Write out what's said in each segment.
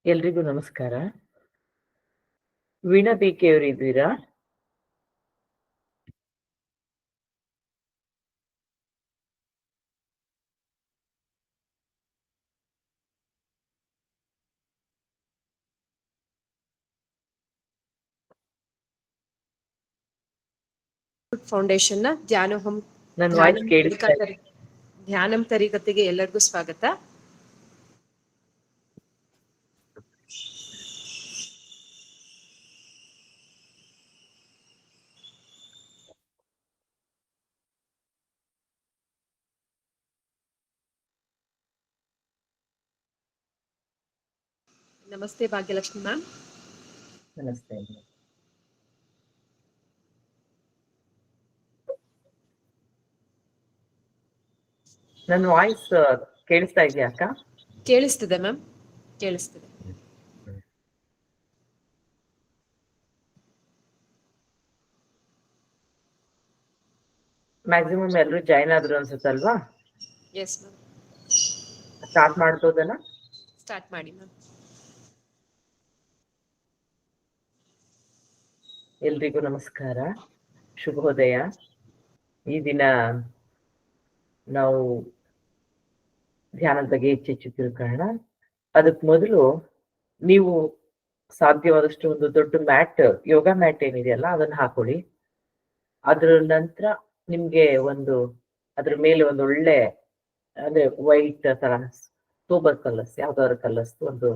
ಎಲ್ರಿಗೂ ನಮಸ್ಕಾರ. ವೀಣಾ ಬಿ.ಕೆ. ಅವರು ಇದ್ದೀರಾ? ಫೌಂಡೇಶನ್ ನ ನನ್ನ ವಾಯ್ಸ್ ಕೇಳಿಸ್ತಾ ಇದೆ? ಧ್ಯಾನಂ ತರಗತಿಗೆ ಎಲ್ಲರಿಗೂ ಸ್ವಾಗತ. ನಮಸ್ತೆ ಭಾಗ್ಯಲಕ್ಷ್ಮಿ ಮ್ಯಾಮ್. ನಮಸ್ತೆ. ನನ್ನ ವಾಯ್ಸ್ ಕೇಳಿಸ್ತಾ ಇದೆಯಾ ಅಕ್ಕ? ಕೇಳಿಸ್ತಿದೆ ಮ್ಯಾಮ್, ಕೇಳಿಸ್ತಿದೆ. ಮ್ಯಾಕ್ಸಿಮಮ್ ಎಲ್ಲರೂ ಜಾಯ್ನ್ ಆದ್ರು ಅನ್ಸುತ್ತಲ್ವಾ? Yes ma'am. ಸ್ಟಾರ್ಟ್ ಮಾಡ್ಬೋದಲ್ಲ? ಸ್ಟಾರ್ಟ್ ಮಾಡಿ ಮ್ಯಾಮ್. ಎಲ್ರಿಗೂ ನಮಸ್ಕಾರ, ಶುಭೋದಯ. ಈ ದಿನ ನಾವು ಧ್ಯಾನದ ಬಗ್ಗೆ ಹೆಚ್ಚೆಚ್ಚು ತಿಳ್ಕೊಳ್ಳೋಣ. ಅದಕ್ಕೆ ಮೊದಲು ನೀವು ಸಾಧ್ಯವಾದಷ್ಟು ಒಂದು ದೊಡ್ಡ ಮ್ಯಾಟ್, ಯೋಗ ಮ್ಯಾಟ್ ಏನಿದೆಯಲ್ಲ ಅದನ್ನ ಹಾಕೊಳ್ಳಿ. ಅದ್ರ ನಂತರ ನಿಮ್ಗೆ ಅದ್ರ ಮೇಲೆ ಒಂದು ಒಳ್ಳೆ ಅಂದ್ರೆ ವೈಟ್ ತರ ಸೋಬರ್ ಕಲರ್ಸ್, ಯಾವ್ದಾದ್ರು ಕಲರ್ಸ್ ಒಂದು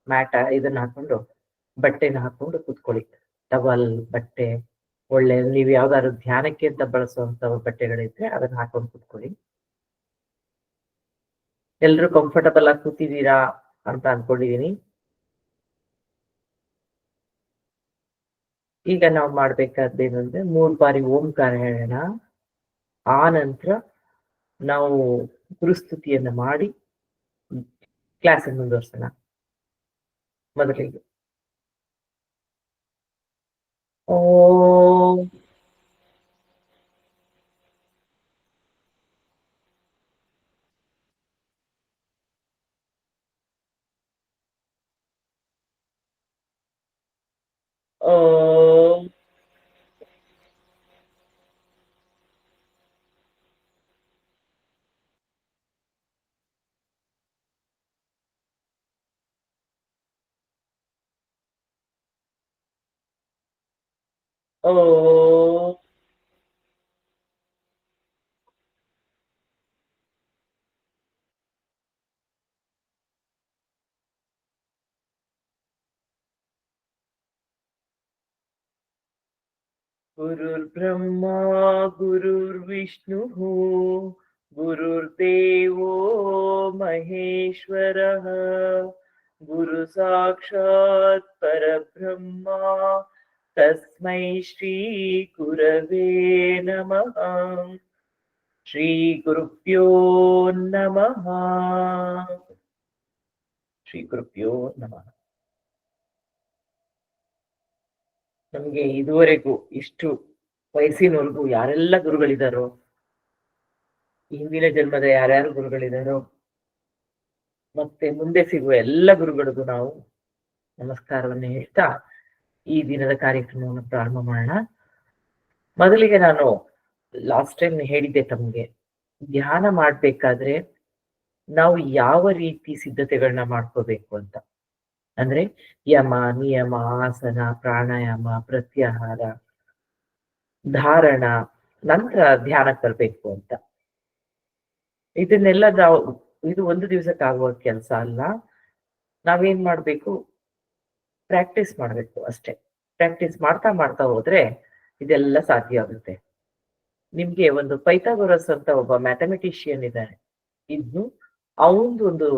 ಮ್ಯಾಟ್ ಇದನ್ನ ಹಾಕೊಂಡು ಬಟ್ಟೆನ ಹಾಕೊಂಡು ಕೂತ್ಕೊಳ್ಳಿ. ಟವಲ್, ಬಟ್ಟೆ, ಒಳ್ಳೆ ನೀವು ಯಾವ್ದಾದ್ರು ಧ್ಯಾನಕ್ಕೆ ಅಂತ ಬಳಸುವಂತ ಬಟ್ಟೆಗಳಿದ್ರೆ ಅದನ್ನ ಹಾಕೊಂಡು ಕೂತ್ಕೊಳ್ಳಿ. ಎಲ್ರು ಕಂಫರ್ಟಬಲ್ ಆಗಿ ಕೂತಿದ್ದೀರಾ ಅಂತ ಅನ್ಕೊಂಡಿದೀನಿ. ಈಗ ನಾವು ಮಾಡ್ಬೇಕಾದ್ದೇನಂದ್ರೆ 3 ಬಾರಿ ಓಂಕಾರ ಹೇಳೋಣ. ಆ ನಂತರ ನಾವು ಗುರುಸ್ತುತಿಯನ್ನ ಮಾಡಿ ಕ್ಲಾಸ್ ಮುಂದುವರ್ಸೋಣ. ಮೊದಲಿಗೆ ಓಂ ಓಂ ಓಂ ಗುರುರ್ಬ್ರಹ್ಮ ಗುರುರ್ವಿಷ್ಣುಃ ಗುರುರ್ದೇವೋ ಮಹೇಶ್ವರಃ ಗುರು ಸಾಕ್ಷಾತ್ ಪರಬ್ರಹ್ಮ ತಸ್ಮೈ ಶ್ರೀ ಗುರವೇ ನಮಃ. ಶ್ರೀ ಗುರುಭ್ಯೋ ನಮಃ. ಶ್ರೀ ಗುರುಭ್ಯೋ ನಮಃ. ನಮ್ಗೆ ಇದುವರೆಗೂ ಇಷ್ಟು ವಯಸ್ಸಿನವರೆಗೂ ಯಾರೆಲ್ಲ ಗುರುಗಳಿದಾರೋ, ಹಿಂದಿನ ಜನ್ಮದ ಯಾರ್ಯಾರು ಗುರುಗಳಿದಾರೋ, ಮತ್ತೆ ಮುಂದೆ ಸಿಗುವ ಎಲ್ಲ ಗುರುಗಳಿಗೂ ನಾವು ನಮಸ್ಕಾರವನ್ನು ಹೇಳ್ತಾ ಈ ದಿನದ ಕಾರ್ಯಕ್ರಮವನ್ನು ಪ್ರಾರಂಭ ಮಾಡೋಣ. ಮೊದಲಿಗೆ ನಾನು ಲಾಸ್ಟ್ ಟೈಮ್ ಹೇಳಿದ್ದೆ ತಮ್ಗೆ, ಧ್ಯಾನ ಮಾಡ್ಬೇಕಾದ್ರೆ ನಾವು ಯಾವ ರೀತಿ ಸಿದ್ಧತೆಗಳನ್ನ ಮಾಡ್ಕೋಬೇಕು ಅಂತ. ಅಂದ್ರೆ ಯಮ, ನಿಯಮ, ಆಸನ, ಪ್ರಾಣಾಯಾಮ, ಪ್ರತ್ಯಾಹಾರ, ಧಾರಣ, ನಂತರ ಧ್ಯಾನಕ್ಕೆ ಬರ್ಬೇಕು ಅಂತ. ಇದನ್ನೆಲ್ಲ ಇದು ಒಂದು ದಿವಸಕ್ಕೆ ಆಗುವ ಕೆಲಸ ಅಲ್ಲ. ನಾವೇನ್ ಮಾಡ್ಬೇಕು, ಪ್ರಾಕ್ಟೀಸ್ ಮಾಡ್ಬೇಕು ಅಷ್ಟೇ. ಪ್ರಾಕ್ಟೀಸ್ ಮಾಡ್ತಾ ಮಾಡ್ತಾ ಹೋದ್ರೆ ಇದೆಲ್ಲ ಸಾಧ್ಯ ಆಗುತ್ತೆ. ನಿಮ್ಗೆ ಒಂದು ಪೈಥಾಗೊರಸ್ ಅಂತ ಒಬ್ಬ ಮ್ಯಾಥಮೆಟಿಷಿಯನ್ ಇದ್ದಾನೆ. ಇನ್ನು ಅವನದೊಂದು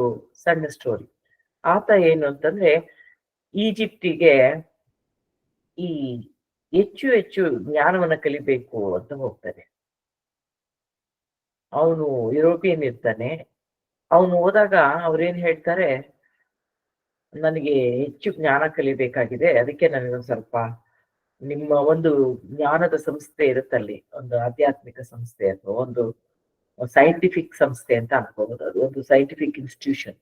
ಸಣ್ಣ ಸ್ಟೋರಿ. ಆತ ಏನು ಅಂತಂದ್ರೆ, ಈಜಿಪ್ಟಿಗೆ ಈ ಹೆಚ್ಚು ಹೆಚ್ಚು ಜ್ಞಾನವನ್ನ ಕಲಿಬೇಕು ಅಂತ ಹೋಗ್ತಾನೆ. ಅವನು ಯುರೋಪಿಯನ್ ಇರ್ತಾನೆ. ಅವನು ಹೋದಾಗ ಅವ್ರೇನ್ ಹೇಳ್ತಾರೆ, ನನಗೆ ಹೆಚ್ಚು ಜ್ಞಾನ ಕಲಿಬೇಕಾಗಿದೆ, ಅದಕ್ಕೆ ನನಗೊಂದು ಸ್ವಲ್ಪ ನಿಮ್ಮ ಒಂದು ಜ್ಞಾನದ ಸಂಸ್ಥೆ ಇರುತ್ತಲ್ಲಿ, ಒಂದು ಆಧ್ಯಾತ್ಮಿಕ ಸಂಸ್ಥೆ ಅಥವಾ ಒಂದು ಸೈಂಟಿಫಿಕ್ ಸಂಸ್ಥೆ ಅಂತ ಅನ್ಕೋಬಹುದು, ಅದು ಒಂದು ಸೈಂಟಿಫಿಕ್ ಇನ್ಸ್ಟಿಟ್ಯೂಷನ್.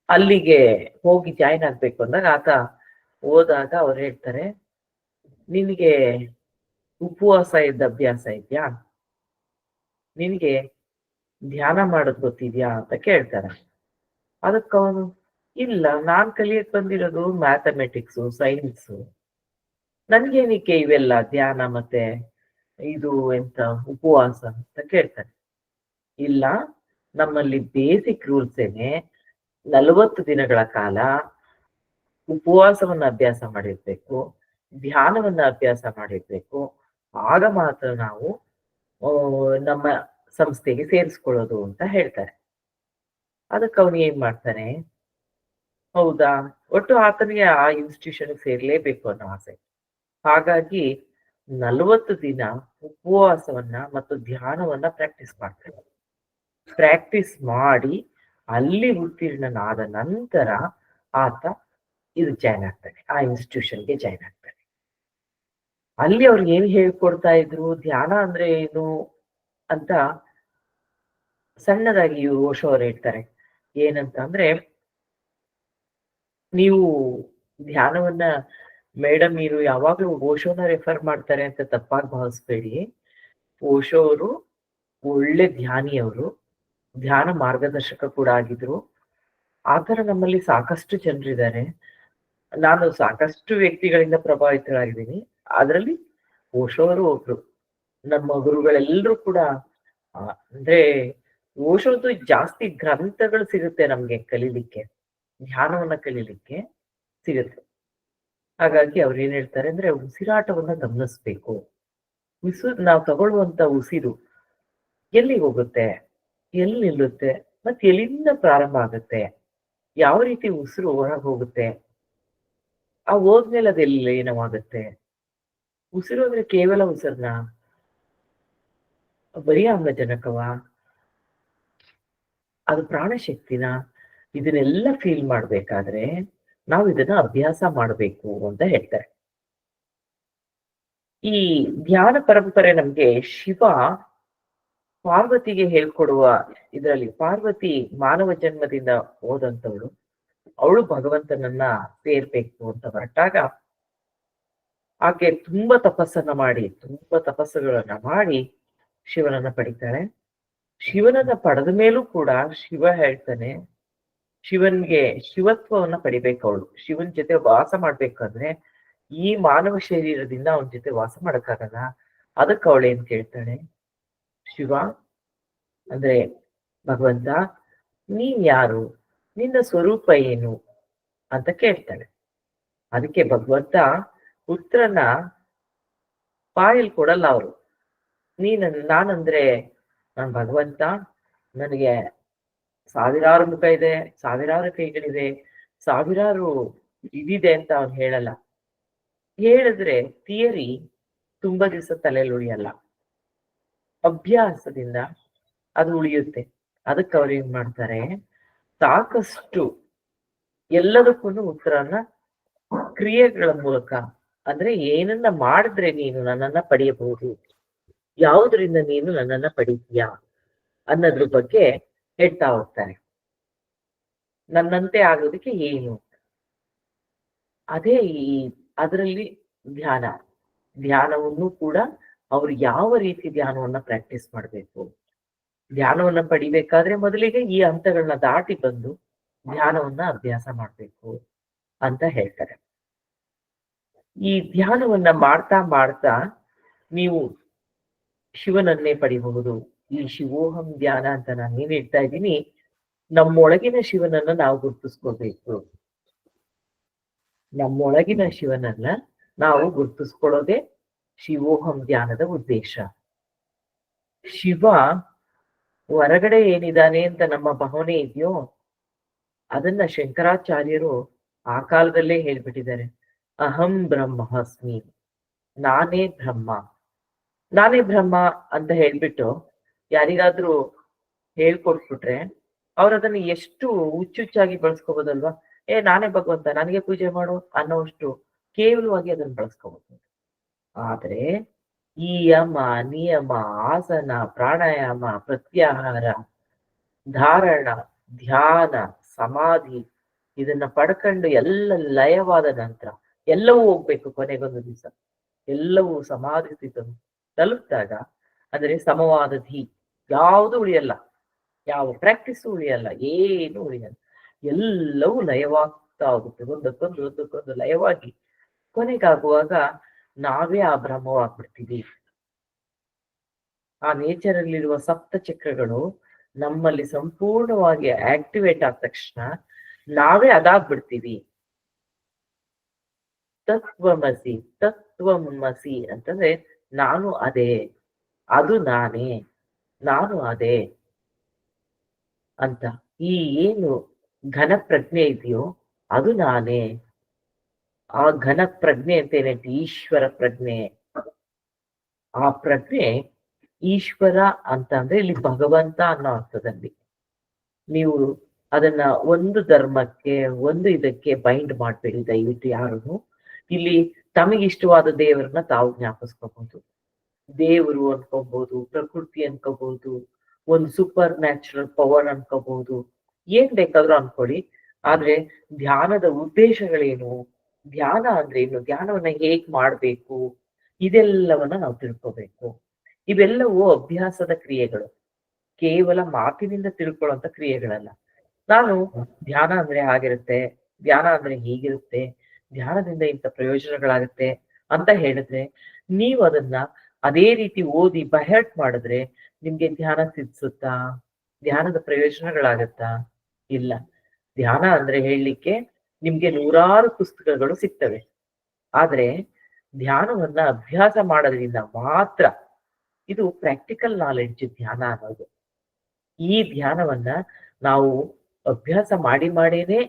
ಅಲ್ಲಿಗೆ ಹೋಗಿ ಜಾಯ್ನ್ ಆಗ್ಬೇಕು ಅಂದಾಗ ಆತ ಹೋದಾಗ ಅವ್ರು ಹೇಳ್ತಾರೆ, ನಿನಗೆ ಉಪವಾಸ ಇದ್ದ ಅಭ್ಯಾಸ ಇದ್ಯಾ? ನಿನಗೆ ಧ್ಯಾನ ಮಾಡೋದ್ ಗೊತ್ತಿದ್ಯಾ ಅಂತ ಕೇಳ್ತಾರೆ. ಅದಕ್ಕೆ ಅವನು, ಇಲ್ಲ, ನಾನ್ ಕಲಿಯಕ್ ಬಂದಿರೋದು ಮ್ಯಾಥಮೆಟಿಕ್ಸು, ಸೈನ್ಸು, ನನ್ಗೇನಕ್ಕೆ ಇವೆಲ್ಲ ಧ್ಯಾನ ಮತ್ತೆ ಇದು ಎಂತ ಉಪವಾಸ ಅಂತ ಕೇಳ್ತಾನೆ. ಇಲ್ಲ, ನಮ್ಮಲ್ಲಿ ಬೇಸಿಕ್ ರೂಲ್ಸ್ ಏನೆ 40 ದಿನಗಳ ಕಾಲ ಉಪವಾಸವನ್ನ ಅಭ್ಯಾಸ ಮಾಡಿರ್ಬೇಕು, ಧ್ಯಾನವನ್ನ ಅಭ್ಯಾಸ ಮಾಡಿರ್ಬೇಕು. ಆಗ ಮಾತ್ರ ನಾವು ನಮ್ಮ ಸಂಸ್ಥೆಗೆ ಸೇರಿಸ್ಕೊಳ್ಳೋದು ಅಂತ ಹೇಳ್ತಾರೆ. ಅದಕ್ಕೆ ಅವನು ಏನ್ ಮಾಡ್ತಾನೆ, ಹೌದಾ, ಒಟ್ಟು ಆತನಿಗೆ ಆ ಇನ್ಸ್ಟಿಟ್ಯೂಷನ್ ಸೇರ್ಲೇಬೇಕು ಅನ್ನೋ ಆಸೆ. ಹಾಗಾಗಿ 40 ದಿನ ಉಪವಾಸವನ್ನ ಮತ್ತು ಧ್ಯಾನವನ್ನ ಪ್ರಾಕ್ಟೀಸ್ ಮಾಡ್ತಾನೆ. ಪ್ರಾಕ್ಟೀಸ್ ಮಾಡಿ ಅಲ್ಲಿ ಉತ್ತೀರ್ಣನಾದ ನಂತರ ಆತ ಇದು ಜಾಯ್ನ್ ಆಗ್ತಾನೆ, ಆ ಇನ್ಸ್ಟಿಟ್ಯೂಷನ್ಗೆ ಜಾಯ್ನ್ ಆಗ್ತಾನೆ. ಅಲ್ಲಿ ಅವ್ರು ಏನ್ ಹೇಳ್ಕೊಡ್ತಾ ಇದ್ರು, ಧ್ಯಾನ ಅಂದ್ರೆ ಏನು ಅಂತ ಸಣ್ಣದಾಗಿ ಓಶೋ ಅವ್ರು ಹೇಳ್ತಾರೆ. ಏನಂತ ಅಂದ್ರೆ, ನೀವು ಧ್ಯಾನವನ್ನ, ಮೇಡಮ್ ಇವರು ಯಾವಾಗ್ಲೂ ಓಶೋನ ರೆಫರ್ ಮಾಡ್ತಾರೆ ಅಂತ ತಪ್ಪಾಗಿ ಭಾವಿಸ್ಬೇಡಿ. ಓಶೋ ಅವರು ಒಳ್ಳೆ ಧ್ಯಾನಿಯವರು, ಧ್ಯಾನ ಮಾರ್ಗದರ್ಶಕ ಕೂಡ ಆಗಿದ್ರು. ಆತರ ನಮ್ಮಲ್ಲಿ ಸಾಕಷ್ಟು ಜನರಿದ್ದಾರೆ. ನಾನು ಸಾಕಷ್ಟು ವ್ಯಕ್ತಿಗಳಿಂದ ಪ್ರಭಾವಿತರಾಗಿದ್ದೀನಿ. ಅದರಲ್ಲಿ ಓಶೋ ಅವರು ಒಬ್ರು. ನಮ್ಮ ಗುರುಗಳೆಲ್ಲರೂ ಕೂಡ ಅಂದ್ರೆ ಓಶೋದು ಜಾಸ್ತಿ ಗ್ರಂಥಗಳು ಸಿಗುತ್ತೆ ನಮ್ಗೆ ಕಲೀಲಿಕ್ಕೆ, ಧ್ಯಾನವನ್ನ ಕಲೀಲಿಕ್ಕೆ ಸಿಗುತ್ತೆ. ಹಾಗಾಗಿ ಅವ್ರು ಏನ್ ಹೇಳ್ತಾರೆ ಅಂದ್ರೆ, ಉಸಿರಾಟವನ್ನ ಗಮನಿಸ್ಬೇಕು. ನಾವು ತಗೊಳ್ಳುವಂತ ಉಸಿರು ಎಲ್ಲಿಗೆ ಹೋಗುತ್ತೆ, ಎಲ್ಲಿ ನಿಲ್ಲುತ್ತೆ, ಮತ್ತೆ ಎಲ್ಲಿಂದ ಪ್ರಾರಂಭ ಆಗುತ್ತೆ, ಯಾವ ರೀತಿ ಉಸಿರು ಹೊರಗೆ ಹೋಗುತ್ತೆ, ಆ ಹೋದ್ಮೇಲೆ ಅದೆಲ್ಲ ಏನವಾಗುತ್ತೆ, ಉಸಿರು ಅಂದ್ರೆ ಕೇವಲ ಉಸಿರನ್ನ, ಬರೀ ಆಮ್ಲಜನಕವ, ಅದು ಪ್ರಾಣಶಕ್ತಿನ, ಇದನ್ನೆಲ್ಲ ಫೀಲ್ ಮಾಡ್ಬೇಕಾದ್ರೆ ನಾವು ಇದನ್ನ ಅಭ್ಯಾಸ ಮಾಡಬೇಕು ಅಂತ ಹೇಳ್ತಾರೆ. ಈ ಧ್ಯಾನ ಪರಂಪರೆ ನಮ್ಗೆ ಶಿವ ಪಾರ್ವತಿಗೆ ಹೇಳ್ಕೊಡುವ ಇದರಲ್ಲಿ, ಪಾರ್ವತಿ ಮಾನವ ಜನ್ಮದಿಂದ ಹೋದಂತವಳು, ಅವಳು ಭಗವಂತನನ್ನ ಸೇರ್ಬೇಕು ಅಂತ ಹೊರಟಾಗ ಆಕೆ ತುಂಬಾ ತಪಸ್ಸುಗಳನ್ನ ಮಾಡಿ ಶಿವನನ್ನ ಪಡಿತಾಳೆ. ಶಿವನನ್ನ ಪಡೆದ ಮೇಲೂ ಕೂಡ ಶಿವ ಹೇಳ್ತಾನೆ, ಶಿವನ್ಗೆ ಶಿವತ್ವವನ್ನ ಪಡಿಬೇಕು ಅವಳು. ಶಿವನ್ ಜೊತೆ ವಾಸ ಮಾಡ್ಬೇಕಂದ್ರೆ ಈ ಮಾನವ ಶರೀರದಿಂದ ಅವನ ಜೊತೆ ವಾಸ ಮಾಡಕ್ಕಾಗಲ್ಲ. ಅದಕ್ಕೆ ಅವಳು ಏನ್ ಕೇಳ್ತಾಳೆ, ಶಿವ ಅಂದ್ರೆ ಭಗವಂತ, ನೀನ್ ಯಾರು, ನಿನ್ನ ಸ್ವರೂಪ ಏನು ಅಂತ ಕೇಳ್ತಾಳೆ. ಅದಕ್ಕೆ ಭಗವಂತ ಉತ್ತರನ ಬಾಯಲ್ಲಿ ಕೊಡಲ್ಲ ಅವರು. ನಾನಂದ್ರೆ ನಾನು ಭಗವಂತ, ನನಗೆ ಸಾವಿರಾರು ಮುಖ ಇದೆ, ಸಾವಿರಾರು ಕೈಗಳಿದೆ, ಸಾವಿರಾರು ಇದಿದೆ ಅಂತ ಅವ್ನು ಹೇಳಲ್ಲ. ಹೇಳಿದ್ರೆ ಥಿಯರಿ ತುಂಬಾ ದಿವಸ ತಲೆಯಲ್ಲಿ ಉಳಿಯಲ್ಲ, ಅಭ್ಯಾಸದಿಂದ ಅದು ಉಳಿಯುತ್ತೆ. ಅದಕ್ಕೆ ಅವ್ರು ಏನ್ ಮಾಡ್ತಾರೆ, ಸಾಕಷ್ಟು ಎಲ್ಲದಕ್ಕೂ ಉತ್ತರನ ಕ್ರಿಯೆಗಳ ಮೂಲಕ, ಅಂದ್ರೆ ಏನನ್ನ ಮಾಡಿದ್ರೆ ನೀನು ನನ್ನನ್ನ ಪಡೆಯಬಹುದು, ಯಾವುದರಿಂದ ನೀನು ನನ್ನನ್ನ ಪಡೀತೀಯಾ ಅನ್ನೋದ್ರ ಬಗ್ಗೆ ಹೇಳ್ತಾ ಹೋಗ್ತಾರೆ. ನನ್ನಂತೆ ಆಗೋದಕ್ಕೆ ಏನು, ಅದೇ ಅದರಲ್ಲಿ ಧ್ಯಾನವನ್ನು ಕೂಡ ಅವ್ರು ಯಾವ ರೀತಿ ಧ್ಯಾನವನ್ನ ಪ್ರಾಕ್ಟೀಸ್ ಮಾಡ್ಬೇಕು, ಧ್ಯಾನವನ್ನ ಪಡಿಬೇಕಾದ್ರೆ ಮೊದಲಿಗೆ ಈ ಹಂತಗಳನ್ನ ದಾಟಿ ಬಂದು ಧ್ಯಾನವನ್ನ ಅಭ್ಯಾಸ ಮಾಡ್ಬೇಕು ಅಂತ ಹೇಳ್ತಾರೆ. ಈ ಧ್ಯಾನವನ್ನ ಮಾಡ್ತಾ ಮಾಡ್ತಾ ನೀವು ಶಿವನನ್ನೇ ಪಡಿಬಹುದು. ಈ ಶಿವೋಹಂ ಧ್ಯಾನ ಅಂತ ನಾನು ಏನ್ ಹೇಳ್ತಾ ಇದ್ದೀನಿ, ನಮ್ಮೊಳಗಿನ ಶಿವನನ್ನ ನಾವು ಗುರ್ತಿಸ್ಕೋಬೇಕು. ನಮ್ಮೊಳಗಿನ ಶಿವನನ್ನ ನಾವು ಗುರ್ತಿಸ್ಕೊಳ್ಳೋದೇ ಶಿವೋಹಂ ಧ್ಯಾನದ ಉದ್ದೇಶ. ಶಿವ ಹೊರಗಡೆ ಏನಿದಾನೆ ಅಂತ ನಮ್ಮ ಭಾವನೆ ಇದೆಯೋ ಅದನ್ನ ಶಂಕರಾಚಾರ್ಯರು ಆ ಕಾಲದಲ್ಲೇ ಹೇಳ್ಬಿಟ್ಟಿದ್ದಾರೆ. ಅಹಂ ಬ್ರಹ್ಮಾಸ್ಮಿ, ನಾನೇ ಬ್ರಹ್ಮ, ನಾನೇ ಬ್ರಹ್ಮ ಅಂತ ಹೇಳ್ಬಿಟ್ಟು ಯಾರಿಗಾದ್ರೂ ಹೇಳ್ಕೊಟ್ಬಿಟ್ರೆ ಅವ್ರು ಅದನ್ನ ಎಷ್ಟು ಹುಚ್ಚುಚ್ಚಾಗಿ ಬಳಸ್ಕೋಬೋದಲ್ವಾ. ನಾನೇ ಭಗವಂತ, ನನಗೆ ಪೂಜೆ ಮಾಡು ಅನ್ನೋಷ್ಟು ಕೇವಲವಾಗಿ ಅದನ್ನ ಬಳಸ್ಕೋಬಹುದು. ಆದ್ರೆ ಈ ಯಮ ನಿಯಮ, ಆಸನ, ಪ್ರಾಣಾಯಾಮ, ಪ್ರತ್ಯಾಹಾರ, ಧಾರಣ, ಧ್ಯಾನ, ಸಮಾಧಿ ಇದನ್ನ ಪಡ್ಕೊಂಡು ಎಲ್ಲ ಲಯವಾದ ನಂತರ ಎಲ್ಲವೂ ಹೋಗ್ಬೇಕು. ಕೊನೆಗೊಂದು ದಿವಸ ಎಲ್ಲವೂ ಸಮಾಧಿ ಸ್ಥಿತ ತಲುಪಿದಾಗ, ಅಂದ್ರೆ ಸಮವಾದ ಧಿ, ಯಾವುದು ಉಳಿಯಲ್ಲ, ಯಾವ ಪ್ರಾಕ್ಟೀಸ್ ಉಳಿಯಲ್ಲ, ಏನು ಉಳಿಯಲ್ಲ, ಎಲ್ಲವೂ ಲಯವಾಗ್ತಾ ಹೋಗುತ್ತೆ, ಒಂದಕ್ಕೊಂದು ಲಯವಾಗಿ ಕೊನೆಗಾಗುವಾಗ ನಾವೇ ಆ ಬ್ರಹ್ಮವಾಗ್ಬಿಡ್ತೀವಿ. ಆ ನೇಚರ್ ಅಲ್ಲಿರುವ ಸಪ್ತ ಚಕ್ರಗಳು ನಮ್ಮಲ್ಲಿ ಸಂಪೂರ್ಣವಾಗಿ ಆಕ್ಟಿವೇಟ್ ಆದ ತಕ್ಷಣ ನಾವೇ ಅದಾಗ್ಬಿಡ್ತೀವಿ. ತತ್ವಮಸಿ, ತತ್ವಮಸಿ ಅಂತಂದ್ರೆ ನಾನು ಅದೇ, ಅದು ನಾನೇ, ನಾನು ಅದೇ ಅಂತ. ಈ ಏನು ಘನ ಪ್ರಜ್ಞೆ ಇದೆಯೋ ಅದು ನಾನೇ. ಆ ಘನ ಪ್ರಜ್ಞೆ ಅಂತ ಏನೈತಿ, ಈಶ್ವರ ಪ್ರಜ್ಞೆ. ಆ ಪ್ರಜ್ಞೆ ಈಶ್ವರ ಅಂತ ಅಂದ್ರೆ ಇಲ್ಲಿ ಭಗವಂತ ಅನ್ನೋ ಅರ್ಥದಲ್ಲಿ. ನೀವು ಅದನ್ನ ಒಂದು ಧರ್ಮಕ್ಕೆ, ಒಂದು ಇದಕ್ಕೆ ಬೈಂಡ್ ಮಾಡ್ಬೇಡಿ ದಯವಿಟ್ಟು ಯಾರು. ಇಲ್ಲಿ ತಮಗಿಷ್ಟವಾದ ದೇವರನ್ನ ತಾವು ಜ್ಞಾಪಿಸ್ಕೋಬಹುದು. ದೇವರು ಅನ್ಕೋಬಹುದು, ಪ್ರಕೃತಿ ಅನ್ಕೋಬಹುದು, ಒಂದು ಸೂಪರ್ ನ್ಯಾಚುರಲ್ ಪವರ್ ಅನ್ಕೋಬಹುದು, ಏನ್ ಬೇಕಾದ್ರೂ ಅನ್ಕೊಳ್ಳಿ. ಆದ್ರೆ ಧ್ಯಾನದ ಉದ್ದೇಶಗಳೇನು, ಧ್ಯಾನ ಅಂದ್ರೆ ಏನು, ಧ್ಯಾನವನ್ನ ಹೇಗ್ ಮಾಡ್ಬೇಕು, ಇದೆಲ್ಲವನ್ನ ನಾವು ತಿಳ್ಕೋಬೇಕು. ಇವೆಲ್ಲವೂ ಅಭ್ಯಾಸದ ಕ್ರಿಯೆಗಳು, ಕೇವಲ ಮಾತಿನಿಂದ ತಿಳ್ಕೊಳ್ಳುವಂತ ಕ್ರಿಯೆಗಳಲ್ಲ. ನಾನು ಧ್ಯಾನ ಅಂದ್ರೆ ಹಾಗಿರುತ್ತೆ, ಧ್ಯಾನ ಅಂದ್ರೆ ಹೀಗಿರುತ್ತೆ, ಧ್ಯಾನದಿಂದ ಇಂಥ ಪ್ರಯೋಜನಗಳಾಗುತ್ತೆ ಅಂತ ಹೇಳಿದ್ರೆ, ನೀವು ಅದನ್ನ ಅದೇ ರೀತಿ ಓದಿ ಬಹರ್ಟ್ ಮಾಡಿದ್ರೆ ನಿಮ್ಗೆ ಧ್ಯಾನ ಸಿದ್ಸುತ್ತಾ, ಧ್ಯಾನದ ಪ್ರಯೋಜನಗಳಾಗತ್ತಾ? ಇಲ್ಲ. ಧ್ಯಾನ ಅಂದ್ರೆ ಹೇಳಲಿಕ್ಕೆ ನಿಮ್ಗೆ ನೂರಾರು ಪುಸ್ತಕಗಳು ಸಿಗ್ತವೆ, ಆದ್ರೆ ಧ್ಯಾನವನ್ನ ಅಭ್ಯಾಸ ಮಾಡೋದ್ರಿಂದ ಮಾತ್ರ, ಇದು ಪ್ರಾಕ್ಟಿಕಲ್ ನಾಲೆಡ್ಜ್ ಧ್ಯಾನ ಅನ್ನೋದು. ಈ ಧ್ಯಾನವನ್ನ ನಾವು ಅಭ್ಯಾಸ ಮಾಡಿನೇ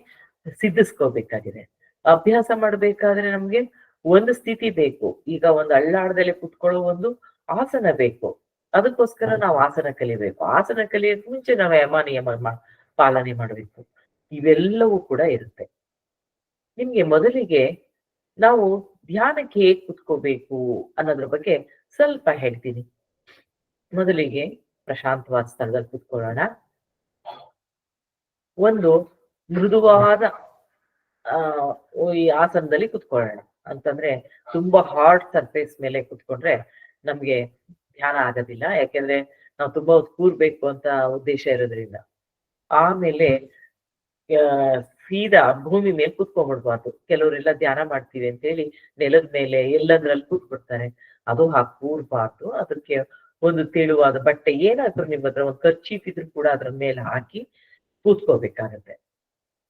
ಸಿದ್ಧಿಸ್ಕೋಬೇಕಾಗಿದೆ. ಅಭ್ಯಾಸ ಮಾಡ್ಬೇಕಾದ್ರೆ ನಮ್ಗೆ ಒಂದು ಸ್ಥಿತಿ ಬೇಕು. ಈಗ ಒಂದು ಅಳ್ಳಾಡದಲ್ಲೇ ಕುತ್ಕೊಳ್ಳೋ ಒಂದು ಆಸನ ಬೇಕು. ಅದಕ್ಕೋಸ್ಕರ ನಾವು ಆಸನ ಕಲಿಬೇಕು. ಆಸನ ಕಲಿಯೋಕ್ ಮುಂಚೆ ನಾವು ಯಮ ನಿಯಮ ಪಾಲನೆ ಮಾಡಬೇಕು. ಇವೆಲ್ಲವೂ ಕೂಡ ಇರುತ್ತೆ. ನಿಮ್ಗೆ ಮೊದಲಿಗೆ ನಾವು ಧ್ಯಾನಕ್ಕೆ ಹೇಗ್ ಕುತ್ಕೋಬೇಕು ಅನ್ನೋದ್ರ ಬಗ್ಗೆ ಸ್ವಲ್ಪ ಹೇಳ್ತೀನಿ. ಮೊದಲಿಗೆ ಪ್ರಶಾಂತವಾದ ಸ್ಥಳದಲ್ಲಿ ಕುತ್ಕೊಳ್ಳೋಣ. ಒಂದು ಮೃದುವಾದ ಈ ಆಸನದಲ್ಲಿ ಕುತ್ಕೊಳ್ಳೋಣ. ಅಂತಂದ್ರೆ ತುಂಬಾ ಹಾರ್ಡ್ ಸರ್ಫೇಸ್ ಮೇಲೆ ಕುತ್ಕೊಂಡ್ರೆ ನಮ್ಗೆ ಧ್ಯಾನ ಆಗೋದಿಲ್ಲ, ಯಾಕೆಂದ್ರೆ ನಾವು ತುಂಬಾ ಹೊತ್ತು ಕೂರ್ಬೇಕು ಅಂತ ಉದ್ದೇಶ ಇರೋದ್ರಿಂದ. ಆಮೇಲೆ ಸೀದಾ ಭೂಮಿ ಮೇಲೆ ಕುತ್ಕೊಂಡ್ಬಿಡ್ಬಾರ್ದು. ಕೆಲವರೆಲ್ಲ ಧ್ಯಾನ ಮಾಡ್ತೀವಿ ಅಂತ ಹೇಳಿ ನೆಲದ ಮೇಲೆ ಎಲ್ಲದ್ರಲ್ಲಿ ಕೂತ್ಬಿಡ್ತಾರೆ. ಅದು ಹಾಗೆ ಕೂರ್ಬಾರ್ದು. ಅದಕ್ಕೆ ಒಂದು ತೆಳುವಾದ ಬಟ್ಟೆ, ಏನಾದ್ರೂ ನಿಮ್ಮ ಹತ್ರ ಒಂದು ಕರ್ಚೀಫ್ ಇದ್ರೂ ಕೂಡ ಅದ್ರ ಮೇಲೆ ಹಾಕಿ ಕೂತ್ಕೋಬೇಕಾಗತ್ತೆ.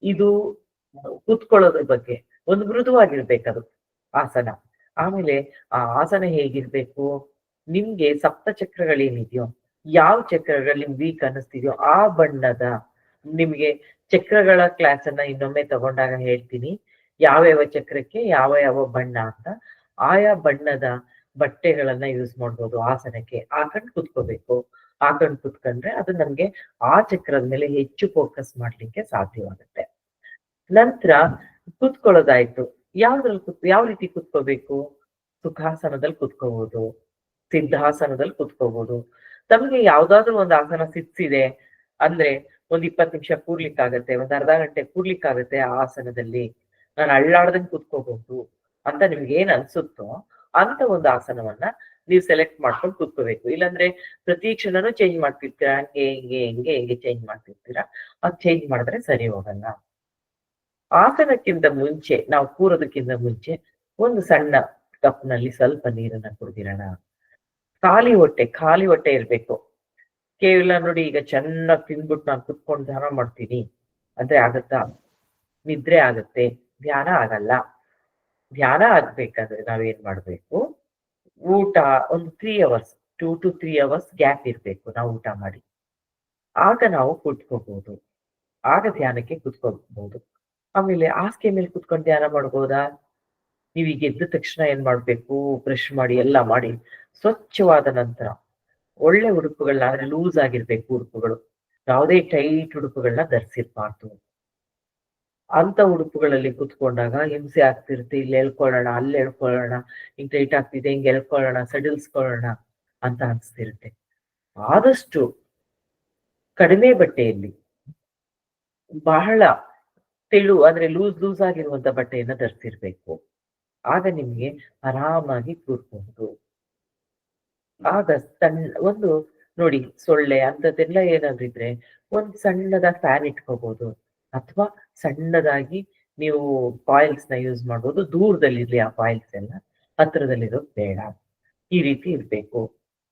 ಇದು ಕೂತ್ಕೊಳ್ಳೋದ್ರ ಬಗ್ಗೆ ಒಂದು ಮೃದುವಾಗಿರ್ಬೇಕದು ಆಸನ. ಆಮೇಲೆ ಆ ಆಸನ ಹೇಗಿರ್ಬೇಕು, ನಿಮ್ಗೆ ಸಪ್ತ ಚಕ್ರಗಳೇನಿದೆಯೋ, ಯಾವ ಚಕ್ರಗಳು ನಿಮ್ಗೆ ವೀಕ್ ಅನ್ನಿಸ್ತಿದ್ಯೋ ಆ ಬಣ್ಣದ, ನಿಮ್ಗೆ ಚಕ್ರಗಳ ಕ್ಲಾಸ್ ಅನ್ನ ಇನ್ನೊಮ್ಮೆ ತಗೊಂಡಾಗ ಹೇಳ್ತೀನಿ ಯಾವ ಚಕ್ರಕ್ಕೆ ಯಾವ ಯಾವ ಬಣ್ಣ ಅಂತ. ಆಯಾ ಬಣ್ಣದ ಬಟ್ಟೆಗಳನ್ನ ಯೂಸ್ ಮಾಡ್ಬೋದು ಆಸನಕ್ಕೆ. ಹಾಕೊಂಡು ಕುತ್ಕೋಬೇಕು. ಹಾಕೊಂಡು ಕುತ್ಕೊಂಡ್ರೆ ಅದು ನಮ್ಗೆ ಆ ಚಕ್ರದ ಮೇಲೆ ಹೆಚ್ಚು ಫೋಕಸ್ ಮಾಡ್ಲಿಕ್ಕೆ ಸಾಧ್ಯವಾಗುತ್ತೆ. ನಂತರ ಕುತ್ಕೊಳ್ಳೋದಾಯ್ತು. ಯಾವ ರೀತಿ ಕುತ್ಕೋಬೇಕು? ಸುಖಾಸನದಲ್ಲಿ ಕುತ್ಕೋಬಹುದು, ಸಿದ್ಧಾಸನದಲ್ಲಿ ಕುತ್ಕೋಬಹುದು. ತಮಗೆ ಯಾವ್ದಾದ್ರು ಒಂದು ಆಸನ ಸಿಕ್ಸಿದೆ ಅಂದ್ರೆ ಒಂದ್ 20 ನಿಮಿಷ ಕೂರ್ಲಿಕ್ಕಾಗತ್ತೆ, ಒಂದ್ ಅರ್ಧ ಗಂಟೆ ಕೂರ್ಲಿಕ್ಕಾಗತ್ತೆ ಆ ಆಸನದಲ್ಲಿ, ನಾನು ಅಳ್ಳಾಡ್ದಂಗೆ ಕುತ್ಕೋಬಹುದು ಅಂತ ನಿಮ್ಗೆ ಏನ್ ಅನ್ಸುತ್ತೋ ಅಂತ ಒಂದು ಆಸನವನ್ನ ನೀವು ಸೆಲೆಕ್ಟ್ ಮಾಡ್ಕೊಂಡು ಕುತ್ಕೋಬೇಕು. ಇಲ್ಲಾಂದ್ರೆ ಪ್ರತಿ ಕ್ಷಣನೂ ಚೇಂಜ್ ಮಾಡ್ತಿರ್ತೀರಾ, ಹೆಂಗೆ ಚೇಂಜ್ ಮಾಡ್ತಿರ್ತೀರಾ. ಅದ್ ಚೇಂಜ್ ಮಾಡಿದ್ರೆ ಸರಿ ಹೋಗಲ್ಲ. ಆಸನಕ್ಕಿಂತ ಮುಂಚೆ, ನಾವು ಕೂರೋದಕ್ಕಿಂತ ಮುಂಚೆ ಒಂದು ಸಣ್ಣ ಕಪ್ನಲ್ಲಿ ಸ್ವಲ್ಪ ನೀರನ್ನ ಕುಡ್ದಿರೋಣ. ಖಾಲಿ ಹೊಟ್ಟೆ ಇರ್ಬೇಕು. ಕೇವಲ ನೋಡಿ, ಈಗ ಚೆನ್ನಾಗಿ ತಿಂದ್ಬಿಟ್ಟು ನಾನು ಕುತ್ಕೊಂಡು ಧ್ಯಾನ ಮಾಡ್ತೀನಿ ಅಂದ್ರೆ ಆಗತ್ತಾ? ನಿದ್ರೆ ಆಗತ್ತೆ, ಧ್ಯಾನ ಆಗಲ್ಲ. ಧ್ಯಾನ ಆಗ್ಬೇಕಾದ್ರೆ ನಾವೇನ್ ಮಾಡ್ಬೇಕು, ಊಟ ಒಂದು 3 hours, 2 to 3 hours ಗ್ಯಾಪ್ ಇರ್ಬೇಕು ನಾವು ಊಟ ಮಾಡಿ. ಆಗ ನಾವು ಕುತ್ಕೋಬಹುದು, ಆಗ ಧ್ಯಾನಕ್ಕೆ ಕುತ್ಕೋಬಹುದು. ಆಮೇಲೆ ಹಾಸಿಗೆ ಮೇಲೆ ಕುತ್ಕೊಂಡು ಧ್ಯಾನ ಮಾಡ್ಬೋದಾ? ನೀವೀಗ ಎದ್ದ ತಕ್ಷಣ ಏನ್ ಮಾಡ್ಬೇಕು, ಬ್ರಷ್ ಮಾಡಿ ಎಲ್ಲ ಮಾಡಿ ಸ್ವಚ್ಛವಾದ ನಂತರ ಒಳ್ಳೆ ಉಡುಪುಗಳನ್ನ, ಅಂದ್ರೆ ಲೂಸ್ ಆಗಿರ್ಬೇಕು ಉಡುಪುಗಳು, ಯಾವುದೇ ಟೈಟ್ ಉಡುಪುಗಳನ್ನ ಧರಿಸಿರ್ಬಾರ್ದು. ಅಂತ ಉಡುಪುಗಳಲ್ಲಿ ಕುತ್ಕೊಂಡಾಗ ಹಿಂಸೆ ಆಗ್ತಿರುತ್ತೆ. ಇಲ್ಲಿ ಎಳ್ಕೊಳ್ಳೋಣ, ಅಲ್ಲಿ ಎಳ್ಕೊಳ್ಳೋಣ, ಹಿಂಗ್ ಟೈಟ್ ಆಗ್ತಿದೆ, ಹಿಂಗ್ ಎಳ್ಕೊಳ್ಳೋಣ, ಸಡಿಲ್ಸ್ಕೊಳ್ಳೋಣ ಅಂತ ಅನ್ಸ್ತಿರುತ್ತೆ. ಆದಷ್ಟು ಕಡಿಮೆ ಬಟ್ಟೆಯಲ್ಲಿ, ಬಹಳ ತೆಳು ಅಂದ್ರೆ ಲೂಸ್ ಆಗಿರುವಂತ ಬಟ್ಟೆಯನ್ನ ಧರಿಸಿರ್ಬೇಕು. ಆಗ ನಿಮ್ಗೆ ಆರಾಮಾಗಿ ಕೂರ್ಬಹುದು. ಆಗ ಒಂದು ನೋಡಿ ಸೊಳ್ಳೆ ಅಂತದೆಲ್ಲ ಏನಾದ್ರು ಇದ್ರೆ ಒಂದ್ ಸಣ್ಣದಾಗಿ ಫ್ಯಾನ್ ಇಟ್ಕೋಬಹುದು. ಅಥವಾ ಸಣ್ಣದಾಗಿ ನೀವು ಕಾಯಿಲ್ಸ್ ನ ಯೂಸ್ ಮಾಡ್ಬೋದು. ದೂರದಲ್ಲಿರ್ಲಿ ಆ ಕಾಯಿಲ್ಸ್ ಎಲ್ಲ, ಹತ್ರದಲ್ಲಿರೋದು ಬೇಡ. ಈ ರೀತಿ ಇರ್ಬೇಕು.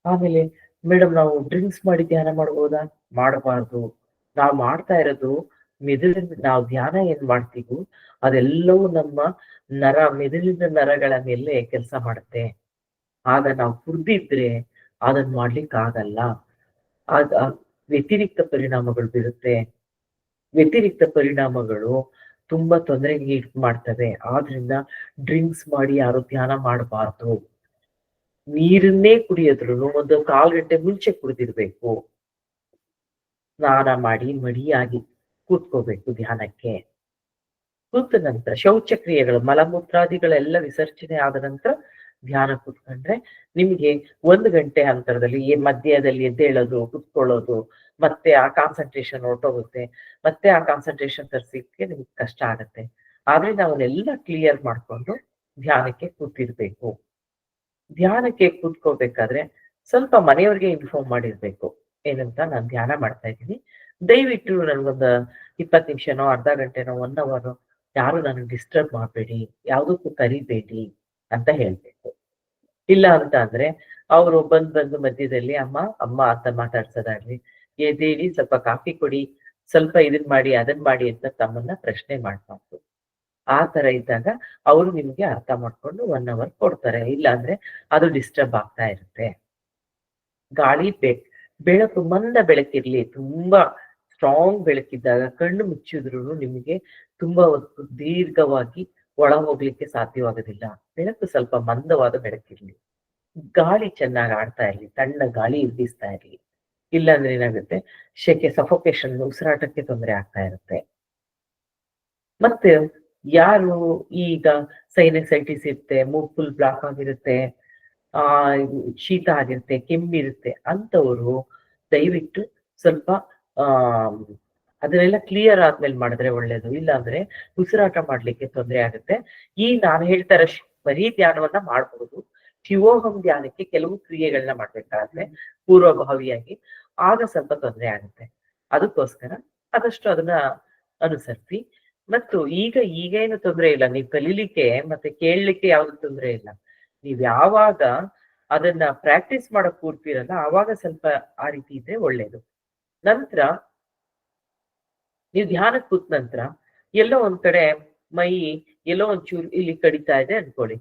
ಆಮೇಲೆ ಮೇಡಮ್ ನಾವು ಡ್ರಿಂಕ್ಸ್ ಮಾಡಿ ಧ್ಯಾನ ಮಾಡ್ಬೋದಾ? ಮಾಡಬಾರ್ದು. ನಾವು ಮಾಡ್ತಾ ಇರೋದು ಮೆದುಳಿನ, ನಾವು ಧ್ಯಾನ ಏನ್ ಮಾಡ್ತೀವೋ ಅದೆಲ್ಲವೂ ನಮ್ಮ ಮೆದುಳಿನ ನರಗಳ ಮೇಲೆ ಕೆಲಸ ಮಾಡುತ್ತೆ. ಆಗ ನಾವು ಕುಡ್ದಿದ್ರೆ ಅದನ್ನ ಮಾಡ್ಲಿಕ್ಕಾಗಲ್ಲ. ಆಗ ವ್ಯತಿರಿಕ್ತ ಪರಿಣಾಮಗಳು ಬೀರುತ್ತೆ. ವ್ಯತಿರಿಕ್ತ ಪರಿಣಾಮಗಳು ತುಂಬಾ ತೊಂದರೆಗೆ ಮಾಡ್ತವೆ. ಆದ್ರಿಂದ ಡ್ರಿಂಕ್ಸ್ ಮಾಡಿ ಯಾರು ಧ್ಯಾನ ಮಾಡಬಾರ್ದು. ನೀರನ್ನೇ ಕುಡಿಯೋದ್ರುನು ಒಂದು 1/4 ಗಂಟೆ ಮುಂಚೆ ಕುಡಿದಿರ್ಬೇಕು. ಸ್ನಾನ ಮಾಡಿ ಮಡಿಯಾಗಿ ಕೂತ್ಕೋಬೇಕು ಧ್ಯಾನಕ್ಕೆ. ಕೂತ ನಂತರ ಶೌಚಕ್ರಿಯೆಗಳು, ಮಲಮೂತ್ರಾದಿಗಳೆಲ್ಲ ವಿಸರ್ಜನೆ ಆದ ನಂತರ ಧ್ಯಾನ ಕೂತ್ಕೊಂಡ್ರೆ ನಿಮ್ಗೆ 1 ಗಂಟೆ ಅಂತರದಲ್ಲಿ ಮಧ್ಯದಲ್ಲಿ ಎದ್ದೇಳೋದು, ಕುತ್ಕೊಳ್ಳೋದು, ಮತ್ತೆ ಆ ಕಾನ್ಸಂಟ್ರೇಷನ್ ಹೊರಟೋಗುತ್ತೆ. ಮತ್ತೆ ಆ ಕಾನ್ಸಂಟ್ರೇಷನ್ ತರಿಸಿಕ್ಕೆ ನಿಮ್ಗೆ ಕಷ್ಟ ಆಗತ್ತೆ. ಆದ್ರಿಂದ ಅವನ್ನೆಲ್ಲ ಕ್ಲಿಯರ್ ಮಾಡ್ಕೊಂಡು ಧ್ಯಾನಕ್ಕೆ ಕೂತಿರ್ಬೇಕು. ಧ್ಯಾನಕ್ಕೆ ಕೂತ್ಕೋಬೇಕಾದ್ರೆ ಸ್ವಲ್ಪ ಮನೆಯವ್ರಿಗೆ ಇನ್ಫಾರ್ಮ್ ಮಾಡಿರ್ಬೇಕು. ಏನಂತ, ನಾನು ಧ್ಯಾನ ಮಾಡ್ತಾ ಇದ್ದೀನಿ, ದಯವಿಟ್ಟು ನನ್ಗೊಂದು 20 ನಿಮಿಷನೋ, ಅರ್ಧ ಗಂಟೆನೋ, 1 ಅವರ್ ಯಾರು ನನಗೆ ಡಿಸ್ಟರ್ಬ್ ಮಾಡಬೇಡಿ, ಯಾವುದಕ್ಕೂ ಕರಿಬೇಡಿ ಅಂತ ಹೇಳ್ಬೇಕು. ಇಲ್ಲ ಅಂತ ಅಂದ್ರೆ ಅವರು ಬಂದು ಮಧ್ಯದಲ್ಲಿ ಅಮ್ಮ ಅಮ್ಮ ಅಂತ ಮಾತಾಡ್ಸೋದಾಗ್ಲಿ, ಎದ್ದೇಳಿ ಸ್ವಲ್ಪ ಕಾಫಿ ಕೊಡಿ, ಸ್ವಲ್ಪ ಇದನ್ ಮಾಡಿ ಅದನ್ ಮಾಡಿ ಅಂತ ತಮ್ಮನ್ನ ಪ್ರಶ್ನೆ ಮಾಡ್ಬಾರ್ದು. ಆ ತರ ಇದ್ದಾಗ ಅವರು ನಿಮ್ಗೆ ಅರ್ಥ ಮಾಡ್ಕೊಂಡು 1 ಅವರ್ ಕೊಡ್ತಾರೆ. ಇಲ್ಲ ಅಂದ್ರೆ ಅದು ಡಿಸ್ಟರ್ಬ್ ಆಗ್ತಾ ಇರುತ್ತೆ. ಗಾಳಿ ಬೆಳಕು, ಮಂದ ಬೆಳಕಿರ್ಲಿ. ತುಂಬಾ ಸ್ಟ್ರಾಂಗ್ ಬೆಳಕಿದ್ದಾಗ ಕಣ್ಣು ಮುಚ್ಚಿದ್ರು ನಿಮಗೆ ತುಂಬಾ ಹೊತ್ತು ದೀರ್ಘವಾಗಿ ಒಳ ಹೋಗ್ಲಿಕ್ಕೆ ಸಾಧ್ಯವಾಗೋದಿಲ್ಲ. ಬೆಳಕು ಸ್ವಲ್ಪ ಮಂದವಾದ ಬೆಳಕಿರ್ಲಿ. ಗಾಳಿ ಚೆನ್ನಾಗಿ ಆಡ್ತಾ ಇರ್ಲಿ, ತಣ್ಣ ಗಾಳಿ ಬೀಸ್ತಾ ಇರ್ಲಿ. ಇಲ್ಲಾಂದ್ರೆ ಏನಾಗುತ್ತೆ, ಶೆಕೆ, ಸಫೋಕೇಶನ್, ಉಸಿರಾಟಕ್ಕೆ ತೊಂದರೆ ಆಗ್ತಾ ಇರುತ್ತೆ. ಮತ್ತೆ ಯಾರು ಈಗ ಸೈನಸೈಟಿಸ್ ಇರುತ್ತೆ, ಮೂಗ್ ಫುಲ್ ಬ್ಲಾಕ್ ಆಗಿರುತ್ತೆ, ಆ ಶೀತ ಆಗಿರುತ್ತೆ, ಕೆಮ್ಮಿರುತ್ತೆ ಅಂತವರು ದಯವಿಟ್ಟು ಸ್ವಲ್ಪ ಆ ಅದನ್ನೆಲ್ಲ ಕ್ಲಿಯರ್ ಆದ್ಮೇಲೆ ಮಾಡಿದ್ರೆ ಒಳ್ಳೇದು. ಇಲ್ಲಾಂದ್ರೆ ಉಸಿರಾಟ ಮಾಡ್ಲಿಕ್ಕೆ ತೊಂದರೆ ಆಗುತ್ತೆ. ಈ ನಾನು ಹೇಳ್ತಾರ ಬರೀ ಧ್ಯಾನವನ್ನ ಮಾಡಬಹುದು. ಶಿವೋಹಂ ಧ್ಯಾನಕ್ಕೆ ಕೆಲವು ಕ್ರಿಯೆಗಳನ್ನ ಮಾಡ್ಬೇಕಾದ್ರೆ ಪೂರ್ವಭಾವಿಯಾಗಿ, ಆಗ ಸ್ವಲ್ಪ ತೊಂದರೆ ಆಗುತ್ತೆ. ಅದಕ್ಕೋಸ್ಕರ ಆದಷ್ಟು ಅದನ್ನ ಅನುಸರಿಸಿ. ಮತ್ತು ಈಗೇನು ತೊಂದರೆ ಇಲ್ಲ, ನೀವು ಕಲೀಲಿಕ್ಕೆ ಮತ್ತೆ ಕೇಳಲಿಕ್ಕೆ ಯಾವ್ದು ತೊಂದರೆ ಇಲ್ಲ. ನೀವ್ ಯಾವಾಗ ಅದನ್ನ ಪ್ರಾಕ್ಟೀಸ್ ಮಾಡಕ್ ಕೂರ್ತೀರಲ್ಲ, ಆವಾಗ ಸ್ವಲ್ಪ ಆ ರೀತಿ ಇದ್ರೆ ಒಳ್ಳೇದು. ನಂತರ ನೀವು ಧ್ಯಾನಕ್ಕೆ ಕೂತ ನಂತರ ಎಲ್ಲೋ ಒಂದ್ ಕಡೆ ಮೈ ಎಲ್ಲೋ ಒಂಚೂರು ಇಲ್ಲಿ ಕಡಿತಾ ಇದೆ ಅನ್ಕೊಳ್ಳಿ,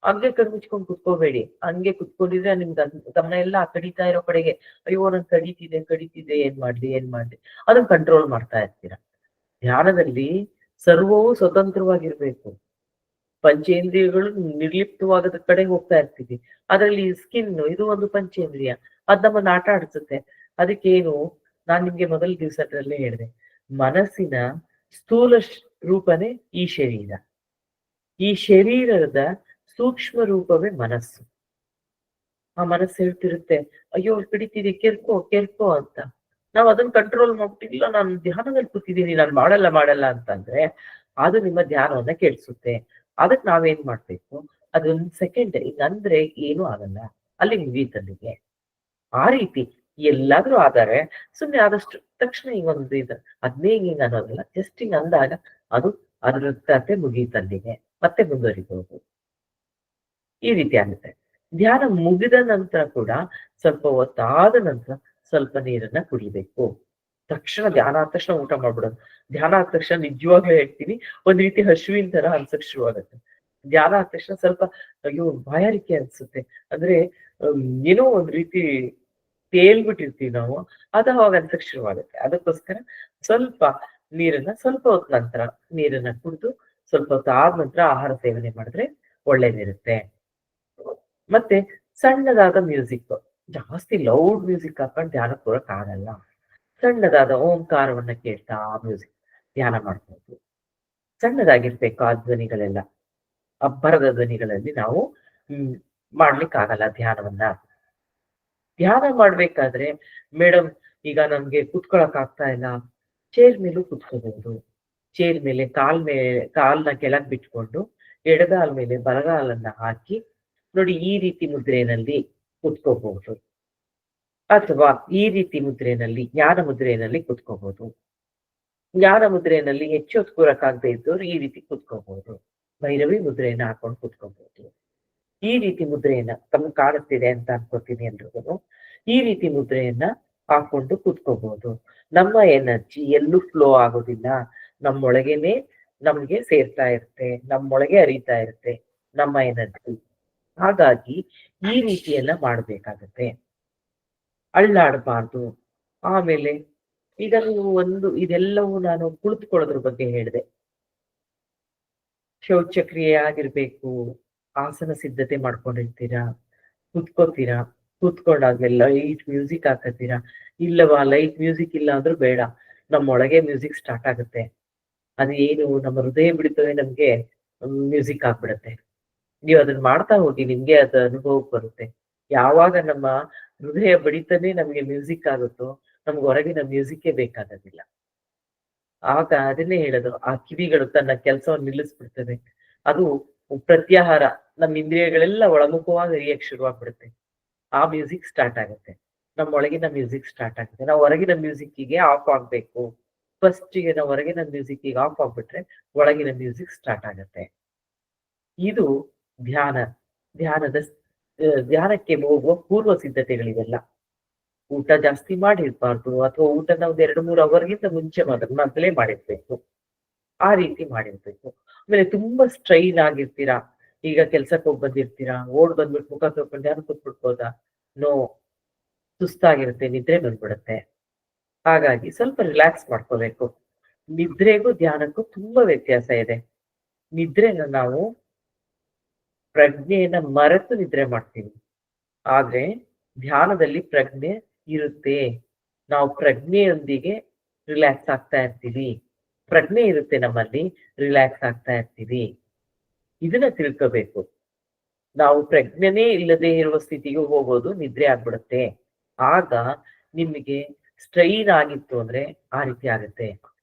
ಹಂಗೆ ಕಣ್ಮುಚ್ಕೊಂಡ್ ಕುತ್ಕೋಬೇಡಿ. ಹಂಗೆ ಕುತ್ಕೊಂಡಿದ್ರೆ ನಿಮ್ಗೆ ಗಮನ ಎಲ್ಲ ಕಡಿತಾ ಇರೋ ಕಡೆಗೆ, ಅಯ್ಯೋ ನನ್ ಕಡಿತಿದೆ, ಏನ್ ಮಾಡ್ಲಿ ಅದನ್ನ ಕಂಟ್ರೋಲ್ ಮಾಡ್ತಾ ಇರ್ತೀರ. ಧ್ಯಾನದಲ್ಲಿ ಸರ್ವವೂ ಸ್ವತಂತ್ರವಾಗಿರ್ಬೇಕು. ಪಂಚೇಂದ್ರಿಯಗಳು ನಿರ್ಲಿಪ್ತವಾಗದ ಕಡೆ ಹೋಗ್ತಾ ಇರ್ತೀವಿ. ಅದರಲ್ಲಿ ಸ್ಕಿನ್ ಇದು ಒಂದು ಪಂಚೇಂದ್ರಿಯ, ಅದ್ ನಮ್ಮನ್ನ ಆಟ ಆಡಿಸುತ್ತೆ. ಅದಕ್ಕೇನು, ನಾನ್ ನಿಮ್ಗೆ ಮೊದಲ ದಿವಸದಲ್ಲೇ ಹೇಳಿದೆ, ಮನಸ್ಸಿನ ಸ್ಥೂಲ ರೂಪನೇ ಈ ಶರೀರ. ಈ ಶರೀರದ ಸೂಕ್ಷ್ಮ ರೂಪವೇ ಮನಸ್ಸು. ಆ ಮನಸ್ಸು ಹೇಳ್ತಿರುತ್ತೆ, ಅಯ್ಯೋ ಕಡಿತಿದೆ, ಕೆರ್ಕೋ ಅಂತ. ನಾವ್ ಅದನ್ನ ಕಂಟ್ರೋಲ್ ಮಾಡ್ಬಿಟ್ಟಿಲ್ಲ, ನಾನು ಧ್ಯಾನದಲ್ಲಿ ಕೂತಿದ್ದೀನಿ, ನಾನು ಮಾಡಲ್ಲ ಅಂತಂದ್ರೆ ಅದು ನಿಮ್ಮ ಧ್ಯಾನವನ್ನ ಕೆಡ್ಸುತ್ತೆ. ಅದಕ್ ನಾವೇನ್ ಮಾಡ್ಬೇಕು, ಅದೊಂದ್ ಸೆಕೆಂಡ್ ಹಿಂಗಂದ್ರೆ ಏನು ಆಗಲ್ಲ, ಅಲ್ಲಿ ಮುಗೀತಲ್ಲಿಗೆ. ಆ ರೀತಿ ಎಲ್ಲಾದ್ರೂ ಆದರೆ ಸುಮ್ನೆ ಆದಷ್ಟು ತಕ್ಷಣ ಹಿಂಗೊಂದು ಅದ್ನೇ ಹಿಂಗ ಅನ್ನೋದಿಲ್ಲ, ಜಸ್ಟ್ ಹಿಂಗ್ ಅಂದಾಗ ಅದು ಅದ್ರ ಕತೆ ಮುಗೀತಲ್ಲಿಗೆ, ಮತ್ತೆ ಮುಂದುವರಿಬಹುದು. ಈ ರೀತಿ ಆಗುತ್ತೆ. ಧ್ಯಾನ ಮುಗಿದ ನಂತರ ಕೂಡ ಸ್ವಲ್ಪ ಹೊತ್ತಾದ ನಂತರ ಸ್ವಲ್ಪ ನೀರನ್ನ ಕುಡಿಬೇಕು. ತಕ್ಷಣ ಧ್ಯಾನ ಆದ ತಕ್ಷಣ ಊಟ ಮಾಡ್ಬಿಡೋದು. ಧ್ಯಾನ ಆದ ತಕ್ಷಣ ನಿಜವಾಗ್ಲೂ ಹೇಳ್ತೀನಿ, ಒಂದ್ ರೀತಿ ಹಸುವಿನ ತರ ಅನ್ಸಕ್ ಶುರು ಆಗತ್ತೆ. ಧ್ಯಾನ ಆದ ತಕ್ಷಣ ಸ್ವಲ್ಪ ಅಯ್ಯೋ ಬಾಯಾರಿಕೆ ಅನ್ಸುತ್ತೆ. ಅಂದ್ರೆ ಏನೋ ಒಂದ್ ರೀತಿ ತೇಲ್ಬಿಟ್ಟಿರ್ತೀವಿ ನಾವು, ಅದು ಅವಾಗ ಅನ್ಸಕ್ ಶುರುವಾಗುತ್ತೆ. ಅದಕ್ಕೋಸ್ಕರ ಸ್ವಲ್ಪ ಸ್ವಲ್ಪ ಹೊತ್ತು ನಂತರ ನೀರನ್ನ ಕುಡಿದು ಸ್ವಲ್ಪ ಹೊತ್ತು ಆದ ನಂತರ ಆಹಾರ ಸೇವನೆ ಮಾಡಿದ್ರೆ ಒಳ್ಳೇದಿರುತ್ತೆ. ಮತ್ತೆ ಸಣ್ಣದಾದ ಮ್ಯೂಸಿಕ್, ಜಾಸ್ತಿ ಲೌಡ್ ಮ್ಯೂಸಿಕ್ ಹಾಕೊಂಡು ಧ್ಯಾನ ಕೂರಕ್ ಆಗಲ್ಲ. ಸಣ್ಣದಾದ ಓಂಕಾರವನ್ನ ಕೇಳ್ತಾ ಮ್ಯೂಸಿಕ್ ಧ್ಯಾನ ಮಾಡ್ಬೋದು. ಸಣ್ಣದಾಗಿರ್ಬೇಕು ಆ ಧ್ವನಿಗಳೆಲ್ಲ. ಅಬ್ಬರದ ಧ್ವನಿಗಳಲ್ಲಿ ನಾವು ಮಾಡ್ಲಿಕ್ಕಾಗಲ್ಲ ಧ್ಯಾನವನ್ನ. ಧ್ಯಾನ ಮಾಡ್ಬೇಕಾದ್ರೆ ಮೇಡಮ್ ಈಗ ನಮ್ಗೆ ಕುತ್ಕೊಳಕ್ ಆಗ್ತಾ ಇಲ್ಲ, ಚೇರ್ ಮೇಲೂ ಕುತ್ಕೋಬಹುದು. ಚೇರ್ ಮೇಲೆ ಕಾಲ್ನ ಕೆಳಗ್ ಬಿಟ್ಕೊಂಡು ಎಡಗಾಲ್ ಮೇಲೆ ಬಲಗಾಲನ್ನ ಹಾಕಿ ನೋಡಿ, ಈ ರೀತಿ ಮುದ್ರೆಯಲ್ಲಿ ಕುತ್ಕೋಬಹುದು. ಅಥವಾ ಈ ರೀತಿ ಮುದ್ರೆಯಲ್ಲಿ, ಜ್ಞಾನ ಮುದ್ರೆಯಲ್ಲಿ ಕುತ್ಕೋಬಹುದು. ಜ್ಞಾನ ಮುದ್ರೆಯಲ್ಲಿ ಹೆಚ್ಚು ಹೊತ್ತು ಕೂರಕ್ಕಾಗದೇ ಇದ್ದವ್ರು ಈ ರೀತಿ ಕುತ್ಕೋಬಹುದು. ಭೈರವಿ ಮುದ್ರೆಯನ್ನ ಹಾಕೊಂಡು ಕುತ್ಕೋಬಹುದು. ಈ ರೀತಿ ಮುದ್ರೆಯನ್ನ, ತಮ್ಗೆ ಕಾಣುತ್ತಿದೆ ಅಂತ ಅನ್ಕೋತೀನಿ ಎಲ್ರಿಗೂ, ಈ ರೀತಿ ಮುದ್ರೆಯನ್ನ ಹಾಕೊಂಡು ಕುತ್ಕೋಬಹುದು. ನಮ್ಮ ಎನರ್ಜಿ ಎಲ್ಲೂ ಫ್ಲೋ ಆಗೋದಿಲ್ಲ, ನಮ್ಮೊಳಗೇನೆ ನಮ್ಗೆ ಸೇರ್ತಾ ಇರುತ್ತೆ, ನಮ್ಮೊಳಗೆ ಹರಿತಾ ಇರುತ್ತೆ ನಮ್ಮ ಎನರ್ಜಿ. ಹಾಗಾಗಿ ಈ ರೀತಿಯೆಲ್ಲ ಮಾಡ್ಬೇಕಾಗತ್ತೆ, ಅಳ್ಳಾಡಬಾರ್ದು. ಆಮೇಲೆ ಈಗ ನೀವು ಇದೆಲ್ಲವೂ ನಾನು ಕುಳಿತುಕೊಳ್ಳೋದ್ರ ಬಗ್ಗೆ ಹೇಳಿದೆ. ಶೌಚಕ್ರಿಯೆ ಆಗಿರ್ಬೇಕು, ಆಸನ ಸಿದ್ಧತೆ ಮಾಡ್ಕೊಂಡಿರ್ತೀರಾ, ಕುತ್ಕೋತೀರಾ, ಕುತ್ಕೊಂಡಾದ್ಮೇಲೆ ಲೈಟ್ ಮ್ಯೂಸಿಕ್ ಹಾಕತ್ತೀರಾ. ಇಲ್ಲವಾ ಲೈಟ್ ಮ್ಯೂಸಿಕ್ ಇಲ್ಲ ಅಂದ್ರೂ ಬೇಡ, ನಮ್ಮೊಳಗೆ ಮ್ಯೂಸಿಕ್ ಸ್ಟಾರ್ಟ್ ಆಗುತ್ತೆ. ಅದು ಏನು, ನಮ್ಮ ಹೃದಯ ಬಿಡುತ್ತವೆ ನಮ್ಗೆ ಮ್ಯೂಸಿಕ್ ಆಗ್ಬಿಡತ್ತೆ. ನೀವು ಅದನ್ನ ಮಾಡ್ತಾ ಹೋಗಿ, ನಿಮ್ಗೆ ಅದು ಅನುಭವಕ್ಕೆ ಬರುತ್ತೆ. ಯಾವಾಗ ನಮ್ಮ ಹೃದಯ ಬಡಿತಾನೆ ನಮ್ಗೆ ಮ್ಯೂಸಿಕ್ ಆಗುತ್ತೋ, ನಮ್ಗೆ ಹೊರಗಿನ ಮ್ಯೂಸಿಕ್ಕೇ ಬೇಕಾಗೋದಿಲ್ಲ. ಆಗ ಅದನ್ನೇ ಹೇಳೋದು, ಆ ಕಿವಿಗಳು ತನ್ನ ಕೆಲಸವನ್ನು ನಿಲ್ಲಿಸ್ಬಿಡ್ತದೆ. ಅದು ಪ್ರತ್ಯಾಹಾರ, ನಮ್ಮ ಇಂದ್ರಿಯಗಳೆಲ್ಲ ಒಳಮುಖವಾಗಿ ಹರಿಯಕ್ ಶುರುವಾಗ್ಬಿಡುತ್ತೆ. ಆ ಮ್ಯೂಸಿಕ್ ಸ್ಟಾರ್ಟ್ ಆಗುತ್ತೆ, ನಮ್ಮ ಒಳಗಿನ ಮ್ಯೂಸಿಕ್ ಸ್ಟಾರ್ಟ್ ಆಗುತ್ತೆ. ನಾವು ಹೊರಗಿನ ಮ್ಯೂಸಿಕ್ಕಿಗೆ ಆಫ್ ಆಗ್ಬೇಕು. ಫಸ್ಟಿಗೆ ನಾವು ಹೊರಗಿನ ಮ್ಯೂಸಿಕ್ಕಿಗೆ ಆಫ್ ಆಗ್ಬಿಟ್ರೆ ಒಳಗಿನ ಮ್ಯೂಸಿಕ್ ಸ್ಟಾರ್ಟ್ ಆಗುತ್ತೆ. ಇದು ಧ್ಯಾನ. ಧ್ಯಾನಕ್ಕೆ ಹೋಗುವ ಪೂರ್ವ ಸಿದ್ಧತೆಗಳಿವೆಲ್ಲ. ಊಟ ಜಾಸ್ತಿ ಮಾಡಿರ್ಬಾರ್ದು, ಅಥವಾ ಊಟನ ಒಂದ್ 2-3 ಅವರ್ಗಿಂತ ಮುಂಚೆ ಮೊದಲೇ ಮಾಡಿರ್ಬೇಕು. ಆ ರೀತಿ ಮಾಡಿರ್ಬೇಕು. ಆಮೇಲೆ ತುಂಬಾ ಸ್ಟ್ರೈನ್ ಆಗಿರ್ತೀರಾ, ಈಗ ಕೆಲ್ಸಕ್ಕೆ ಹೋಗಿ ಬಂದಿರ್ತೀರಾ, ಓಡ್ ಬಂದ್ಬಿಟ್ಟು ಮುಖ ತೊಳ್ಕೊಂಡು ಧ್ಯಾನ ಕೂತ್ಬಿಡ್ಬೋದಾ? ನೋ, ಸುಸ್ತಾಗಿರುತ್ತೆ, ನಿದ್ರೆ ಬಂದ್ಬಿಡುತ್ತೆ. ಹಾಗಾಗಿ ಸ್ವಲ್ಪ ರಿಲ್ಯಾಕ್ಸ್ ಮಾಡ್ಕೋಬೇಕು. ನಿದ್ರೆಗೂ ಧ್ಯಾನಕ್ಕೂ ತುಂಬಾ ವ್ಯತ್ಯಾಸ ಇದೆ. ನಿದ್ರೆನ ನಾವು ಪ್ರಜ್ಞೆಯನ್ನ ಮರೆತು ನಿದ್ರೆ ಮಾಡ್ತೀವಿ, ಆದ್ರೆ ಧ್ಯಾನದಲ್ಲಿ ಪ್ರಜ್ಞೆ ಇರುತ್ತೆ. ನಾವು ಪ್ರಜ್ಞೆಯೊಂದಿಗೆ ರಿಲ್ಯಾಕ್ಸ್ ಆಗ್ತಾ ಇರ್ತೀವಿ. ಪ್ರಜ್ಞೆ ಇರುತ್ತೆ ನಮ್ಮಲ್ಲಿ, ರಿಲ್ಯಾಕ್ಸ್ ಆಗ್ತಾ ಇರ್ತೀವಿ. ಇದನ್ನ ತಿಳ್ಕೋಬೇಕು. ನಾವು ಪ್ರಜ್ಞೆನೇ ಇಲ್ಲದೆ ಇರುವ ಸ್ಥಿತಿಗೆ ಹೋಗೋದು ನಿದ್ರೆ ಆಗ್ಬಿಡುತ್ತೆ. ಆಗ ನಿಮಗೆ ಸ್ಟ್ರೈನ್ ಆಗಿತ್ತು ಅಂದ್ರೆ ಆ ರೀತಿ ಆಗುತ್ತೆ.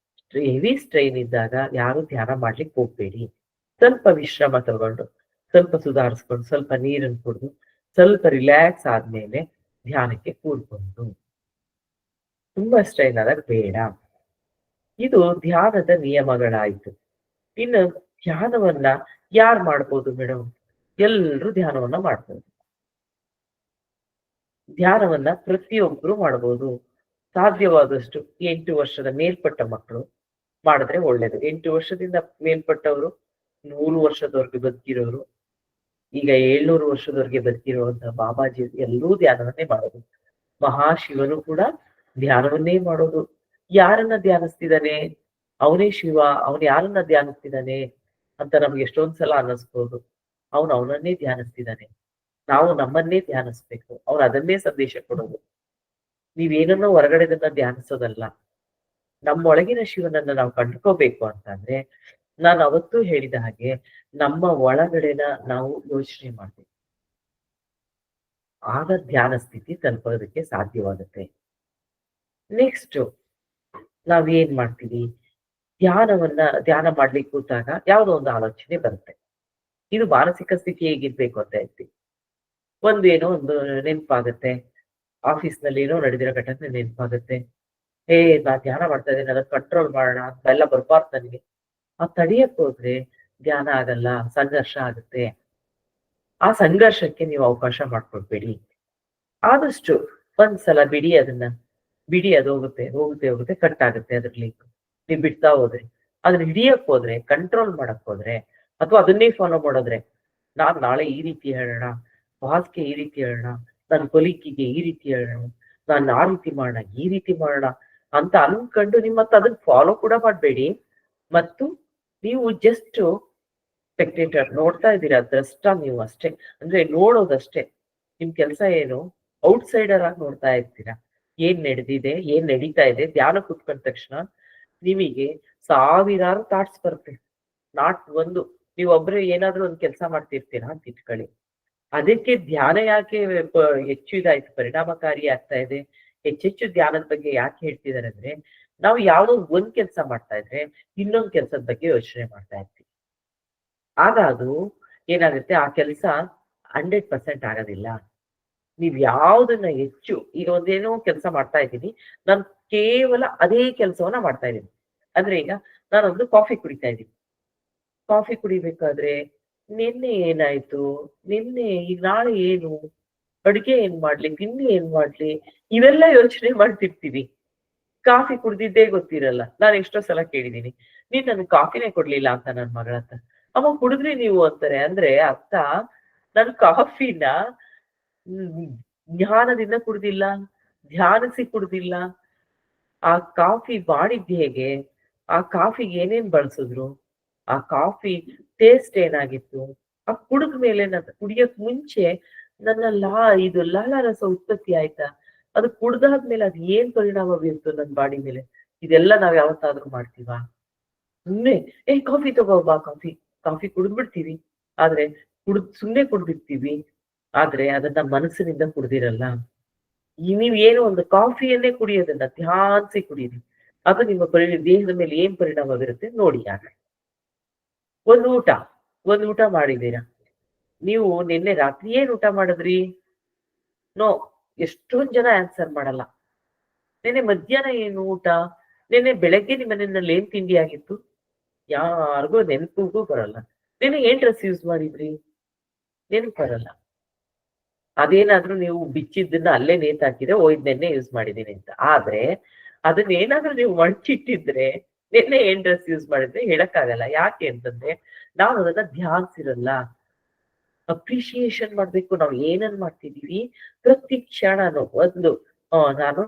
ಹೆವಿ ಸ್ಟ್ರೈನ್ ಇದ್ದಾಗ ಯಾರು ಧ್ಯಾನ ಮಾಡ್ಲಿಕ್ಕೆ ಹೋಗ್ಬೇಡಿ. ಸ್ವಲ್ಪ ವಿಶ್ರಮ ತಗೊಂಡು, ಸ್ವಲ್ಪ ಸುಧಾರಿಸ್ಕೊಂಡು, ಸ್ವಲ್ಪ ನೀರನ್ನು ಕುಡಿದು, ಸ್ವಲ್ಪ ರಿಲ್ಯಾಕ್ಸ್ ಆದ್ಮೇಲೆ ಧ್ಯಾನಕ್ಕೆ ಕೂರ್ಕೊಂಡು. ತುಂಬಾ ಸ್ಟ್ರೈನ್ ಆದಾಗ ಬೇಡ. ಇದು ಧ್ಯಾನದ ನಿಯಮಗಳಾಯ್ತು. ಇನ್ನು ಧ್ಯಾನವನ್ನ ಯಾರು ಮಾಡ್ಬೋದು ಮೇಡಮ್? ಎಲ್ರೂ ಧ್ಯಾನವನ್ನ ಮಾಡ್ಬೋದು. ಧ್ಯಾನವನ್ನ ಪ್ರತಿಯೊಬ್ರು ಮಾಡ್ಬೋದು. ಸಾಧ್ಯವಾದಷ್ಟು 8 ವರ್ಷದ ಮೇಲ್ಪಟ್ಟ ಮಕ್ಕಳು ಮಾಡಿದ್ರೆ ಒಳ್ಳೇದು. 8 ವರ್ಷದಿಂದ ಮೇಲ್ಪಟ್ಟವರು, 100 ವರ್ಷದವರೆಗೆ ಬದುಕಿರೋರು, ಈಗ 700 ವರ್ಷದವರೆಗೆ ಬದುಕಿರುವಂತ ಬಾಬಾಜಿ ಎಲ್ಲರೂ ಧ್ಯಾನವನ್ನೇ ಮಾಡೋದು. ಮಹಾಶಿವನು ಕೂಡ ಧ್ಯಾನವನ್ನೇ ಮಾಡೋದು. ಯಾರನ್ನ ಧ್ಯಾನಿಸ್ತಿದ್ದಾನೆ? ಅವನೇ ಶಿವ. ಅವನು ಯಾರನ್ನ ಧ್ಯಾನಿಸ್ತಿದ್ದಾನೆ ಅಂತ ನಮ್ಗೆ ಎಷ್ಟೊಂದ್ಸಲ ಅನ್ನಿಸ್ಬೋದು. ಅವನನ್ನೇ ಧ್ಯಾನಿಸ್ತಿದ್ದಾನೆ. ನಾವು ನಮ್ಮನ್ನೇ ಧ್ಯಾನಿಸ್ಬೇಕು. ಅವ್ನು ಅದನ್ನೇ ಸಂದೇಶ ಕೊಡೋದು. ನೀವೇನನ್ನೋ ಹೊರಗಡೆದನ್ನ ಧ್ಯಾನಿಸೋದಲ್ಲ. ನಮ್ಮೊಳಗಿನ ಶಿವನನ್ನ ನಾವು ಕಂಡುಕೋಬೇಕು ಅಂತಂದ್ರೆ, ನಾನು ಅವತ್ತೂ ಹೇಳಿದ ಹಾಗೆ ನಮ್ಮ ಒಳಗಡೆನ ನಾವು ಯೋಚನೆ ಮಾಡ್ಬೇಕು. ಆಗ ಧ್ಯಾನ ಸ್ಥಿತಿ ತಲುಪೋದಕ್ಕೆ ಸಾಧ್ಯವಾಗುತ್ತೆ. ನೆಕ್ಸ್ಟ್ ನಾವೇನ್ ಮಾಡ್ತೀವಿ? ಧ್ಯಾನ ಮಾಡ್ಲಿಕ್ಕೆ ಕೂತಾಗ ಯಾವುದೋ ಒಂದು ಆಲೋಚನೆ ಬರುತ್ತೆ. ಇದು ಮಾನಸಿಕ ಸ್ಥಿತಿ ಹೇಗಿರ್ಬೇಕು ಅಂತ ಹೇಳ್ತೀವಿ. ಒಂದು ನೆನಪಾಗುತ್ತೆ. ಆಫೀಸ್ನಲ್ಲಿ ಏನೋ ನಡೆದಿರೋ ಘಟನೆ ನೆನಪಾಗುತ್ತೆ. ನಾನ್ ಧ್ಯಾನ ಮಾಡ್ತಾ ಇದ್ದೀನಿ, ಅದನ್ನ ಕಂಟ್ರೋಲ್ ಮಾಡೋಣ ಅಂತ ಎಲ್ಲ ಬರ್ಬಾರ್ದು ನನಗೆ. ಆ ತಡೆಯಕ್ ಹೋದ್ರೆ ಧ್ಯಾನ ಆಗಲ್ಲ, ಸಂಘರ್ಷ ಆಗುತ್ತೆ. ಆ ಸಂಘರ್ಷಕ್ಕೆ ನೀವು ಅವಕಾಶ ಮಾಡ್ಕೊಡ್ಬೇಡಿ. ಆದಷ್ಟು ಒಂದ್ಸಲ ಬಿಡಿ ಅದನ್ನ. ಬಿಡಿ, ಅದು ಹೋಗುತ್ತೆ, ಕಟ್ ಆಗುತ್ತೆ ಅದ್ರ ಲಿಂಕ್. ನೀವು ಬಿಡ್ತಾ ಹೋದ್ರೆ, ಅದನ್ನ ಹಿಡಿಯಕ್ ಹೋದ್ರೆ, ಕಂಟ್ರೋಲ್ ಮಾಡಕ್ ಹೋದ್ರೆ, ಅಥವಾ ಅದನ್ನೇ ಫಾಲೋ ಮಾಡೋದ್ರೆ, ನಾನ್ ನಾಳೆ ಈ ರೀತಿ ಹೇಳೋಣ, ಬಾಸ್ಗೆ ಈ ರೀತಿ ಹೇಳೋಣ, ನನ್ನ ಕೊಲಿಕ್ಕಿಗೆ ಈ ರೀತಿ ಹೇಳೋಣ, ನಾನು ಆ ರೀತಿ ಮಾಡೋಣ, ಈ ರೀತಿ ಮಾಡೋಣ ಅಂತ ಅನ್ಕೊಂಡು ನಿಮ್ಮತ್ತ ಅದನ್ನ ಫಾಲೋ ಕೂಡ ಮಾಡ್ಬೇಡಿ. ಮತ್ತು ನೀವು ಜಸ್ಟ್ ಸ್ಪೆಕ್ಟೇಟರ್, ನೋಡ್ತಾ ಇದ್ದೀರಾ, ದ್ರಷ್ಟ ನೀವು ಅಷ್ಟೇ. ಅಂದ್ರೆ ನೋಡೋದಷ್ಟೇ. ನಿಮ್ ಕೆಲಸ ಏನು? ಔಟ್ಸೈಡರ್ ಆಗಿ ನೋಡ್ತಾ ಇರ್ತೀರಾ. ಏನ್ ನಡೆದಿದೆ, ಏನ್ ನಡೀತಾ ಇದೆ. ಧ್ಯಾನ ಕುತ್ಕೊಂಡ ತಕ್ಷಣ ನಿಮಗೆ ಸಾವಿರಾರು ಥಾಟ್ಸ್ ಬರುತ್ತೆ. ನಾಟ್ ಒಂದು. ನೀವೊಬ್ರೆ ಏನಾದ್ರೂ ಒಂದ್ ಕೆಲಸ ಮಾಡ್ತಿರ್ತೀರಾ ಅಂತ ಇಟ್ಕೊಳ್ಳಿ. ಅದಕ್ಕೆ ಧ್ಯಾನ ಯಾಕೆ ಹೆಚ್ಚು ಇದಾಯ್ತು, ಪರಿಣಾಮಕಾರಿ ಆಗ್ತಾ ಇದೆ, ಹೆಚ್ಚೆಚ್ಚು ಧ್ಯಾನದ ಬಗ್ಗೆ ಯಾಕೆ ಹೇಳ್ತಿದ್ದಾರೆ ಅಂದ್ರೆ, ನಾವು ಯಾವ್ದೋ ಒಂದ್ ಕೆಲಸ ಮಾಡ್ತಾ ಇದ್ರೆ ಇನ್ನೊಂದ್ ಕೆಲ್ಸದ ಬಗ್ಗೆ ಯೋಚನೆ ಮಾಡ್ತಾ ಇರ್ತೀವಿ. ಆಗ ಅದು ಏನಾಗುತ್ತೆ, ಆ ಕೆಲಸ 100% ಆಗೋದಿಲ್ಲ. ನೀವ್ ಯಾವ್ದನ್ನ ಹೆಚ್ಚು, ಈಗ ಒಂದೇನೋ ಕೆಲಸ ಮಾಡ್ತಾ ಇದ್ದೀನಿ, ನಾನು ಕೇವಲ ಅದೇ ಕೆಲಸವನ್ನ ಮಾಡ್ತಾ ಇದ್ದೀನಿ. ಅಂದ್ರೆ ಈಗ ನಾನೊಂದು ಕಾಫಿ ಕುಡಿತಾ ಇದ್ದೀನಿ. ಕಾಫಿ ಕುಡಿಬೇಕಾದ್ರೆ ನಿನ್ನೆ ಏನಾಯ್ತು, ನಿನ್ನೆ ಈಗ ನಾಳೆ ಏನು, ಅಡುಗೆ ಏನ್ ಮಾಡ್ಲಿ, ತಿಂಡಿ ಏನ್ ಮಾಡ್ಲಿ, ಇವೆಲ್ಲ ಯೋಚನೆ ಮಾಡ್ತಿರ್ತೀವಿ. ಕಾಫಿ ಕುಡ್ದಿದ್ದೇ ಗೊತ್ತಿರಲ್ಲ. ನಾನು ಎಷ್ಟೋ ಸಲ ಕೇಳಿದೀನಿ, ನೀನ್ ನನ್ಗೆ ಕಾಫಿನೇ ಕೊಡ್ಲಿಲ್ಲ ಅಂತ ನನ್ ಮಗಳ ಹತ್ರ. ಅಮ್ಮ ಕುಡಿದ್ರಿ ನೀವು ಅಂತಾರೆ. ಅಂದ್ರೆ ಅರ್ಥ, ನಾನು ಕಾಫಿನ ಜ್ಞಾನದಿಂದ ಕುಡ್ದಿಲ್ಲ, ಧ್ಯಾನಿಸಿ ಕುಡ್ದಿಲ್ಲ. ಆ ಕಾಫಿ ಮಾಡಿದ್ ಹೇಗೆ, ಆ ಕಾಫಿಗೆ ಏನೇನ್ ಬಳಸಿದ್ರು, ಆ ಕಾಫಿ ಟೇಸ್ಟ್ ಏನಾಗಿತ್ತು, ಆ ಕುಡಿದ ಮೇಲೆ ಕುಡಿಯಕ್ ಮುಂಚೆ ನನ್ನ ಇದು ಲಾಲಾರಸ ಉತ್ಪತ್ತಿ ಆಯ್ತಾ, ಅದು ಕುಡ್ದಾದ್ಮೇಲೆ ಅದ್ ಏನ್ ಪರಿಣಾಮ ಬೀರ್ತು ನನ್ ಬಾಡಿ ಮೇಲೆ, ಇದೆಲ್ಲ ನಾವ್ ಯಾವತ್ತಾದ್ರೂ ಮಾಡ್ತೀವಾ? ಸುಮ್ನೆ ಕಾಫಿ ತಗೋ ಬಾ, ಕಾಫಿ ಕುಡಿದ್ಬಿಡ್ತೀವಿ. ಆದ್ರೆ ಸುಮ್ನೆ ಕುಡ್ದಿರ್ತೀವಿ. ಆದ್ರೆ ಅದನ್ನ ಮನಸ್ಸಿನಿಂದ ಕುಡ್ದಿರಲ್ಲ. ನೀವ್ ಏನು ಒಂದು ಕಾಫಿಯನ್ನೇ ಕುಡಿಯೋದನ್ನ ಧ್ಯಾನ್ಸಿ ಕುಡೀರಿ. ಅದು ನಿಮ್ಮ ದೇಹದ ಮೇಲೆ ಏನ್ ಪರಿಣಾಮ ಬೀರುತ್ತೆ ನೋಡಿ ಆಗ. ಒಂದ್ ಊಟ ಮಾಡಿದೀರಾ. ನೀವು ನಿನ್ನೆ ರಾತ್ರಿ ಏನ್ ಊಟ ಮಾಡಿದ್ರಿ? ನೋ, ಎಷ್ಟೊಂದ್ ಜನ ಆನ್ಸರ್ ಮಾಡಲ್ಲ. ನಿನ್ನೆ ಮಧ್ಯಾಹ್ನ ಏನು ಊಟ? ನಿನ್ನೆ ಬೆಳಗ್ಗೆ ನಿಮ್ಮ ಮನೆಯಲ್ಲಿ ಏನ್ ತಿಂಡಿ ಆಗಿತ್ತು? ಯಾರಿಗೂ ನೆನಪಿಗೂ ಬರಲ್ಲ. ನಿನ್ನೆ ಏನ್ ಡ್ರೆಸ್ ಯೂಸ್ ಮಾಡಿದ್ರಿ? ನೆನಪು ಬರಲ್ಲ. ಅದೇನಾದ್ರೂ ನೀವು ಬಿಚ್ಚಿದ್ದನ್ನ ಅಲ್ಲೇ ನೇತಾಕಿದ್ರೆ, ಇದ್ ನೆನ್ನೆ ಯೂಸ್ ಮಾಡಿದೀನಿ ಅಂತ. ಆದ್ರೆ ಅದನ್ನೇನಾದ್ರೂ ನೀವು ಮಡ್ಚಿಟ್ಟಿದ್ರೆ, ನಿನ್ನೆ ಏನ್ ಡ್ರೆಸ್ ಯೂಸ್ ಮಾಡಿದ್ರೆ ಹೇಳಕ್ಕಾಗಲ್ಲ. ಯಾಕೆ ಅಂತಂದ್ರೆ ನಾವು ಅದನ್ನ ಧ್ಯಾನಿಸಿರಲ್ಲ. ಅಪ್ರಿಶಿಯೇಷನ್ ಮಾಡ್ಬೇಕು. ನಾವು ಏನನ್ ಮಾಡ್ತಿದೀವಿ ಪ್ರತಿ ಕ್ಷಣನು. ನಾನು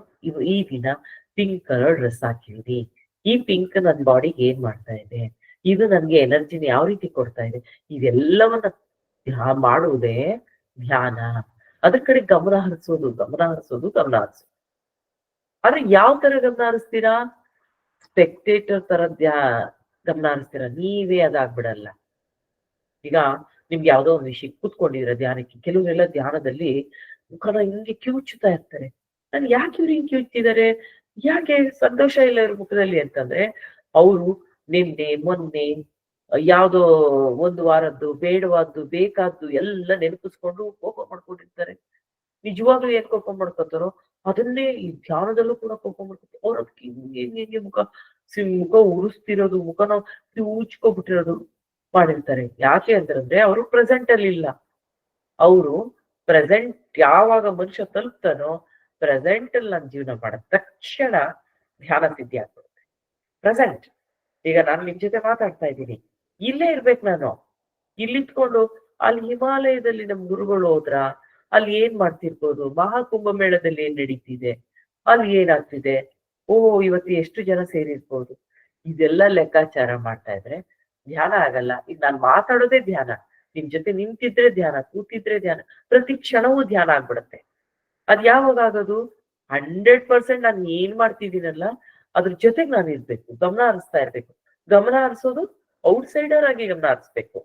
ಈ ದಿನ ಪಿಂಕ್ ಕಲರ್ ಡ್ರೆಸ್ ಹಾಕಿದೀನಿ, ಈ ಪಿಂಕ್ ನನ್ ಬಾಡಿಗೆ ಏನ್ ಮಾಡ್ತಾ ಇದೆ, ಇದು ನನ್ಗೆ ಎನರ್ಜಿನ ಯಾವ ರೀತಿ ಕೊಡ್ತಾ ಇದೆ, ಇದೆಲ್ಲವನ್ನ ಮಾಡುವುದೇ ಧ್ಯಾನ. ಅದ್ರ ಕಡೆ ಗಮನ ಹರಿಸೋದು. ಆದ್ರೆ ಯಾವ ತರ ಗಮನ ಹರಿಸ್ತೀರಾ? ಸ್ಪೆಕ್ಟೇಟರ್ ತರ ಗಮನ ಹರಿಸ್ತೀರಾ. ನೀವೇ ಅದಾಗ್ಬಿಡಲ್ಲ. ಈಗ ನಿಮ್ಗೆ ಯಾವ್ದೋ ಒಂದು ವಿಷಯ ಕೂತ್ಕೊಂಡಿದ್ರೆ ಧ್ಯಾನಕ್ಕೆ, ಕೆಲವರೆಲ್ಲ ಧ್ಯಾನದಲ್ಲಿ ಮುಖನ ಹಿಂಗೆ ಕಿವುಚುತ್ತಾ ಇರ್ತಾರೆ. ನನ್ ಯಾಕೆ ಇವ್ರು ಹಿಂಗ್ ಕಿವುಚ್ತಿದ್ದಾರೆ, ಯಾಕೆ ಸಂತೋಷ ಇಲ್ಲ ಇವ್ರ ಮುಖದಲ್ಲಿ ಅಂತಂದ್ರೆ, ಅವರು ನಿನ್ನೆ ಮೊನ್ನೆ ಯಾವ್ದೋ ಒಂದು ವಾರದ್ದು ಬೇಡವಾದ್ದು ಬೇಕಾದ್ದು ಎಲ್ಲ ನೆನಪಿಸ್ಕೊಂಡು ಕೋಪ ಮಾಡ್ಕೊಂಡಿರ್ತಾರೆ. ನಿಜವಾಗ್ಲೂ ಏನ್ ಕೋಪ ಮಾಡ್ಕೊತಾರೋ ಅದನ್ನೇ ಈ ಧ್ಯಾನದಲ್ಲೂ ಕೂಡ ಕೋಪ ಮಾಡ್ಕೊತಾರೆ. ಅವ್ರ ಹಿಂಗೆ ಮುಖ ಉರಿಸ್ತಿರೋದು, ಮುಖನ ಕಿವುಚ್ಕೊಬಿಟ್ಟಿರೋದು ಮಾಡಿರ್ತಾರೆ. ಯಾಕೆ ಅಂತಂದ್ರೆ ಅವರು ಪ್ರೆಸೆಂಟ್ ಅಲ್ಲಿ ಇಲ್ಲ. ಅವರು ಪ್ರೆಸೆಂಟ್ ಯಾವಾಗ ಮನುಷ್ಯ ತಲುಪ್ತಾನೋ, ಪ್ರೆಸೆಂಟ್ ಅಲ್ಲಿ ನಾನು ಜೀವನ ಮಾಡಿದ ತಕ್ಷಣ ಧ್ಯಾನ ಸಿದ್ಧಿ ಆಗ್ಬಿಡುತ್ತೆ. ಪ್ರೆಸೆಂಟ್. ಈಗ ನಾನು ನಿಮ್ ಜೊತೆ ಮಾತಾಡ್ತಾ ಇದ್ದೀನಿ, ಇಲ್ಲೇ ಇರ್ಬೇಕು ನಾನು. ಇಲ್ಲಿತ್ಕೊಂಡು ಅಲ್ಲಿ ಹಿಮಾಲಯದಲ್ಲಿ ನಮ್ ಗುರುಗಳು ಹೋದ್ರ, ಅಲ್ಲಿ ಏನ್ ಮಾಡ್ತಿರ್ಬೋದು, ಮಹಾಕುಂಭ ಮೇಳದಲ್ಲಿ ಏನ್ ನಡೀತಿದೆ, ಅಲ್ಲಿ ಏನಾಗ್ತಿದೆ, ಇವತ್ತು ಎಷ್ಟು ಜನ ಸೇರಿರ್ಬೋದು, ಇದೆಲ್ಲ ಲೆಕ್ಕಾಚಾರ ಮಾಡ್ತಾ ಇದ್ರೆ ಧ್ಯಾನ ಆಗಲ್ಲ. ಈಗ ನಾನ್ ಮಾತಾಡೋದೇ ಧ್ಯಾನ, ನಿಮ್ ಜೊತೆ ನಿಂತಿದ್ರೆ ಧ್ಯಾನ, ಕೂತಿದ್ರೆ ಧ್ಯಾನ, ಪ್ರತಿ ಕ್ಷಣವೂ ಧ್ಯಾನ ಆಗ್ಬಿಡತ್ತೆ. ಅದ್ ಯಾವಾಗ ಆಗೋದು? 100% ನಾನು ಏನ್ ಮಾಡ್ತಿದ್ದೀನಲ್ಲ ಅದ್ರ ಜೊತೆಗೆ ನಾನು ಇರ್ಬೇಕು, ಗಮನ ಹರಿಸ್ತಾ ಇರ್ಬೇಕು. ಗಮನ ಹರಿಸೋದು ಔಟ್ಸೈಡರ್ ಆಗಿ ಗಮನ ಹರಿಸ್ಬೇಕು.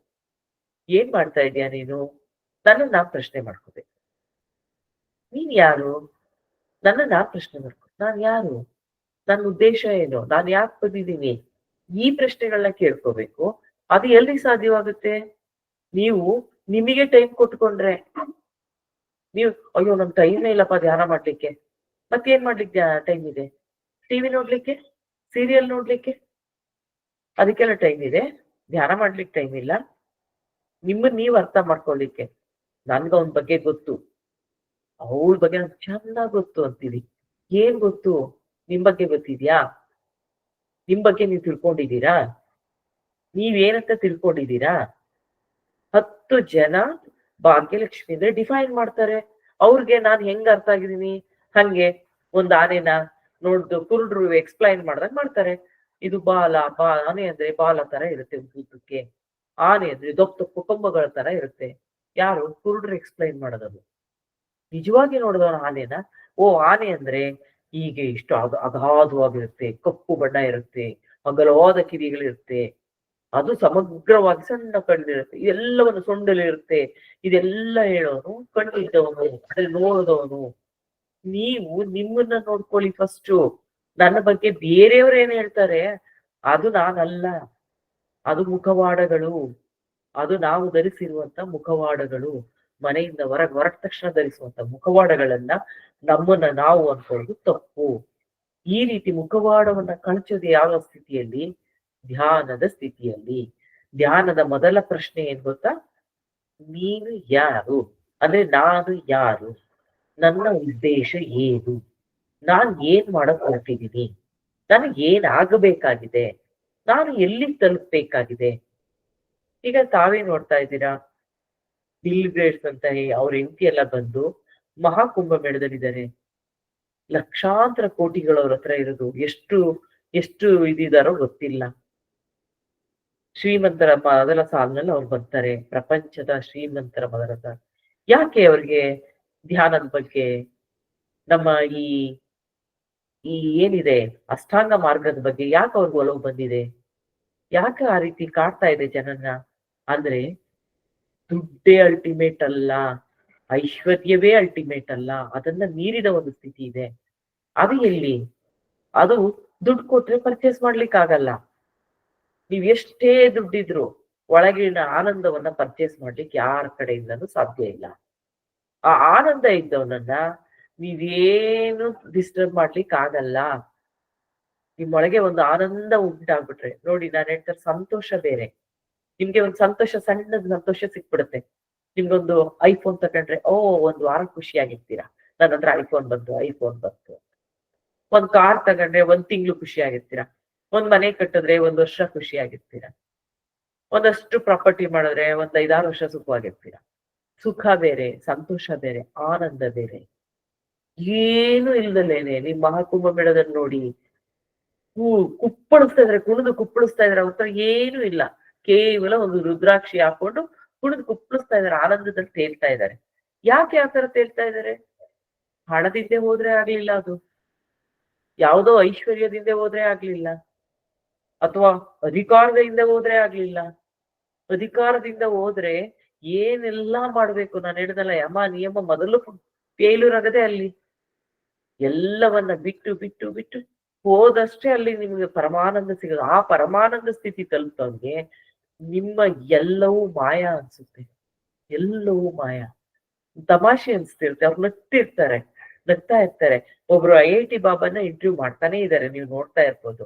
ಏನ್ ಮಾಡ್ತಾ ಇದೀಯ ನೀನು? ನಾ ಪ್ರಶ್ನೆ ಮಾಡ್ಕೋಬೇಕು. ನೀನ್ ಯಾರು? ನಾ ಪ್ರಶ್ನೆ ಮಾಡ್ಕೊ. ನಾನ್ ಯಾರು? ನನ್ನ ಉದ್ದೇಶ ಏನು? ನಾನ್ ಯಾಕೆ ಬಂದಿದ್ದೀನಿ? ಈ ಪ್ರಶ್ನೆಗಳನ್ನ ಕೇಳ್ಕೋಬೇಕು. ಅದು ಎಲ್ಲಿ ಸಾಧ್ಯವಾಗುತ್ತೆ? ನೀವು ನಿಮಗೆ ಟೈಮ್ ಕೊಟ್ಕೊಂಡ್ರೆ. ನೀವು ಅಯ್ಯೋ ನಮ್ ಟೈಮೇ ಇಲ್ಲಪ್ಪ ಧ್ಯಾನ ಮಾಡ್ಲಿಕ್ಕೆ, ಮತ್ತೇನ್ ಮಾಡ್ಲಿಕ್ಕೆ ಟೈಮ್ ಇದೆ? ಟಿವಿ ನೋಡ್ಲಿಕ್ಕೆ, ಸೀರಿಯಲ್ ನೋಡ್ಲಿಕ್ಕೆ, ಅದಕ್ಕೆಲ್ಲ ಟೈಮ್ ಇದೆ. ಧ್ಯಾನ ಮಾಡ್ಲಿಕ್ಕೆ ಟೈಮ್ ಇಲ್ಲ. ನಿಮ್ಮನ್ನ ನೀವ್ ಅರ್ಥ ಮಾಡ್ಕೊಳ್ಳಿಕ್ಕೆ. ನನ್ಗ ಅವನ ಬಗ್ಗೆ ಗೊತ್ತು, ಅವಳ ಬಗ್ಗೆ ನನ್ಗೆ ಚೆನ್ನಾಗ್ ಗೊತ್ತು ಅಂತೀವಿ. ಏನ್ ಗೊತ್ತು? ನಿಮ್ ಬಗ್ಗೆ ಗೊತ್ತಿದ್ಯಾ? ನಿಮ್ ಬಗ್ಗೆ ನೀವ್ ತಿಳ್ಕೊಂಡಿದ್ದೀರಾ? ನೀವೇನಂತ ತಿಳ್ಕೊಂಡಿದ್ದೀರಾ? 10 ಜನ ಭಾಗ್ಯಲಕ್ಷ್ಮಿ ಅಂದ್ರೆ ಡಿಫೈನ್ ಮಾಡ್ತಾರೆ. ಅವ್ರಿಗೆ ನಾನ್ ಹೆಂಗ್ ಅರ್ಥ ಆಗಿದೀನಿ ಹಂಗೆ ಒಂದ್ ಆನೆನ ನೋಡ್ದು ಕುರುಡ್ರು ಎಕ್ಸ್ಪ್ಲೈನ್ ಮಾಡ್ದಾಗ ಮಾಡ್ತಾರೆ. ಇದು ಆನೆ ಅಂದ್ರೆ ಬಾಲ ತರ ಇರುತ್ತೆ ಉದ್ದಕ್ಕೆ, ಆನೆ ಅಂದ್ರೆ ದೊಪ್ಪ ಕೊಂಬಗಳ ತರ ಇರುತ್ತೆ. ಯಾರು? ಕುರುಡ್ರು ಎಕ್ಸ್ಪ್ಲೈನ್ ಮಾಡೋದದು. ನಿಜವಾಗಿ ನೋಡಿದವನ ಆನೆನ, ಆನೆ ಅಂದ್ರೆ ಹೀಗೆ ಇಷ್ಟು ಅಗಾಧವಾಗಿರುತ್ತೆ, ಕಪ್ಪು ಬಣ್ಣ ಇರುತ್ತೆ, ಅಗಲವಾದ ಕಿವಿಗಳಿರುತ್ತೆ, ಅದು ಸಮಗ್ರವಾಗಿ ಸಣ್ಣ ಕಣ್ಣಿರುತ್ತೆ, ಇದೆಲ್ಲವನ್ನು ಸೊಂಡಲಿರುತ್ತೆ, ಇದೆಲ್ಲ ಹೇಳೋನು ಕಣ್ಣಿದ್ದವನು, ಅದ್ರಲ್ಲಿ ನೋಡಿದವನು. ನೀವು ನಿಮ್ಮನ್ನ ನೋಡ್ಕೊಳ್ಳಿ ಫಸ್ಟ್. ನನ್ನ ಬಗ್ಗೆ ಬೇರೆಯವ್ರು ಏನ್ ಹೇಳ್ತಾರೆ ಅದು ನಾನಲ್ಲ, ಅದು ಮುಖವಾಡಗಳು, ಅದು ನಾವು ಧರಿಸಿರುವಂತ ಮುಖವಾಡಗಳು. ಮನೆಯಿಂದ ಹೊರಟ ತಕ್ಷಣ ಧರಿಸುವಂತ ಮುಖವಾಡಗಳನ್ನ ನಮ್ಮನ್ನ ನಾವು ಅನ್ಕೊಳ್ಳೋದು ತಪ್ಪು. ಈ ರೀತಿ ಮುಖವಾಡವನ್ನ ಕಳಚೋದು ಯಾವ ಸ್ಥಿತಿಯಲ್ಲಿ? ಧ್ಯಾನದ ಸ್ಥಿತಿಯಲ್ಲಿ. ಧ್ಯಾನದ ಮೊದಲ ಪ್ರಶ್ನೆ ಏನ್ ಗೊತ್ತಾ? ನೀನು ಯಾರು? ಅಂದ್ರೆ ನಾನು ಯಾರು? ನನ್ನ ಉದ್ದೇಶ ಏನು? ನಾನ್ ಏನ್ ಮಾಡಕ್ ಹೊರಟಿದ್ದೀನಿ? ನನಗೆ ಏನ್ ಆಗಬೇಕಾಗಿದೆ? ನಾನು ಎಲ್ಲಿ ತಲುಪಬೇಕಾಗಿದೆ? ಈಗ ತಾವೇ ನೋಡ್ತಾ ಇದ್ದೀರಾ, ಬಿಲ್ ಗೇಟ್ಸ್ ಅಂತ ಅವ್ರ ಹೆಂಡತಿ ಎಲ್ಲ ಬಂದು ಮಹಾಕುಂಭ ಮೇಳದಲ್ಲಿದ್ದಾರೆ. ಲಕ್ಷಾಂತರ ಕೋಟಿಗಳು ಅವ್ರ ಹತ್ರ ಇರೋದು. ಎಷ್ಟು ಇದಿದಾರೋ ಗೊತ್ತಿಲ್ಲ. ಶ್ರೀಮಂತರ ಮೊದಲ ಸಾಲಿನಲ್ಲಿ ಅವ್ರು ಬರ್ತಾರೆ, ಪ್ರಪಂಚದ ಶ್ರೀಮಂತರ ಮೊದಲ ಸಾಲು. ಯಾಕೆ ಅವ್ರಿಗೆ ಧ್ಯಾನದ ಬಗ್ಗೆ, ನಮ್ಮ ಈ ಈ ಏನಿದೆ ಅಷ್ಟಾಂಗ ಮಾರ್ಗದ ಬಗ್ಗೆ ಯಾಕೆ ಅವ್ರಿಗೆ ಒಲವು ಬಂದಿದೆ? ಯಾಕೆ ಆ ರೀತಿ ಕಾಡ್ತಾ ಇದೆ ಜನನ್ನ? ಅಂದ್ರೆ ದುಡ್ಡೇ ಅಲ್ಟಿಮೇಟ್ ಅಲ್ಲ, ಐಶ್ವರ್ಯವೇ ಅಲ್ಟಿಮೇಟ್ ಅಲ್ಲ, ಅದನ್ನ ಮೀರಿದ ಒಂದು ಸ್ಥಿತಿ ಇದೆ. ಅದು ಎಲ್ಲಿ? ಅದು ದುಡ್ಡು ಕೊಟ್ರೆ ಪರ್ಚೇಸ್ ಮಾಡ್ಲಿಕ್ಕೆ ಆಗಲ್ಲ. ನೀವ್ ಎಷ್ಟೇ ದುಡ್ಡಿದ್ರು ಒಳಗಿನ ಆನಂದವನ್ನ ಪರ್ಚೇಸ್ ಮಾಡ್ಲಿಕ್ಕೆ ಯಾರ ಕಡೆಯಿಂದನೂ ಸಾಧ್ಯ ಇಲ್ಲ. ಆ ಆನಂದ ಇದ್ದವನನ್ನ ನೀವೇನು ಡಿಸ್ಟರ್ಬ್ ಮಾಡ್ಲಿಕ್ಕೆ ಆಗಲ್ಲ. ನಿಮ್ಮೊಳಗೆ ಒಂದು ಆನಂದ ಉಂಟಾಗ್ಬಿಟ್ರೆ ನೋಡಿ, ನಾನು ಹೇಳ್ತಾರೆ ಸಂತೋಷ ಬೇರೆ. ನಿಮ್ಗೆ ಒಂದು ಸಂತೋಷ, ಸಣ್ಣದ ಸಂತೋಷ ಸಿಕ್ಬಿಡುತ್ತೆ. ನಿಮ್ಗೊಂದು ಐಫೋನ್ ತಕೊಂಡ್ರೆ ಒಂದ್ ವಾರ ಖುಷಿಯಾಗಿರ್ತೀರಾ, ನನ್ನ ಹತ್ರ ಐಫೋನ್ ಬಂತು. ಒಂದ್ ಕಾರ್ ತಗೊಂಡ್ರೆ ಒಂದ್ ತಿಂಗಳು ಖುಷಿಯಾಗಿರ್ತೀರಾ, ಒಂದ್ ಮನೆ ಕಟ್ಟಿದ್ರೆ 1 ವರ್ಷ ಖುಷಿಯಾಗಿರ್ತೀರಾ, ಒಂದಷ್ಟು ಪ್ರಾಪರ್ಟಿ ಮಾಡಿದ್ರೆ 5-6 ವರ್ಷ ಸುಖವಾಗಿರ್ತೀರಾ. ಸುಖ ಬೇರೆ, ಸಂತೋಷ ಬೇರೆ, ಆನಂದ ಬೇರೆ. ಏನು ಇಲ್ದಲೇನೆ ನಿಮ್ ಮಹಾಕುಂಭ ಮೇಳದಲ್ಲಿ ನೋಡಿ, ಕುಪ್ಪಳಿಸ್ತಾ ಇದ್ರೆ, ಕುಣಿದು ಕುಪ್ಪಳಿಸ್ತಾ ಇದ್ರೆ, ಅವ್ರ ಏನು ಇಲ್ಲ. ಕೇವಲ ಒಂದು ರುದ್ರಾಕ್ಷಿ ಹಾಕೊಂಡು ಕುಣಿದು ಕುಪ್ಪಳಿಸ್ತಾ ಇದಾರೆ, ಆನಂದದಲ್ಲಿ ತೇಲ್ತಾ ಇದ್ದಾರೆ. ಯಾಕೆ ಆ ತರ ತೇಲ್ತಾ ಇದ್ದಾರೆ? ಹಣದಿಂದೆ ಹೋದ್ರೆ ಆಗ್ಲಿಲ್ಲ, ಅದು ಯಾವುದೋ ಐಶ್ವರ್ಯದಿಂದ ಹೋದ್ರೆ ಆಗ್ಲಿಲ್ಲ, ಅಥವಾ ಅಧಿಕಾರದಿಂದ ಹೋದ್ರೆ ಆಗ್ಲಿಲ್ಲ. ಅಧಿಕಾರದಿಂದ ಹೋದ್ರೆ ಏನೆಲ್ಲಾ ಮಾಡ್ಬೇಕು, ನಾನು ಹೇಳಿದಲ್ಲ ಯಮ ನಿಯಮ ಮೊದಲು ಫೇಲ್ಯೂರ್ ಆಗದೆ ಅಲ್ಲಿ. ಎಲ್ಲವನ್ನ ಬಿಟ್ಟು ಬಿಟ್ಟು ಬಿಟ್ಟು ಹೋದಷ್ಟೇ ಅಲ್ಲಿ ನಿಮ್ಗೆ ಪರಮಾನಂದ ಸಿಗೋದು. ಆ ಪರಮಾನಂದ ಸ್ಥಿತಿ ತಲುಪೋಂಗೆ ನಿಮ್ಮ ಎಲ್ಲವೂ ಮಾಯ ಅನ್ಸುತ್ತೆ, ಎಲ್ಲವೂ ಮಾಯ. ತಮಾಷೆ ಅನ್ಸ್ತಿರುತ್ತೆ. ಅವ್ರು ನಗ್ತಾ ಇರ್ತಾರೆ. ಒಬ್ರು IIT ಬಾಬಾನ ಇಂಟರ್ವ್ಯೂ ಮಾಡ್ತಾನೆ ಇದ್ದಾರೆ, ನೀವು ನೋಡ್ತಾ ಇರ್ಬೋದು.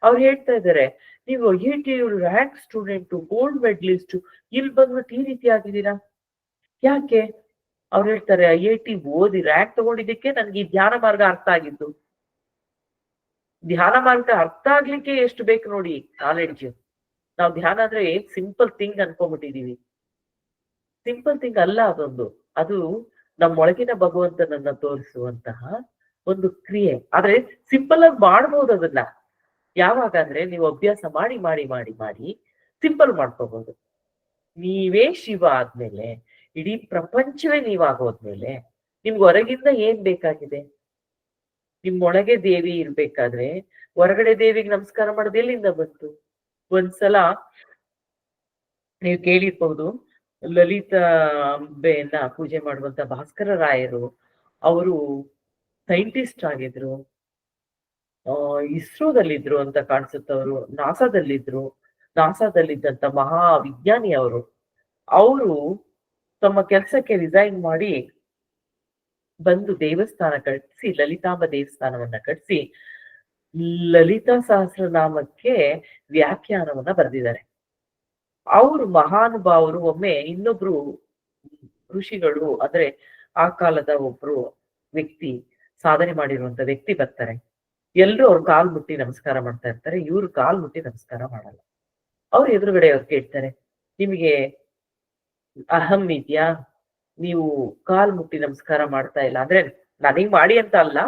ಅವ್ರು ಹೇಳ್ತಾ ಇದ್ದಾರೆ, ನೀವು IIT rank student, gold medalist, ಇಲ್ಲಿ ಬಂದ್ಬಿಟ್ಟು ಈ ರೀತಿ ಆಗಿದ್ದೀರಾ, ಯಾಕೆ? ಅವ್ರು ಹೇಳ್ತಾರೆ, IIT ಓದಿ ರ್ಯಾಂಕ್ ತಗೊಂಡಿದ್ದಕ್ಕೆ ನನ್ಗೆ ಈ ಧ್ಯಾನ ಮಾರ್ಗ ಅರ್ಥ ಆಗಿದ್ದು. ಧ್ಯಾನ ಮಾರ್ಗ ಅರ್ಥ ಆಗ್ಲಿಕ್ಕೆ ಎಷ್ಟು ಬೇಕು ನೋಡಿ ನಾಲೆಡ್ಜ್. ನಾವು ಧ್ಯಾನ ಅಂದ್ರೆ ಸಿಂಪಲ್ ಥಿಂಗ್ ಅನ್ಕೊಂಡ್ಬಿಟ್ಟಿದೀವಿ. ಸಿಂಪಲ್ ಥಿಂಗ್ ಅಲ್ಲ ಅದೊಂದು. ಅದು ನಮ್ಮೊಳಗಿನ ಭಗವಂತನನ್ನ ತೋರಿಸುವಂತಹ ಒಂದು ಕ್ರಿಯೆ. ಆದ್ರೆ ಸಿಂಪಲ್ ಆಗಿ ಮಾಡ್ಬೋದು ಅದನ್ನ. ಯಾವಾಗ ಅಂದ್ರೆ ನೀವು ಅಭ್ಯಾಸ ಮಾಡಿ ಮಾಡಿ ಮಾಡಿ ಮಾಡಿ ಸಿಂಪಲ್ ಮಾಡ್ಕೋಬಹುದು. ನೀವೇ ಶಿವ ಆದ್ಮೇಲೆ, ಇಡೀ ಪ್ರಪಂಚವೇ ನೀವಾಗೋದ್ಮೇಲೆ ನಿಮ್ಗೆ ಹೊರಗಿಂದ ಏನ್ ಬೇಕಾಗಿದೆ? ನಿಮ್ಮೊಳಗೆ ದೇವಿ ಇರ್ಬೇಕಾದ್ರೆ ಹೊರಗಡೆ ದೇವಿಗೆ ನಮಸ್ಕಾರ ಮಾಡೋದು ಎಲ್ಲಿಂದ ಬಂತು? ಒಂದ್ಸಲ ನೀವು ಕೇಳಿರ್ಬಹುದು, ಲಲಿತಾ ಅಂಬೆಯನ್ನ ಪೂಜೆ ಮಾಡುವಂತ ಭಾಸ್ಕರ ರಾಯರು, ಅವರು ಸೈಂಟಿಸ್ಟ್ ಆಗಿದ್ರು, ಇಸ್ರೋದಲ್ಲಿದ್ರು ಅಂತ ಕಾಣಿಸುತ್ತೆ. ಅವರು ನಾಸಾದಲ್ಲಿದ್ದಂತ ಮಹಾ ವಿಜ್ಞಾನಿ ಅವರು. ತಮ್ಮ ಕೆಲ್ಸಕ್ಕೆ ರಿಸೈನ್ ಮಾಡಿ ಬಂದು ದೇವಸ್ಥಾನ ಕಟ್ಟಿಸಿ, ಲಲಿತಾಂಬ ದೇವಸ್ಥಾನವನ್ನ ಕಟ್ಟಿಸಿ ಲಲಿತಾ ಸಹಸ್ರನಾಮಕ್ಕೆ ವ್ಯಾಖ್ಯಾನವನ್ನ ಬರೆದಿದ್ದಾರೆ. ಅವರು ಮಹಾನುಭಾವರು. ಒಮ್ಮೆ ಇನ್ನೊಬ್ರು ಋಷಿಗಳು, ಅಂದ್ರೆ ಆ ಕಾಲದ ಒಬ್ರು ವ್ಯಕ್ತಿ, ಸಾಧನೆ ಮಾಡಿರುವಂತ ವ್ಯಕ್ತಿ ಬರ್ತಾರೆ. ಎಲ್ರು ಅವ್ರ ಕಾಲ್ ಮುಟ್ಟಿ ನಮಸ್ಕಾರ ಮಾಡ್ತಾ ಇರ್ತಾರೆ, ಇವ್ರು ಕಾಲ್ ಮುಟ್ಟಿ ನಮಸ್ಕಾರ ಮಾಡಲ್ಲ. ಅವ್ರ ಎದುರುಗಡೆ ಅವ್ರು ಕೇಳ್ತಾರೆ, ನಿಮಗೆ ಅಹಂ ಇದ್ಯಾ? ನೀವು ಕಾಲ್ ಮುಟ್ಟಿ ನಮಸ್ಕಾರ ಮಾಡ್ತಾ ಇಲ್ಲ ಅಂದ್ರೆ ನನಗ್ ಮಾಡಿ ಅಂತ ಅಲ್ಲ,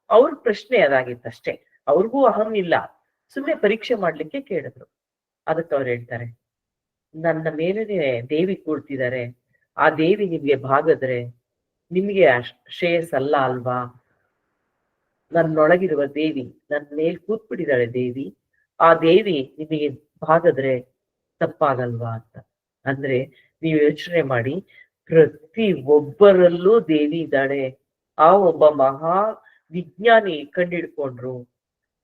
ಅವ್ರ ಪ್ರಶ್ನೆ ಅದಾಗಿತ್ತಷ್ಟೇ. ಅವ್ರಿಗೂ ಅಹಂ ಇಲ್ಲ, ಸುಮ್ನೆ ಪರೀಕ್ಷೆ ಮಾಡ್ಲಿಕ್ಕೆ ಕೇಳಿದ್ರು. ಅದಕ್ಕೆ ಅವ್ರು ಹೇಳ್ತಾರೆ, ನನ್ನ ಮೇಲೇನೆ ದೇವಿ ಕೂಡ್ತಿದ್ದಾರೆ, ಆ ದೇವಿ ನಿಮ್ಗೆ ಭಾಗದ್ರೆ ನಿಮ್ಗೆ ಶ್ರೇಯಸ್ಸಲ್ಲ ಅಲ್ವಾ? ನನ್ನೊಳಗಿರುವ ದೇವಿ, ನನ್ನ ಮೇಲೆ ಕೂತ್ಬಿಟ್ಟಿದ್ದಾಳೆ ದೇವಿ, ಆ ದೇವಿ ನಿಮಗೆ ಭಾಗದ್ರೆ ತಪ್ಪಾಗಲ್ವಾ ಅಂತ. ಅಂದ್ರೆ ನೀವು ಯೋಚನೆ ಮಾಡಿ, ಪ್ರತಿ ಒಬ್ಬರಲ್ಲೂ ದೇವಿ ಇದ್ದಾಳೆ. ಆ ಒಬ್ಬ ಮಹಾ ವಿಜ್ಞಾನಿ ಕಂಡಿಡ್ಕೊಂಡ್ರು,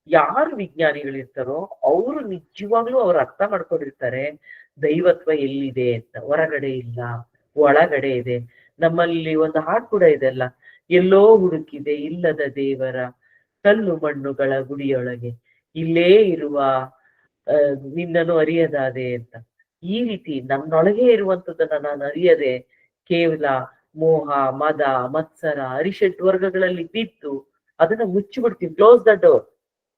ಯಾರು ವಿಜ್ಞಾನಿಗಳಿರ್ತಾರೋ ಅವರು ನಿಜವಾಗ್ಲೂ ಅವ್ರು ಅರ್ಥ ಮಾಡ್ಕೊಂಡಿರ್ತಾರೆ ದೈವತ್ವ ಎಲ್ಲಿದೆ ಅಂತ. ಹೊರಗಡೆ ಇಲ್ಲ, ಒಳಗಡೆ ಇದೆ. ನಮ್ಮಲ್ಲಿ ಒಂದು ಹಾಡು ಕೂಡ ಇದೆ ಅಲ್ಲ, ಎಲ್ಲೋ ಹುಡುಕಿದೆ ಇಲ್ಲದ ದೇವರ ಕಲ್ಲು ಮಣ್ಣುಗಳ ಗುಡಿಯೊಳಗೆ ಇಲ್ಲೇ ಇರುವ ನಿನ್ನನ್ನು ಅರಿಯದಾದೆ ಅಂತ. ಈ ರೀತಿ ನನ್ನೊಳಗೆ ಇರುವಂತದ್ದನ್ನ ನಾನು ಅರಿಯದೆ ಕೇವಲ ಮೋಹ, ಮದ, ಮತ್ಸರ, ಅರಿಷಡ್ ವರ್ಗಗಳಲ್ಲಿ ಬಿದ್ದು ಅದನ್ನ ಮುಚ್ಚಿಬಿಡ್ತೀವಿ. Close the door.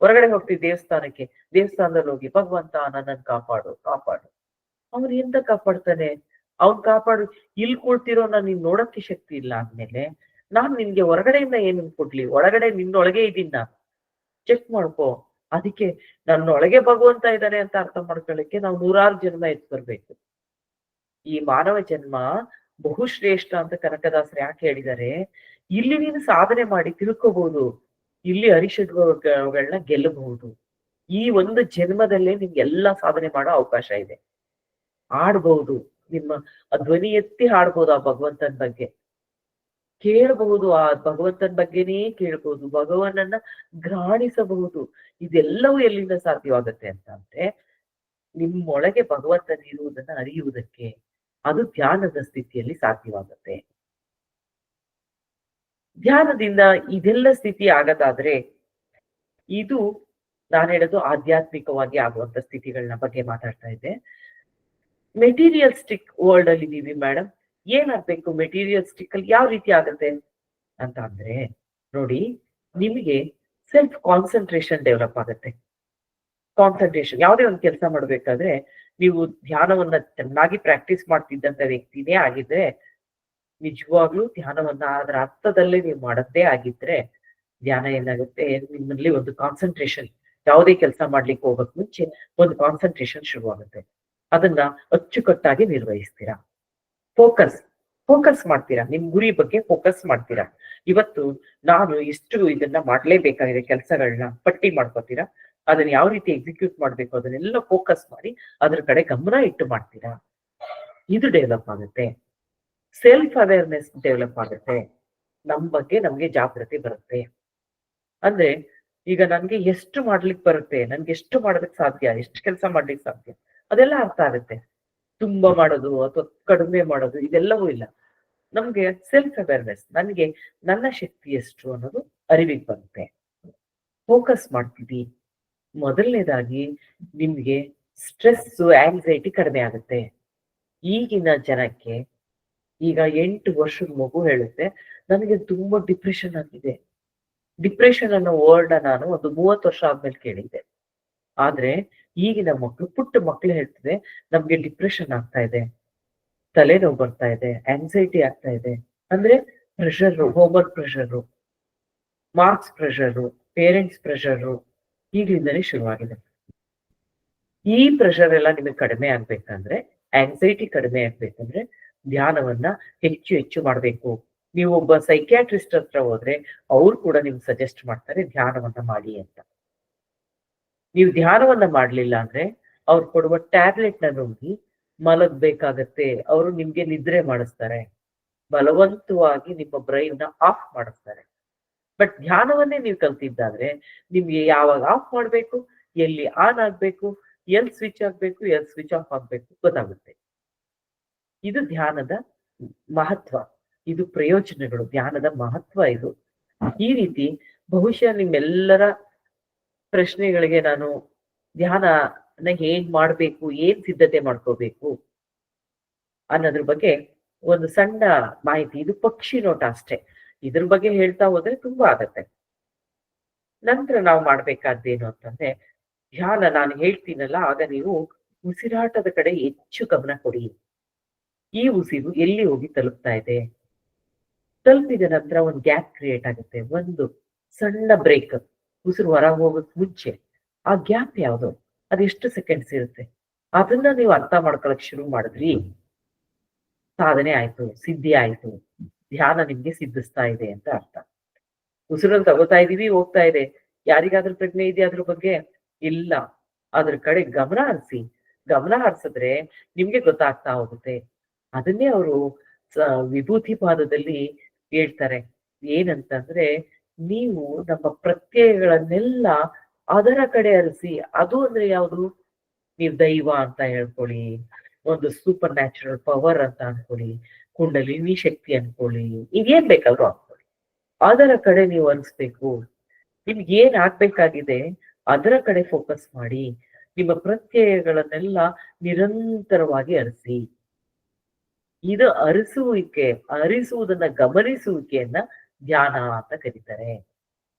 ಹೊರಗಡೆ ಹೋಗ್ತೀವಿ ದೇವಸ್ಥಾನಕ್ಕೆ, ದೇವಸ್ಥಾನದಲ್ಲಿ ಹೋಗಿ ಭಗವಂತ ನನ್ನನ್ನು ಕಾಪಾಡು ಕಾಪಾಡು. ಅವ್ನು ಎಂತ ಕಾಪಾಡ್ತಾನೆ? ಅವ್ನ್ ಕಾಪಾಡು. ಇಲ್ಲಿ ಕೂಳ್ತಿರೋನ ನೀನ್ ನೋಡಕ್ಕೆ ಶಕ್ತಿ ಇಲ್ಲ ಅಂದ್ಮೇಲೆ ನಾನ್ ನಿನ್ಗೆ ಹೊರಗಡೆಯಿಂದ ಏನ್ ಕೊಡ್ಲಿ? ಒಳಗಡೆ ನಿನ್ನೊಳಗೆ ಇದೀನಿ ನಾನು. ಚೆಕ್ ಮಾಡ್ಕೋ. ಅದಕ್ಕೆ ನನ್ನೊಳಗೆ ಭಗವಂತ ಇದ್ದಾನೆ ಅಂತ ಅರ್ಥ ಮಾಡ್ಕೊಳ್ಳಿಕ್ಕೆ ನಾವು 100 ಜನ್ಮ ಎದ್ದು ಬರ್ಬೇಕು. ಈ ಮಾನವ ಜನ್ಮ ಬಹುಶ್ರೇಷ್ಠ ಅಂತ ಕನಕದಾಸರು ಯಾಕೆ ಹೇಳಿದ್ದಾರೆ? ಇಲ್ಲಿ ನೀನು ಸಾಧನೆ ಮಾಡಿ ತಿಳ್ಕೋಬಹುದು, ಇಲ್ಲಿ ಅರಿಷಡ್ಗಳನ್ನ ಗೆಲ್ಲಬಹುದು. ಈ ಒಂದು ಜನ್ಮದಲ್ಲೇ ನಿಮ್ಗೆ ಎಲ್ಲಾ ಸಾಧನೆ ಮಾಡೋ ಅವಕಾಶ ಇದೆ. ಆಡ್ಬಹುದು, ನಿಮ್ಮ ಧ್ವನಿ ಎತ್ತಿ ಹಾಡ್ಬೋದು ಆ ಭಗವಂತನ ಬಗ್ಗೆ, ಕೇಳಬಹುದು, ಆ ಭಗವಂತನ ಬಗ್ಗೆನೇ ಕೇಳ್ಬಹುದು, ಭಗವನನ್ನ ಘ್ರಾಣಿಸಬಹುದು. ಇದೆಲ್ಲವೂ ಎಲ್ಲಿಂದ ಸಾಧ್ಯವಾಗುತ್ತೆ ಅಂತ ಅಂದ್ರೆ ನಿಮ್ಮೊಳಗೆ ಭಗವಂತನ ಇರುವುದನ್ನ ಅರಿಯುವುದಕ್ಕೆ. ಅದು ಧ್ಯಾನದ ಸ್ಥಿತಿಯಲ್ಲಿ ಸಾಧ್ಯವಾಗುತ್ತೆ. ಧ್ಯಾನದಿಂದ ಇದೆಲ್ಲ ಸ್ಥಿತಿ ಆಗದಾದ್ರೆ, ಇದು ನಾನು ಹೇಳೋದು ಆಧ್ಯಾತ್ಮಿಕವಾಗಿ ಆಗುವಂತ ಸ್ಥಿತಿಗಳನ್ನ ಬಗ್ಗೆ ಮಾತಾಡ್ತಾ ಇದ್ದೆ. ಮೆಟೀರಿಯಲ್ಸ್ಟಿಕ್ ವರ್ಲ್ಡ್ ಅಲ್ಲಿ ಇದೀವಿ ಮೇಡಮ್. ಏನಾಗ್ಬೇಕು ಮೆಟೀರಿಯಲ್ಸ್ಟಿಕ್ ಅಲ್ಲಿ? ಯಾವ ರೀತಿ ಆಗುತ್ತೆ ಅಂತ ಅಂದ್ರೆ ನೋಡಿ, ನಿಮಗೆ ಸೆಲ್ಫ್ ಕಾನ್ಸಂಟ್ರೇಷನ್ ಡೆವಲಪ್ ಆಗುತ್ತೆ. ಕಾನ್ಸಂಟ್ರೇಷನ್ ಯಾವುದೇ ಒಂದು ಕೆಲಸ ಮಾಡ್ಬೇಕಾದ್ರೆ ನೀವು ಧ್ಯಾನವನ್ನ ಚೆನ್ನಾಗಿ ಪ್ರಾಕ್ಟೀಸ್ ಮಾಡ್ತಿದ್ದಂತ ವ್ಯಕ್ತಿನೇ ಆಗಿದ್ರೆ, ನಿಜವಾಗ್ಲೂ ಧ್ಯಾನವನ್ನ ಅದರ ಅರ್ಥದಲ್ಲೇ ನೀವು ಮಾಡದ್ದೇ ಆಗಿದ್ರೆ ಧ್ಯಾನ ಏನಾಗುತ್ತೆ, ನಿಮ್ಮಲ್ಲಿ ಒಂದು ಕಾನ್ಸಂಟ್ರೇಷನ್, ಯಾವುದೇ ಕೆಲಸ ಮಾಡ್ಲಿಕ್ಕೆ ಹೋಗಕ್ ಮುಂಚೆ ಒಂದು ಕಾನ್ಸಂಟ್ರೇಷನ್ ಶುರುವಾಗುತ್ತೆ. ಅದನ್ನ ಅಚ್ಚುಕಟ್ಟಾಗಿ ನಿರ್ವಹಿಸ್ತೀರಾ. ಫೋಕಸ್ ಮಾಡ್ತೀರಾ, ನಿಮ್ ಗುರಿ ಬಗ್ಗೆ ಫೋಕಸ್ ಮಾಡ್ತೀರಾ. ಇವತ್ತು ನಾನು ಇಷ್ಟು ಇದನ್ನ ಮಾಡ್ಲೇಬೇಕಾಗಿದೆ ಕೆಲಸಗಳನ್ನ ಪಟ್ಟಿ ಮಾಡ್ಕೋತೀರಾ. ಅದನ್ನ ಯಾವ ರೀತಿ ಎಕ್ಸಿಕ್ಯೂಟ್ ಮಾಡ್ಬೇಕು ಅದನ್ನೆಲ್ಲ ಫೋಕಸ್ ಮಾಡಿ ಅದ್ರ ಕಡೆ ಗಮನ ಇಟ್ಟು ಮಾಡ್ತೀರಾ. ಇದು ಡೆವಲಪ್ ಆಗುತ್ತೆ. ಸೆಲ್ಫ್ ಅವೇರ್ನೆಸ್ ಡೆವಲಪ್ ಆಗುತ್ತೆ. ನಮ್ ಬಗ್ಗೆ ನಮ್ಗೆ ಜಾಗೃತಿ ಬರುತ್ತೆ. ಅಂದ್ರೆ ಈಗ ನನ್ಗೆ ಎಷ್ಟು ಮಾಡ್ಲಿಕ್ಕೆ ಬರುತ್ತೆ, ನನ್ಗೆ ಎಷ್ಟು ಮಾಡೋದಕ್ಕೆ ಸಾಧ್ಯ, ಎಷ್ಟು ಕೆಲಸ ಮಾಡ್ಲಿಕ್ಕೆ ಸಾಧ್ಯ, ಅದೆಲ್ಲ ಅರ್ಥ ಆಗುತ್ತೆ. ತುಂಬಾ ಮಾಡೋದು ಅಥವಾ ಕಡಿಮೆ ಮಾಡೋದು ಇದೆಲ್ಲವೂ ಇಲ್ಲ. ನಮ್ಗೆ ಸೆಲ್ಫ್ ಅವೇರ್ನೆಸ್, ನನ್ಗೆ ನನ್ನ ಶಕ್ತಿ ಎಷ್ಟು ಅನ್ನೋದು ಅರಿವಿಗೆ ಬರುತ್ತೆ. ಫೋಕಸ್ ಮಾಡ್ತೀವಿ. ಮೊದಲನೇದಾಗಿ ನಿಮ್ಗೆ ಸ್ಟ್ರೆಸ್, ಆಂಗ್ಸೈಟಿ ಕಡಿಮೆ ಆಗುತ್ತೆ. ಈಗಿನ ಜನಕ್ಕೆ, ಈಗ 8 ವರ್ಷದ ಮಗು ಹೇಳುತ್ತೆ ನನಗೆ ತುಂಬಾ ಡಿಪ್ರೆಷನ್ ಆಗಿದೆ. ಡಿಪ್ರೆಷನ್ ಅನ್ನೋ ವರ್ಡ್ ನಾನು ಒಂದು 30 ವರ್ಷ ಆದ್ಮೇಲೆ ಕೇಳಿದ್ದೆ. ಆದ್ರೆ ಈಗಿನ ಮಕ್ಕಳು, ಪುಟ್ಟ ಮಕ್ಕಳು ಹೇಳ್ತದೆ ನಮ್ಗೆ ಡಿಪ್ರೆಷನ್ ಆಗ್ತಾ ಇದೆ, ತಲೆನೋವು ಬರ್ತಾ ಇದೆ, ಆಂಗ್ಸೈಟಿ ಆಗ್ತಾ ಇದೆ. ಅಂದ್ರೆ pressure, homework pressure, marks pressure, parents pressure ಈಗ್ಲಿಂದಲೇ ಶುರುವಾಗಿದೆ. ಈ ಪ್ರೆಷರ್ ಎಲ್ಲ ನಿಮಗೆ ಕಡಿಮೆ ಆಗ್ಬೇಕಂದ್ರೆ, ಆಂಗ್ಸೈಟಿ ಕಡಿಮೆ ಆಗ್ಬೇಕಂದ್ರೆ ಧ್ಯಾನವನ್ನ ಹೆಚ್ಚು ಹೆಚ್ಚು ಮಾಡ್ಬೇಕು. ನೀವು ಒಬ್ಬ ಸೈಕ್ಯಾಟ್ರಿಸ್ಟ್ ಹತ್ರ ಹೋದ್ರೆ ಅವ್ರು ಕೂಡ ನಿಮ್ಗೆ ಸಜೆಸ್ಟ್ ಮಾಡ್ತಾರೆ ಧ್ಯಾನವನ್ನ ಮಾಡಿ ಅಂತ. ನೀವು ಧ್ಯಾನವನ್ನ ಮಾಡ್ಲಿಲ್ಲ ಅಂದ್ರೆ ಅವ್ರು ಕೊಡುವ ಟ್ಯಾಬ್ಲೆಟ್ ನ ನುಂಗಿ ಮಲಗ್ಬೇಕಾಗತ್ತೆ. ಅವರು ನಿಮ್ಗೆ ನಿದ್ರೆ ಮಾಡಿಸ್ತಾರೆ, ಬಲವಂತವಾಗಿ ನಿಮ್ಮ ಬ್ರೈನ್ ನ ಆಫ್ ಮಾಡಿಸ್ತಾರೆ. ಬಟ್ ಧ್ಯಾನವನ್ನೇ ನೀವು ಕಲ್ತಿದ್ದಾದ್ರೆ ನಿಮ್ಗೆ ಯಾವಾಗ ಆಫ್ ಮಾಡ್ಬೇಕು, ಎಲ್ಲಿ ಆನ್ ಆಗ್ಬೇಕು, ಎಲ್ಲಿ ಸ್ವಿಚ್ ಆಗ್ಬೇಕು, ಎಲ್ಲಿ ಸ್ವಿಚ್ ಆಫ್ ಆಗ್ಬೇಕು ಗೊತ್ತಾಗುತ್ತೆ. ಇದು ಧ್ಯಾನದ ಮಹತ್ವ, ಇದು ಪ್ರಯೋಜನಗಳು, ಧ್ಯಾನದ ಮಹತ್ವ ಇದು. ಈ ರೀತಿ ಬಹುಶಃ ನಿಮ್ಮೆಲ್ಲರ ಪ್ರಶ್ನೆಗಳಿಗೆ ನಾನು ಧ್ಯಾನನ ಹೇಗ್ ಮಾಡ್ಬೇಕು, ಏನ್ ಸಿದ್ಧತೆ ಮಾಡ್ಕೋಬೇಕು ಅನ್ನೋದ್ರ ಬಗ್ಗೆ ಒಂದು ಸಣ್ಣ ಮಾಹಿತಿ. ಇದು ಪಕ್ಷಿ ನೋಟ ಅಷ್ಟೇ. ಇದ್ರ ಬಗ್ಗೆ ಹೇಳ್ತಾ ಹೋದ್ರೆ ತುಂಬಾ ಆಗತ್ತೆ. ನಂತರ ನಾವು ಮಾಡ್ಬೇಕಾದ್ದೇನು ಅಂತಂದ್ರೆ, ಧ್ಯಾನ ನಾನು ಹೇಳ್ತೀನಲ್ಲ, ಆಗ ನೀವು ಉಸಿರಾಟದ ಕಡೆ ಹೆಚ್ಚು ಗಮನ ಕೊಡಿ. ಈ ಉಸಿರು ಎಲ್ಲಿ ಹೋಗಿ ತಲುಪ್ತಾ ಇದೆ, ತಲುಪಿದ ನಂತರ ಒಂದು ಗ್ಯಾಪ್ ಕ್ರಿಯೇಟ್ ಆಗುತ್ತೆ, ಒಂದು ಸಣ್ಣ ಬ್ರೇಕ್, ಉಸಿರು ಹೊರಗೆ ಹೋಗೋಕ್ ಮುಂಚೆ. ಆ ಗ್ಯಾಪ್ ಯಾವುದು, ಅದೆಷ್ಟು ಸೆಕೆಂಡ್ಸ್ ಇರುತ್ತೆ, ಅದನ್ನ ನೀವು ಅರ್ಥ ಮಾಡ್ಕೊಳಕ್ ಶುರು ಮಾಡಿದ್ರಿ, ಸಾಧನೆ ಆಯ್ತು, ಸಿದ್ಧಿ ಆಯ್ತು, ಧ್ಯಾನ ನಿಮ್ಗೆ ಸಿದ್ಧಿಸ್ತಾ ಇದೆ ಅಂತ ಅರ್ಥ. ಉಸಿರನ್ನು ತಗೋತಾ ಇದೀವಿ, ಹೋಗ್ತಾ ಇದೆ. ಯಾರಿಗಾದ್ರೂ ಪ್ರಜ್ಞೆ ಇದೆಯಾ ಅದ್ರ ಬಗ್ಗೆ? ಇಲ್ಲ. ಅದ್ರ ಕಡೆ ಗಮನ ಹರಿಸಿ. ಗಮನ ಹರಿಸಿದ್ರೆ ನಿಮ್ಗೆ ಗೊತ್ತಾಗ್ತಾ ಹೋಗುತ್ತೆ. ಅದನ್ನೇ ಅವರು ವಿಭೂತಿ ಪಾದದಲ್ಲಿ ಹೇಳ್ತಾರೆ. ಏನಂತಂದ್ರೆ, ನೀವು ನಮ್ಮ ಪ್ರತ್ಯಯಗಳನ್ನೆಲ್ಲ ಅದರ ಕಡೆ ಹರಿಸಿ. ಅದು ಅಂದ್ರೆ ಯಾವುದು? ನೀವು ದೈವ ಅಂತ ಹೇಳ್ಕೊಳ್ಳಿ, ಒಂದು ಸೂಪರ್ ನ್ಯಾಚುರಲ್ ಪವರ್ ಅಂತ ಅನ್ಕೊಳ್ಳಿ, ಕುಂಡಲಿನಿ ಶಕ್ತಿ ಅನ್ಕೊಳ್ಳಿ, ಇದೇನ್ ಬೇಕಾದ್ರೂ ಅನ್ಕೊಳ್ಳಿ. ಅದರ ಕಡೆ ನೀವು ಅನ್ಸ್ಬೇಕು. ನಿಮ್ಗೆ ಏನ್ ಆಗ್ಬೇಕಾಗಿದೆ ಅದರ ಕಡೆ ಫೋಕಸ್ ಮಾಡಿ. ನಿಮ್ಮ ಪ್ರತ್ಯಯಗಳನ್ನೆಲ್ಲ ನಿರಂತರವಾಗಿ ಅರಿಸಿ. ಇದು ಅರಿಸುವುದನ್ನ ಗಮನಿಸುವಿಕೆಯನ್ನ ಧ್ಯಾನ ಅಂತ ಕರೀತಾರೆ.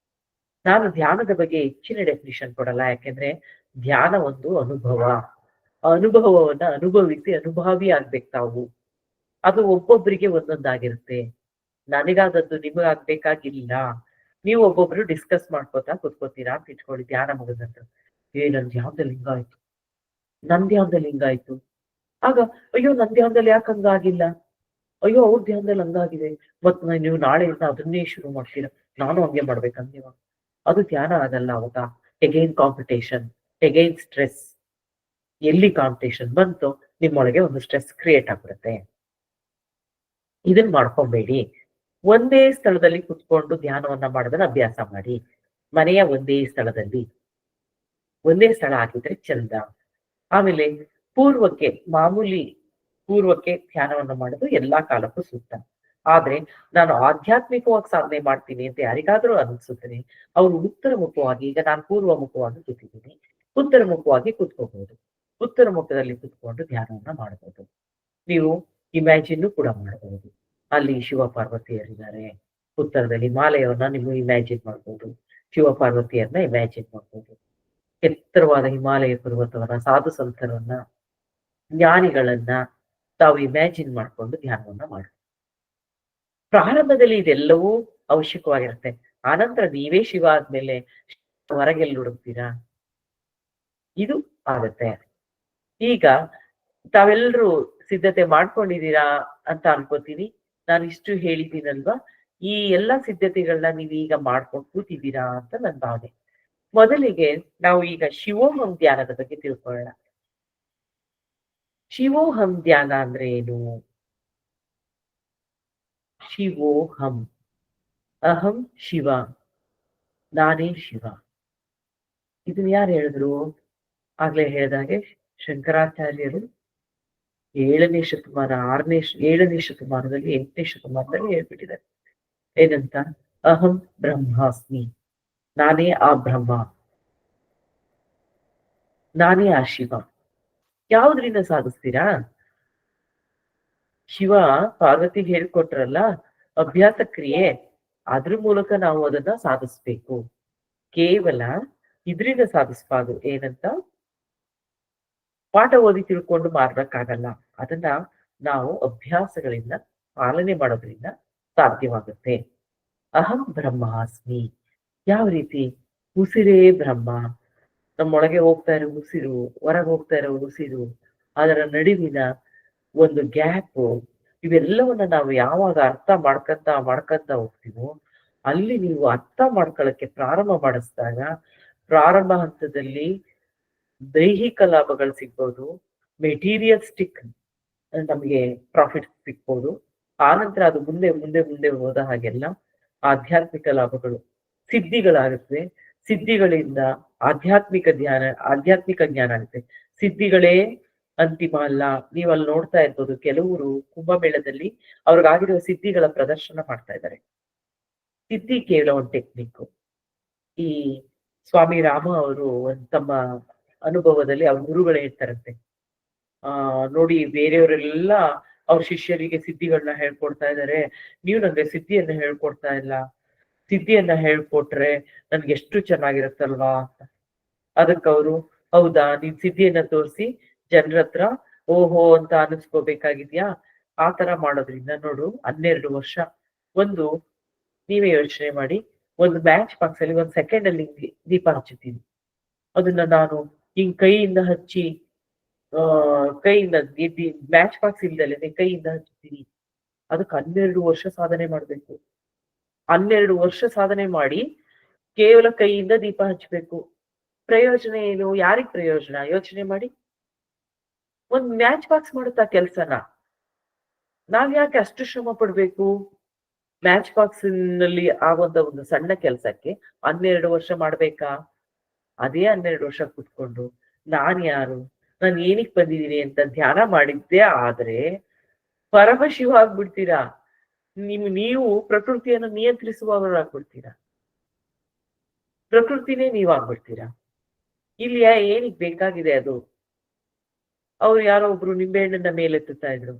ನಾನು ಧ್ಯಾನದ ಬಗ್ಗೆ ಹೆಚ್ಚಿನ ಡೆಫಿನಿಷನ್ ಕೊಡಲ್ಲ, ಯಾಕೆಂದ್ರೆ ಧ್ಯಾನ ಒಂದು ಅನುಭವ. ಅನುಭವವನ್ನ ಅನುಭವಿಸಿ ಅನುಭಾವಿ ಆಗ್ಬೇಕು ತಾವು. ಅದು ಒಬ್ಬೊಬ್ಬರಿಗೆ ಒಂದೊಂದಾಗಿರುತ್ತೆ. ನನಗಾದದ್ದು ನಿಮಗಾಗ್ಬೇಕಾಗಿಲ್ಲ. ನೀವು ಒಬ್ಬೊಬ್ರು ಡಿಸ್ಕಸ್ ಮಾಡ್ಕೋತಾ ಕುತ್ಕೋತೀರಾ ಅಂತ ಇಟ್ಕೊಳ್ಳಿ. ಧ್ಯಾನ ಮುಗಿದ ನಂತರ ನನ್ ಧ್ಯಾನದಲ್ಲಿ ಹಿಂಗಾಯ್ತು, ನನ್ ಧ್ಯಾನದಲ್ಲಿ ಹಿಂಗಾಯ್ತು. ಆಗ ಅಯ್ಯೋ ನನ್ ಧ್ಯಾನದಲ್ಲಿ ಯಾಕೆ ಹಂಗಾಗಿಲ್ಲ, ಅಯ್ಯೋ ಅವ್ರ ಧ್ಯಾನದಲ್ಲಿ ಹಂಗಾಗಿದೆ, ಮತ್ ನೀವು ನಾಳೆಯಿಂದ ಅದನ್ನೇ ಶುರು ಮಾಡ್ತೀರಾ, ನಾನು ಹಂಗೆ ಮಾಡ್ಬೇಕಂತೀವ. ಅದು ಧ್ಯಾನ ಆಗಲ್ಲ. ಅವಾಗ ಎಗೈನ್ ಕಾಂಪಿಟೇಷನ್, ಎಗೈನ್ ಸ್ಟ್ರೆಸ್. ಎಲ್ಲಿ ಕಾಂಪಿಟೇಷನ್ ಬಂತು ನಿಮ್ಮೊಳಗೆ ಒಂದು ಸ್ಟ್ರೆಸ್ ಕ್ರಿಯೇಟ್ ಆಗ್ಬಿಡುತ್ತೆ. ಇದನ್ ಮಾಡ್ಕೊಬೇಡಿ. ಒಂದೇ ಸ್ಥಳದಲ್ಲಿ ಕುತ್ಕೊಂಡು ಧ್ಯಾನವನ್ನ ಮಾಡೋದನ್ನ ಅಭ್ಯಾಸ ಮಾಡಿ. ಮನೆಯ ಒಂದೇ ಸ್ಥಳದಲ್ಲಿ, ಒಂದೇ ಸ್ಥಳ ಆಗಿದ್ರೆ ಚಂದ. ಆಮೇಲೆ ಪೂರ್ವಕ್ಕೆ ಧ್ಯಾನವನ್ನು ಮಾಡೋದು ಎಲ್ಲಾ ಕಾಲಕ್ಕೂ ಸೂಕ್ತ. ಆದ್ರೆ ನಾನು ಆಧ್ಯಾತ್ಮಿಕವಾಗಿ ಸಾಧನೆ ಮಾಡ್ತೀನಿ ಅಂತ ಯಾರಿಗಾದ್ರೂ ಅನ್ಸುತ್ತೆ, ಅವರು ಉತ್ತರ ಮುಖವಾಗಿ, ಈಗ ನಾನು ಪೂರ್ವ ಮುಖವಾಗಿ ಕೂತಿದ್ದೀನಿ, ಉತ್ತರ ಮುಖವಾಗಿ ಕೂತ್ಕೋಬಹುದು. ಉತ್ತರ ಮುಖದಲ್ಲಿ ಕೂತ್ಕೊಂಡು ಧ್ಯಾನವನ್ನ ಮಾಡಬಹುದು. ನೀವು ಇಮ್ಯಾಜಿನ್ ಕೂಡ ಮಾಡಬಹುದು. ಅಲ್ಲಿ ಶಿವ ಪಾರ್ವತಿಯರಿದ್ದಾರೆ. ಉತ್ತರದಲ್ಲಿ ಹಿಮಾಲಯವನ್ನ ನೀವು ಇಮ್ಯಾಜಿನ್ ಮಾಡ್ಬೋದು. ಶಿವ ಪಾರ್ವತಿಯರನ್ನ ಇಮ್ಯಾಜಿನ್ ಮಾಡ್ಬೋದು. ಎತ್ತರವಾದ ಹಿಮಾಲಯ ಪರ್ವತವನ್ನ, ಸಾಧು ಸಂತರನ್ನ, ಜ್ಞಾನಿಗಳನ್ನ ತಾವು ಇಮ್ಯಾಜಿನ್ ಮಾಡ್ಕೊಂಡು ಧ್ಯಾನವನ್ನ ಮಾಡಿ. ಪ್ರಾರಂಭದಲ್ಲಿ ಇದೆಲ್ಲವೂ ಅವಶ್ಯಕವಾಗಿರುತ್ತೆ. ಆನಂತರ ನೀವೇ ಶಿವ ಆದ್ಮೇಲೆ ಹೊರಗೆಲ್ಲಿ ಹುಡುಕ್ತೀರಾ? ಇದು ಆಗತ್ತೆ. ಈಗ ತಾವೆಲ್ಲರೂ ಸಿದ್ಧತೆ ಮಾಡ್ಕೊಂಡಿದ್ದೀರಾ ಅಂತ ಅನ್ಕೋತೀನಿ. ನಾನು ಇಷ್ಟು ಹೇಳಿದ್ದೀನಲ್ವಾ? ಈ ಎಲ್ಲಾ ಸಿದ್ಧತೆಗಳನ್ನ ನೀವು ಈಗ ಮಾಡ್ಕೊಂಡು ಕೂತಿದ್ದೀರಾ ಅಂತ ನನ್ನ ಭಾವನೆ. ಮೊದಲಿಗೆ ನಾವು ಈಗ ಶಿವೋಹಂ ಧ್ಯಾನದ ಬಗ್ಗೆ ತಿಳ್ಕೊಳ್ಳೋಣ. ಶಿವೋಹಂ ಧ್ಯಾನ ಅಂದ್ರೆ ಏನು? ಶಿವೋಹಂ, ಅಹಂ ಶಿವ, ನಾನೇ ಶಿವ. ಇದನ್ನ ಯಾರು ಹೇಳಿದ್ರು? ಆಗ್ಲೇ ಹೇಳಿದಾಗೆ ಶಂಕರಾಚಾರ್ಯರು 7ನೇ ಶತಮಾನ, 7ನೇ ಶತಮಾನದಲ್ಲಿ, 8ನೇ ಶತಮಾನದಲ್ಲಿ ಹೇಳ್ಬಿಟ್ಟಿದ್ದಾರೆ. ಏನಂತ? ಅಹಂ ಬ್ರಹ್ಮಾಸ್ಮಿ, ನಾನೇ ಆ ಬ್ರಹ್ಮ, ನಾನೇ ಆ ಶಿವ. ಯಾವುದ್ರಿಂದ ಸಾಧಿಸ್ತೀರಾ? ಶಿವ ಪಾರ್ವತಿಗೆ ಹೇಳ್ಕೊಟ್ರಲ್ಲ ಅಭ್ಯಾಸ ಕ್ರಿಯೆ, ಅದ್ರ ಮೂಲಕ ನಾವು ಅದನ್ನ ಸಾಧಿಸ್ಬೇಕು. ಕೇವಲ ಇದ್ರಿಂದ ಸಾಧಿಸ್ಬಾರ್ದು. ಏನಂತ? ಪಾಠ ಓದಿ ತಿಳ್ಕೊಂಡು ಮಾಡ್ಬೇಕಾಗಲ್ಲ. ಅದನ್ನ ನಾವು ಅಭ್ಯಾಸಗಳಿಂದ ಪಾಲನೆ ಮಾಡೋದ್ರಿಂದ ಸಾಧ್ಯವಾಗುತ್ತೆ. ಅಹಂ ಬ್ರಹ್ಮಾಸ್ಮಿ. ಯಾವ ರೀತಿ? ಉಸಿರೇ ಬ್ರಹ್ಮ. ನಮ್ಮೊಳಗೆ ಹೋಗ್ತಾ ಇರೋ ಉಸಿರು, ಹೊರಗೆ ಹೋಗ್ತಾ ಇರೋ ಉಸಿರು, ಅದರ ನಡುವಿನ ಒಂದು ಗ್ಯಾಪ್, ಇವೆಲ್ಲವನ್ನ ನಾವು ಯಾವಾಗ ಅರ್ಥ ಮಾಡ್ಕೊಂತ ಹೋಗ್ತೀವೋ, ಅಲ್ಲಿ ನೀವು ಅರ್ಥ ಮಾಡ್ಕೊಳ್ಳಕ್ಕೆ ಪ್ರಾರಂಭ ಮಾಡಿಸಿದಾಗ ಪ್ರಾರಂಭ ಹಂತದಲ್ಲಿ ದೈಹಿಕ ಲಾಭಗಳು ಸಿಗ್ಬೋದು, ಮೆಟೀರಿಯಲ್ಸ್ಟಿಕ್ ನಮಗೆ ಪ್ರಾಫಿಟ್ ಸಿಗ್ಬೋದು. ಆನಂತರ ಅದು ಮುಂದೆ ಮುಂದೆ ಮುಂದೆ ಹೋದ ಹಾಗೆಲ್ಲ ಆಧ್ಯಾತ್ಮಿಕ ಲಾಭಗಳು, ಸಿದ್ಧಿಗಳಾಗುತ್ತೆ. ಸಿದ್ಧಿಗಳಿಂದ ಆಧ್ಯಾತ್ಮಿಕ ಜ್ಞಾನ ಆಗುತ್ತೆ. ಸಿದ್ಧಿಗಳೇ ಅಂತಿಮ ಅಲ್ಲ. ನೀವು ಅಲ್ಲಿ ನೋಡ್ತಾ ಇರ್ಬೋದು, ಕೆಲವರು ಕುಂಭಮೇಳದಲ್ಲಿ ಅವ್ರಿಗಾಗಿರುವ ಸಿದ್ಧಿಗಳ ಪ್ರದರ್ಶನ ಮಾಡ್ತಾ ಇದ್ದಾರೆ. ಸಿದ್ಧಿ ಕೇಳೋ ಒಂದು ಟೆಕ್ನಿಕ್. ಈ ಸ್ವಾಮಿ ರಾಮ ಅವರು ತಮ್ಮ ಅನುಭವದಲ್ಲಿ ಅವ್ರ ಗುರುಗಳು ಹೇಳ್ತಾರಂತೆ, ನೋಡಿ ಬೇರೆಯವರೆಲ್ಲ ಅವ್ರ ಶಿಷ್ಯರಿಗೆ ಸಿದ್ಧಿಗಳನ್ನ ಹೇಳ್ಕೊಡ್ತಾ ಇದ್ದಾರೆ, ನೀವು ನಂಗೆ ಸಿದ್ಧಿಯನ್ನ ಹೇಳ್ಕೊಡ್ತಾ ಇಲ್ಲ. ಸಿದ್ಧಿಯನ್ನ ಹೇಳ್ಕೊಟ್ರೆ ನನ್ಗೆ ಎಷ್ಟು ಚೆನ್ನಾಗಿರುತ್ತಲ್ವಾ ಅಂತ. ಅದಕ್ಕೆ ಅವರು, ಹೌದಾ, ನೀನ್ ಸಿದ್ಧಿಯನ್ನ ತೋರಿಸಿ ಜನರ ಹತ್ರ ಓಹೋ ಅಂತ ಅನಿಸ್ಕೋಬೇಕಾಗಿದ್ಯಾ? ಆ ತರ ಮಾಡೋದ್ರಿಂದ ನೋಡು 12 ವರ್ಷ. ನೀವೇ ಯೋಚನೆ ಮಾಡಿ, ಒಂದು ಮ್ಯಾಚ್ ಬಾಕ್ಸ್ ಅಲ್ಲಿ 1 ಸೆಕೆಂಡ್ ಅಲ್ಲಿ ದೀಪ ಹಚ್ಚುತ್ತೀನಿ. ಅದನ್ನ ನಾನು ಹಿಂಗ್ ಕೈಯಿಂದ ಹಚ್ಚಿ, ಕೈಯಿಂದ ಮ್ಯಾಚ್ ಬಾಕ್ಸ್ ಇಲ್ದಲೆ ಕೈಯಿಂದ ಹಚ್ಚುತ್ತೀನಿ. ಅದಕ್ಕೆ 12 ವರ್ಷ ಸಾಧನೆ ಮಾಡ್ಬೇಕು. 12 ವರ್ಷ ಸಾಧನೆ ಮಾಡಿ ಕೇವಲ ಕೈಯಿಂದ ದೀಪ ಹಚ್ಚಬೇಕು. ಪ್ರಯೋಜನ ಏನು? ಯಾರಿಗ್ ಪ್ರಯೋಜನ? ಯೋಚನೆ ಮಾಡಿ. ಒಂದ್ ಮ್ಯಾಚ್ ಬಾಕ್ಸ್ ಮಾಡುತ್ತಾ ಕೆಲ್ಸನ ನಾವ್ ಯಾಕೆ ಅಷ್ಟು ಶ್ರಮ ಪಡ್ಬೇಕು? ಮ್ಯಾಚ್ ಬಾಕ್ಸ್ ನಲ್ಲಿ ಆಗುವಂತ ಒಂದು ಸಣ್ಣ ಕೆಲ್ಸಕ್ಕೆ 12 ವರ್ಷ ಮಾಡ್ಬೇಕಾ? ಅದೇ 12 ವರ್ಷ ಕೂತ್ಕೊಂಡು ನಾನ್ ಯಾರು, ನಾನು ಏನಕ್ಕೆ ಬಂದಿದ್ದೀನಿ ಅಂತ ಧ್ಯಾನ ಮಾಡಿದ್ದೇ ಆದ್ರೆ ಪರಮಶಿವ ಆಗ್ಬಿಡ್ತೀರಾ. ನೀವು ಪ್ರಕೃತಿಯನ್ನು ನಿಯಂತ್ರಿಸುವವರಾಗ್ಬಿಡ್ತೀರಾ. ಪ್ರಕೃತಿನೇ ನೀವಾಗ್ಬಿಡ್ತೀರಾ. ಇಲ್ಲಿ ಏನಿಗ್ ಬೇಕಾಗಿದೆ ಅದು? ಅವ್ರು ಯಾರೋ ಒಬ್ರು ನಿಂಬೆಹಣ್ಣನ್ನ ಮೇಲೆತ್ತುತ್ತಾ ಇದ್ರು.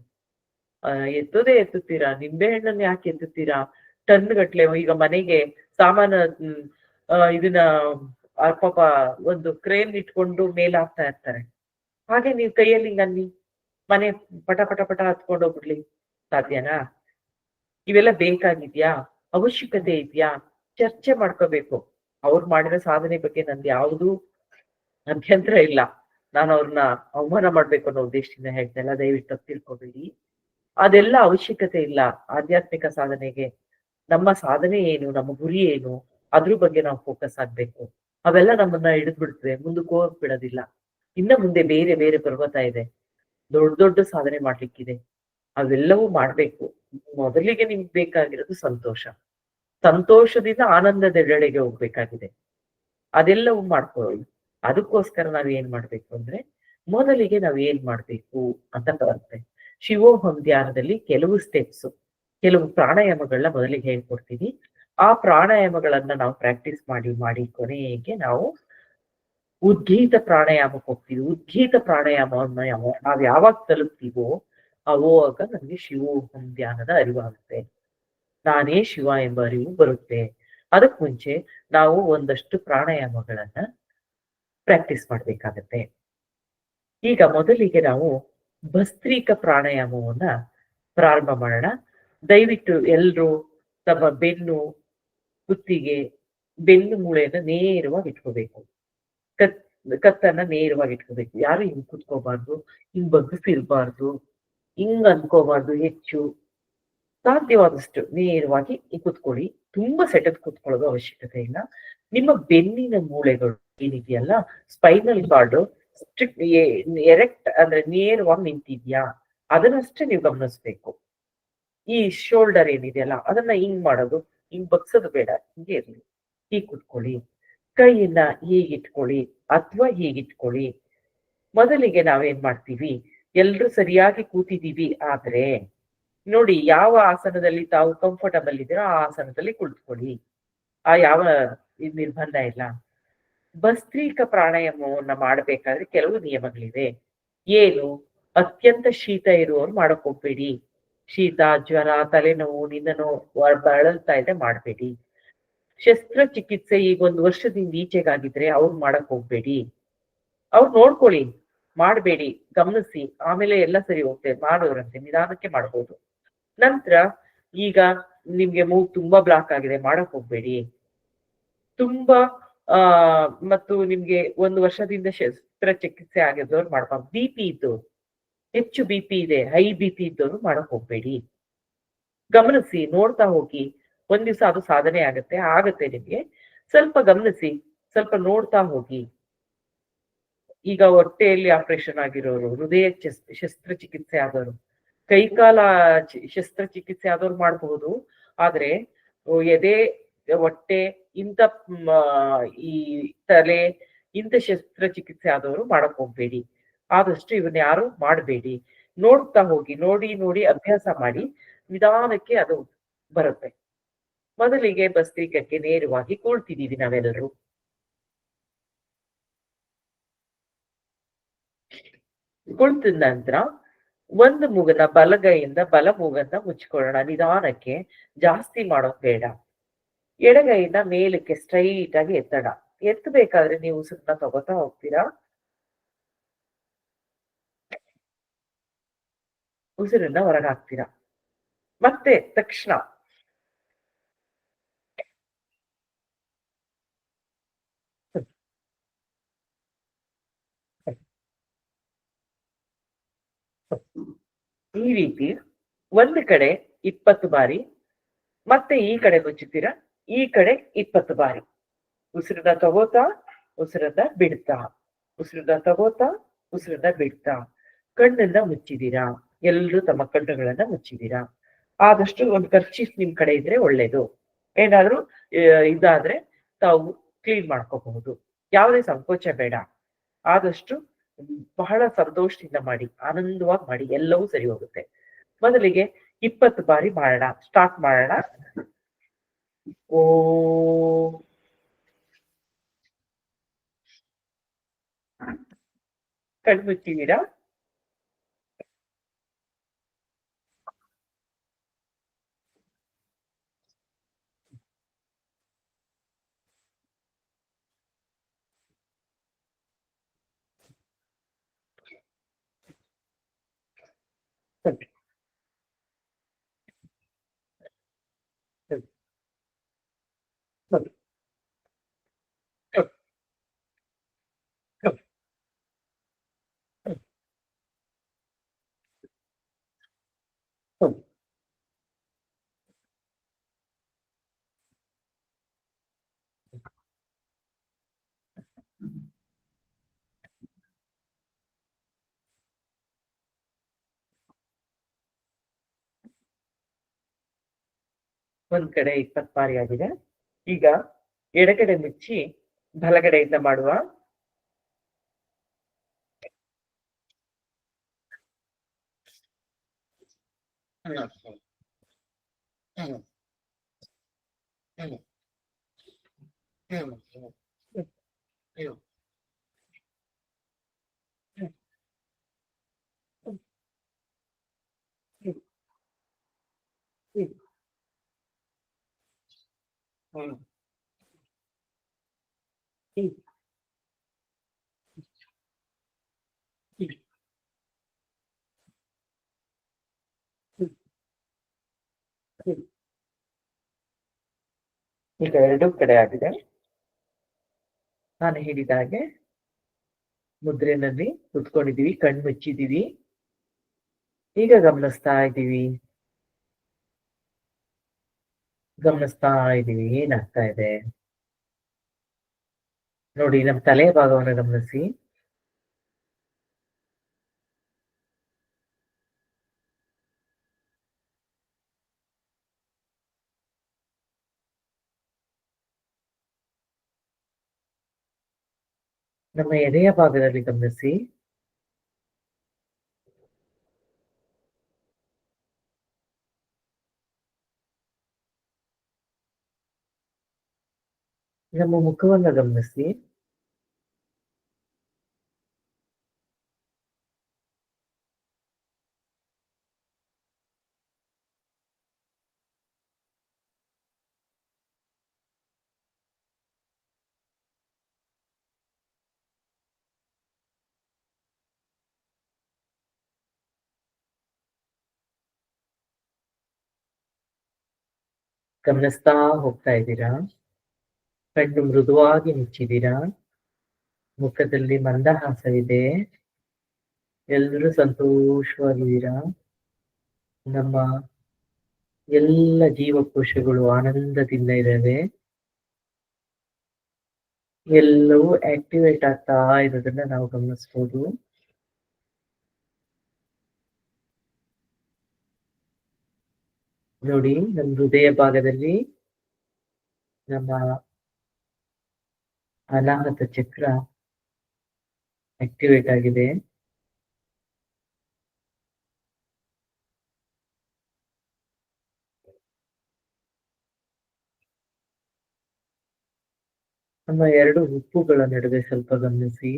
ಎತ್ತೋದೇ ಎತ್ತುತ್ತೀರಾ, ನಿಂಬೆಹಣ್ಣನ್ನ ಯಾಕೆ ಎತ್ತುತ್ತೀರಾ? ಟನ್ ಗಟ್ಲೆ ಈಗ ಮನೆಗೆ ಸಾಮಾನ ಇದನ್ನ ಪಾಪ ಒಂದು ಕ್ರೇನ್ ಇಟ್ಕೊಂಡು ಮೇಲ್ ಹಾಕ್ತಾ ಇರ್ತಾರೆ. ಹಾಗೆ ನೀವು ಕೈಯಲ್ಲಿ ಹಿಂಗನ್ನಿ, ಮನೆ ಪಟ ಪಟ ಪಟ ಹತ್ಕೊಂಡು ಹೋಗ್ಬಿಡ್ಲಿ, ಸಾಧ್ಯನಾ? ಇವೆಲ್ಲ ಬೇಕಾಗಿದ್ಯಾ? ಅವಶ್ಯಕತೆ ಇದ್ಯಾ? ಚರ್ಚೆ ಮಾಡ್ಕೋಬೇಕು. ಅವ್ರು ಮಾಡಿರೋ ಸಾಧನೆ ಬಗ್ಗೆ ನಂದು ಯಾವ್ದೂ ಅಭ್ಯಂತರ ಇಲ್ಲ. ನಾನು ಅವ್ರನ್ನ ಅವಮಾನ ಮಾಡ್ಬೇಕು ಅನ್ನೋ ಉದ್ದೇಶದಿಂದ ಹೇಳ್ತೇನೆ, ದಯವಿಟ್ಟು ತಪ್ಪು ತಿಳ್ಕೊಬೇಡಿ. ಅದೆಲ್ಲ ಅವಶ್ಯಕತೆ ಇಲ್ಲ ಆಧ್ಯಾತ್ಮಿಕ ಸಾಧನೆಗೆ. ನಮ್ಮ ಸಾಧನೆ ಏನು, ನಮ್ಮ ಗುರಿ ಏನು, ಅದ್ರ ಬಗ್ಗೆ ನಾವು ಫೋಕಸ್ ಆಗ್ಬೇಕು. ಅವೆಲ್ಲ ನಮ್ಮನ್ನ ಹಿಡಿದು ಬಿಡ್ತದೆ, ಮುಂದಕ್ಕೆ ಹೋಗಕ್ ಬಿಡೋದಿಲ್ಲ. ಇನ್ನ ಮುಂದೆ ಬೇರೆ ಬೇರೆ ಪರ್ವತ ಇದೆ, ದೊಡ್ಡ ದೊಡ್ಡ ಸಾಧನೆ ಮಾಡ್ಲಿಕ್ಕಿದೆ. ಅವೆಲ್ಲವೂ ಮಾಡ್ಬೇಕು. ಮೊದಲಿಗೆ ನಿಮ್ಗೆ ಬೇಕಾಗಿರೋದು ಸಂತೋಷ. ಸಂತೋಷದಿಂದ ಆನಂದದೆಡೆಗೆ ಹೋಗ್ಬೇಕಾಗಿದೆ. ಅದೆಲ್ಲವೂ ಮಾಡ್ಕೊಳ್ಳಿ. ಅದಕ್ಕೋಸ್ಕರ ನಾವ್ ಏನ್ ಮಾಡ್ಬೇಕು ಅಂದ್ರೆ, ಮೊದಲಿಗೆ ನಾವ್ ಏನ್ ಮಾಡ್ಬೇಕು ಅಂತ ಬರುತ್ತೆ. ಶಿವೋಹಂ ಧ್ಯಾನದಲ್ಲಿ ಕೆಲವು ಸ್ಟೆಪ್ಸ್, ಕೆಲವು ಪ್ರಾಣಾಯಾಮಗಳನ್ನ ಮೊದಲಿಗೆ ಹೇಳ್ಕೊಡ್ತೀವಿ. ಆ ಪ್ರಾಣಾಯಾಮಗಳನ್ನ ನಾವು ಪ್ರಾಕ್ಟೀಸ್ ಮಾಡಿ ಮಾಡಿ ಕೊನೆಗೆ ನಾವು ಉದ್ಗೀತ ಪ್ರಾಣಾಯಾಮಕ್ಕೆ ಹೋಗ್ತೀವಿ. ಉದ್ಗೀತ ಪ್ರಾಣಾಯಾಮವನ್ನ ನಾವ್ ಯಾವಾಗ ತಲುಪ್ತೀವೋ ಅವಾಗ ನಮ್ಗೆ ಶಿವೋಹಂ ಧ್ಯಾನದ ಅರಿವಾಗುತ್ತೆ. ನಾನೇ ಶಿವ ಎಂಬ ಅರಿವು ಬರುತ್ತೆ. ಅದಕ್ ಮುಂಚೆ ನಾವು ಒಂದಷ್ಟು ಪ್ರಾಣಾಯಾಮಗಳನ್ನ ಪ್ರಾಕ್ಟೀಸ್ ಮಾಡ್ಬೇಕಾಗತ್ತೆ. ಈಗ ಮೊದಲಿಗೆ ನಾವು ಭಸ್ತ್ರಿಕಾ ಪ್ರಾಣಾಯಾಮವನ್ನ ಪ್ರಾರಂಭ ಮಾಡೋಣ. ದಯವಿಟ್ಟು ಎಲ್ರು ತಮ್ಮ ಬೆನ್ನು, ಕುತ್ತಿಗೆ, ಬೆನ್ನು ಮೂಳೆಯನ್ನ ನೇರವಾಗಿ ಇಟ್ಕೋಬೇಕು. ಕತ್ತನ್ನ ನೇರವಾಗಿ ಇಟ್ಕೋಬೇಕು. ಯಾರು ಹಿಂಗ್ ಕುತ್ಕೋಬಾರ್ದು, ಹಿಂಗ್ ಬಗ್ಗಿಸಿರ್ಬಾರ್ದು, ಹಿಂಗ್ ಅನ್ಕೋಬಾರ್ದು. ಹೆಚ್ಚು ಸಾಧ್ಯವಾದಷ್ಟು ನೇರವಾಗಿ ಕುತ್ಕೊಳ್ಳಿ. ತುಂಬಾ ಸೆಟಪ್ ಕುತ್ಕೊಳ್ಳೋದು ಅವಶ್ಯಕತೆ ಇಲ್ಲ. ನಿಮ್ಮ ಬೆನ್ನಿನ ಮೂಳೆಗಳು ಏನಿದೆಯಲ್ಲ, ಸ್ಪೈನಲ್ ಕಾರ್ಡ್ ಸ್ಟ್ರಿಕ್ಟ್ ಎರೆಕ್ಟ್ ಅಂದ್ರೆ ನೇರವಾಗಿ ನಿಂತಿದ್ಯಾ ಅದನ್ನಷ್ಟೇ ನೀವು ಗಮನಿಸ್ಬೇಕು. ಈ ಶೋಲ್ಡರ್ ಏನಿದೆಯಲ್ಲ ಅದನ್ನ ಹಿಂಗ್ ಮಾಡೋದು, ಹಿಂಗ್ ಬಗ್ಸೋದು ಬೇಡ, ಹಿಂಗೆ ಇರ್ಲಿ. ಹೀಗ್ ಕುತ್ಕೊಳ್ಳಿ. ಕೈಯನ್ನ ಹೀಗಿಟ್ಕೊಳ್ಳಿ ಅಥವಾ ಹೀಗಿಟ್ಕೊಳ್ಳಿ. ಮೊದಲಿಗೆ ನಾವೇನ್ ಮಾಡ್ತೀವಿ, ಎಲ್ರು ಸರಿಯಾಗಿ ಕೂತಿದೀವಿ ಆದ್ರೆ ನೋಡಿ, ಯಾವ ಆಸನದಲ್ಲಿ ತಾವು ಕಂಫರ್ಟಬಲ್ ಇದ್ದೀರೋ ಆ ಆಸನದಲ್ಲಿ ಕುಳಿತುಕೊಳ್ಳಿ. ಯಾವ ನಿರ್ಬಂಧ ಇಲ್ಲ. ಭಸ್ತ್ರಿಕಾ ಪ್ರಾಣಾಯಾಮವನ್ನ ಮಾಡ್ಬೇಕಾದ್ರೆ ಕೆಲವು ನಿಯಮಗಳಿವೆ. ಏನು? ಅತ್ಯಂತ ಶೀತ ಇರುವವರು ಮಾಡಕ್ ಹೋಗ್ಬೇಡಿ. ಶೀತ, ಜ್ವರ, ತಲೆನೋವು, ನಿನ್ನೋ ಬಳಲ್ತಾ ಇದ್ರೆ ಮಾಡ್ಬೇಡಿ. ಶಸ್ತ್ರಚಿಕಿತ್ಸೆ ಈಗ 1 ವರ್ಷದಿಂದ ಈಚೆಗಾಗಿದ್ರೆ ಅವ್ರು ಮಾಡಕ್ ಹೋಗ್ಬೇಡಿ. ಅವ್ರು ನೋಡ್ಕೊಳ್ಳಿ, ಮಾಡ್ಬೇಡಿ, ಗಮನಿಸಿ, ಆಮೇಲೆ ಎಲ್ಲ ಸರಿ ಹೋಗ್ತದೆ. ಮಾಡೋರಂತೆ ನಿಧಾನಕ್ಕೆ ಮಾಡ್ಬೋದು. ನಂತರ ಈಗ ನಿಮ್ಗೆ ಮೂಗ್ ತುಂಬಾ ಬ್ಲಾಕ್ ಆಗಿದೆ, ಮಾಡಕ್ ಹೋಗ್ಬೇಡಿ. ತುಂಬಾ ಮತ್ತು ನಿಮ್ಗೆ 1 ವರ್ಷದಿಂದ ಶಸ್ತ್ರಚಿಕಿತ್ಸೆ ಆಗಿದ್ದವ್ರು ಮಾಡ್ಬಾರ್ದು. BP ಇದ್ದವ್ರು, ಹೆಚ್ಚು BP ಇದೆ, ಹೈ BP ಇದ್ದವ್ರು ಮಾಡಕ್ ಹೋಗ್ಬೇಡಿ. ಗಮನಿಸಿ, ನೋಡ್ತಾ ಹೋಗಿ. ಒಂದ್ ದಿವ್ಸ ಅದು ಸಾಧನೆ ಆಗತ್ತೆ ನಿಮ್ಗೆ. ಸ್ವಲ್ಪ ಗಮನಿಸಿ, ಸ್ವಲ್ಪ ನೋಡ್ತಾ ಹೋಗಿ. ಈಗ ಹೊಟ್ಟೆಯಲ್ಲಿ ಆಪರೇಷನ್ ಆಗಿರೋರು, ಹೃದಯ ಶಸ್ತ್ರಚಿಕಿತ್ಸೆ ಆದವರು, ಕೈಕಾಲ ಶಸ್ತ್ರಚಿಕಿತ್ಸೆ ಆದವ್ರು ಮಾಡಬಹುದು. ಆದ್ರೆ ಎದೆ, ಹೊಟ್ಟೆ ಇಂಥ ಈ ತಲೆ ಇಂಥ ಶಸ್ತ್ರಚಿಕಿತ್ಸೆ ಆದವರು ಮಾಡಕ್ ಹೋಗ್ಬೇಡಿ. ಆದಷ್ಟು ಇವನ್ನ ಯಾರು ಮಾಡಬೇಡಿ. ನೋಡ್ತಾ ಹೋಗಿ, ನೋಡಿ ನೋಡಿ ಅಭ್ಯಾಸ ಮಾಡಿ, ನಿಧಾನಕ್ಕೆ ಅದು ಬರುತ್ತೆ. ಮೊದಲಿಗೆ ಭಸ್ತ್ರಿಕಕ್ಕೆ ನೇರವಾಗಿ ಕೂಳ್ತಿದೀವಿ ನಾವೆಲ್ಲರೂ. ಕುಳಿತ ನಂತರ ಒಂದು ಮೂಗನ್ನ ಬಲಗೈಯಿಂದ ಬಲ ಮೂಗನ್ನ ಮುಚ್ಕೊಳ್ಳೋಣ ನಿಧಾನಕ್ಕೆ. ಜಾಸ್ತಿ ಮಾಡೋಕ್ ಬೇಡ. ಎಡಗೈಯಿಂದ ಮೇಲಕ್ಕೆ ಸ್ಟ್ರೈಟ್ ಆಗಿ ಎತ್ತೋಣ. ಎತ್ತಬೇಕಾದ್ರೆ ನೀವು ಉಸಿರನ್ನ ತಗೋತಾ ಹೋಗ್ತೀರಾ. ಉಸಿರನ್ನ ಹೊರಗಾಕ್ತೀರಾ. ಮತ್ತೆ ತಕ್ಷಣ ಈ ರೀತಿ ಒಂದು ಕಡೆ 20 ಬಾರಿ, ಮತ್ತೆ ಈ ಕಡೆ ಮುಚ್ಚುತ್ತೀರಾ, ಈ ಕಡೆ 20 ಬಾರಿ. ಉಸಿರನ್ನ ತಗೋತಾ, ಉಸಿರನ್ನ ಬಿಡ್ತಾ, ಉಸಿರನ್ನ ತಗೋತಾ, ಉಸಿರನ್ನ ಬಿಡ್ತಾ. ಕಣ್ಣನ್ನ ಮುಚ್ಚಿದೀರಾ. ಎಲ್ರು ತಮ್ಮ ಕಣ್ಣುಗಳನ್ನ ಮುಚ್ಚಿದೀರಾ. ಆದಷ್ಟು ಒಂದು ಕರ್ಚೀಫ್ ನಿಮ್ ಕಡೆ ಇದ್ರೆ ಒಳ್ಳೇದು. ಏನಾದ್ರೂ ಇದಾದ್ರೆ ತಾವು ಕ್ಲೀನ್ ಮಾಡ್ಕೋಬಹುದು. ಯಾವುದೇ ಸಂಕೋಚ ಬೇಡ. ಆದಷ್ಟು ಬಹಳ ಸಂತೋಷದಿಂದ ಮಾಡಿ, ಆನಂದವಾಗಿ ಮಾಡಿ, ಎಲ್ಲವೂ ಸರಿ ಹೋಗುತ್ತೆ. ಮೊದಲಿಗೆ 20 ಬಾರಿ ಮಾಡೋಣ. ಸ್ಟಾರ್ಟ್ ಮಾಡೋಣ. ಓಂ. ಕಣ್ಮುಚ್ಚಿದ್ದೀರಾ? ಸರಿ, ಸರಿ, ಸರಿ, ಸರಿ, ಸರಿ, ಸರಿ, ಸರಿ. ಒಂದ್ ಕಡೆ 20 ಬಾರಿ ಆಗಿದೆ. ಈಗ ಎಡಗಡೆ ಮುಚ್ಚಿ ಬಲಗಡೆಯಿಂದ ಮಾಡುವ. ಹ್ಮ್, ಹ್ಮ್, ಹ್ಮ್, ಹ್ಮ್, ಹ್ಮ್, ಹ್ಮ್, ಹ್ಮ್, ಹ್ಮ್, ಹ್ಮ್, ಹ್ಮ್, ಹ್ಮ್, ಹ್ಮ್, ಹ್ಮ್, ಹ್ಮ್, ಹ್ಮ್. ಈಗ ಎರಡೂ ಕಡೆ ಆಗಿದೆ. ನಾನು ಹೇಳಿದ ಹಾಗೆ ಮುದ್ರೆನಲ್ಲಿ ಕುತ್ಕೊಂಡಿದೀವಿ, ಕಣ್ಣು ಮುಚ್ಚಿದೀವಿ. ಈಗ ಗಮನಿಸ್ತಾ ಇದೀವಿ ಏನಾಗ್ತಾ ಇದೆ. ನೋಡಿ, ನಮ್ಮ ತಲೆಯ ಭಾಗವನ್ನು ಗಮನಿಸಿ. ನಮ್ಮ ಎದೆಯ ಭಾಗದಲ್ಲಿ ಗಮನಿಸಿ. ನಮ್ಮ ಮುಖವನ್ನು ಗಮನಿಸಿ. ಗಮನಿಸ್ತಾ ಹೋಗ್ತಾ ಇದ್ದೀರಾ. ಕಣ್ಣು ಮೃದುವಾಗಿ ಮುಚ್ಚಿದ್ದೀರಾ. ಮುಖದಲ್ಲಿ ಮಂದಹಾಸವಿದೆ. ಎಲ್ಲರೂ ಸಂತೋಷವಾಗಿದ್ದೀರಾ. ನಮ್ಮ ಎಲ್ಲ ಜೀವಕೋಶಗಳು ಆನಂದದಿಂದ ಇದ್ದಾವೆ. ಎಲ್ಲವೂ ಆಕ್ಟಿವೇಟ್ ಆಗ್ತಾ ಇರೋದನ್ನ ನಾವು ಗಮನಿಸಬಹುದು. ನೋಡಿ, ನಮ್ಮ ಹೃದಯ ಭಾಗದಲ್ಲಿ ನಮ್ಮ ಅನಾಹತ ಚಕ್ರ ಆಕ್ಟಿವೇಟ್ ಆಗಿದೆ. ನಮ್ಮ ಎರಡು ಹುಪ್ಪುಗಳ ನಡುವೆ ಸ್ವಲ್ಪ ಗಮನಿಸಿ.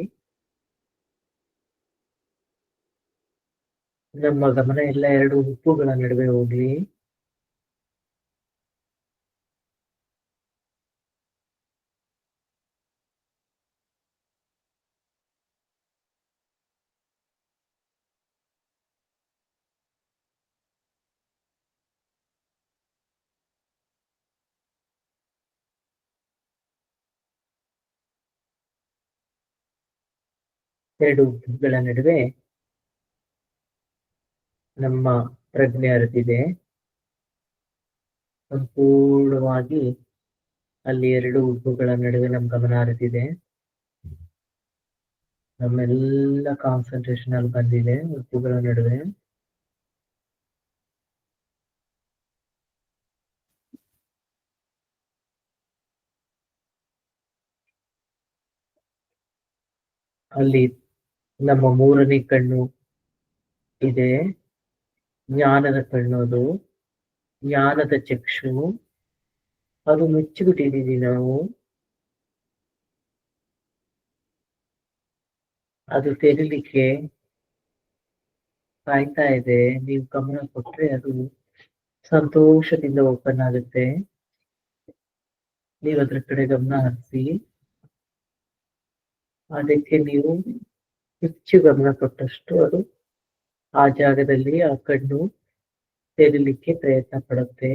ನಮ್ಮ ಗಮನ ಎಲ್ಲ ಎರಡು ಹುಪ್ಪುಗಳ ನಡುವೆ ಹೋಗ್ಲಿ. ಎರಡು ಹುಬ್ಬುಗಳ ನಡುವೆ ನಮ್ಮ ಪ್ರಜ್ಞೆ ಹರಿದಿದೆ. ಸಂಪೂರ್ಣವಾಗಿ ಅಲ್ಲಿ ಎರಡು ಹುಬ್ಬುಗಳ ನಡುವೆ ನಮ್ಮ ಗಮನ ಹರಿದಿದೆ. ನಮ್ಮೆಲ್ಲ ಕಾನ್ಸಂಟ್ರೇಷನ್ ಅಲ್ಲಿ ಬಂದಿದೆ ಹುಬ್ಬುಗಳ ನಡುವೆ. ಅಲ್ಲಿ ನಮ್ಮ ಮೂರನೇ ಕಣ್ಣು ಇದೆ, ಜ್ಞಾನದ ಕಣ್ಣು, ಅದು ಜ್ಞಾನದ ಚಕ್ಷು, ಅದು ಮುಚ್ಚಿಬಿಟ್ಟಿದೀವಿ ನಾವು. ಅದು ತೆರಿಲಿಕ್ಕೆ ಕಾಯ್ತಾ ಇದೆ. ನೀವು ಗಮನ ಕೊಟ್ರೆ ಅದು ಸಂತೋಷದಿಂದ ಓಪನ್ ಆಗುತ್ತೆ. ನೀವು ಅದ್ರ ಕಡೆ ಗಮನ ಹರಿಸಿ, ಅದಕ್ಕೆ ನೀವು ಹೆಚ್ಚು ಗಮನ ಕೊಟ್ಟಷ್ಟು ಅದು ಆ ಜಾಗದಲ್ಲಿ ಆ ಕಣ್ಣು ತೆರಿಲಿಕ್ಕೆ ಪ್ರಯತ್ನ ಪಡುತ್ತೆ.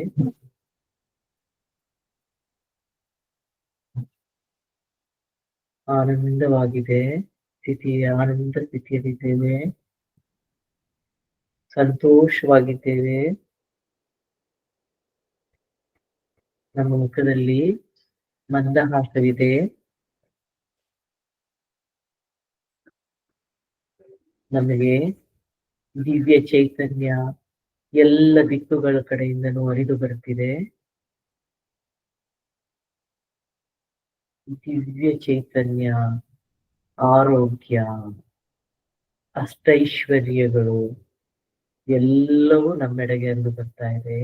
ಆನಂದವಾಗಿದೆ ಸ್ಥಿತಿ, ಆನಂದ ಸ್ಥಿತಿಯಲ್ಲಿದ್ದೇವೆ, ಸಂತೋಷವಾಗಿದ್ದೇವೆ. ನಮ್ಮ ಮುಖದಲ್ಲಿ ಮಂದಹಾಸವಿದೆ. ನಮಗೆ ದಿವ್ಯ ಚೈತನ್ಯ ಎಲ್ಲ ದಿಕ್ಕುಗಳ ಕಡೆಯಿಂದನೂ ಹರಿದು ಬರ್ತಿದೆ. ದಿವ್ಯ ಚೈತನ್ಯ, ಆರೋಗ್ಯ, ಅಷ್ಟೈಶ್ವರ್ಯಗಳು ಎಲ್ಲವೂ ನಮ್ಮೆಡೆಗೆ ಹರಿದು ಬರ್ತಾ ಇದೆ.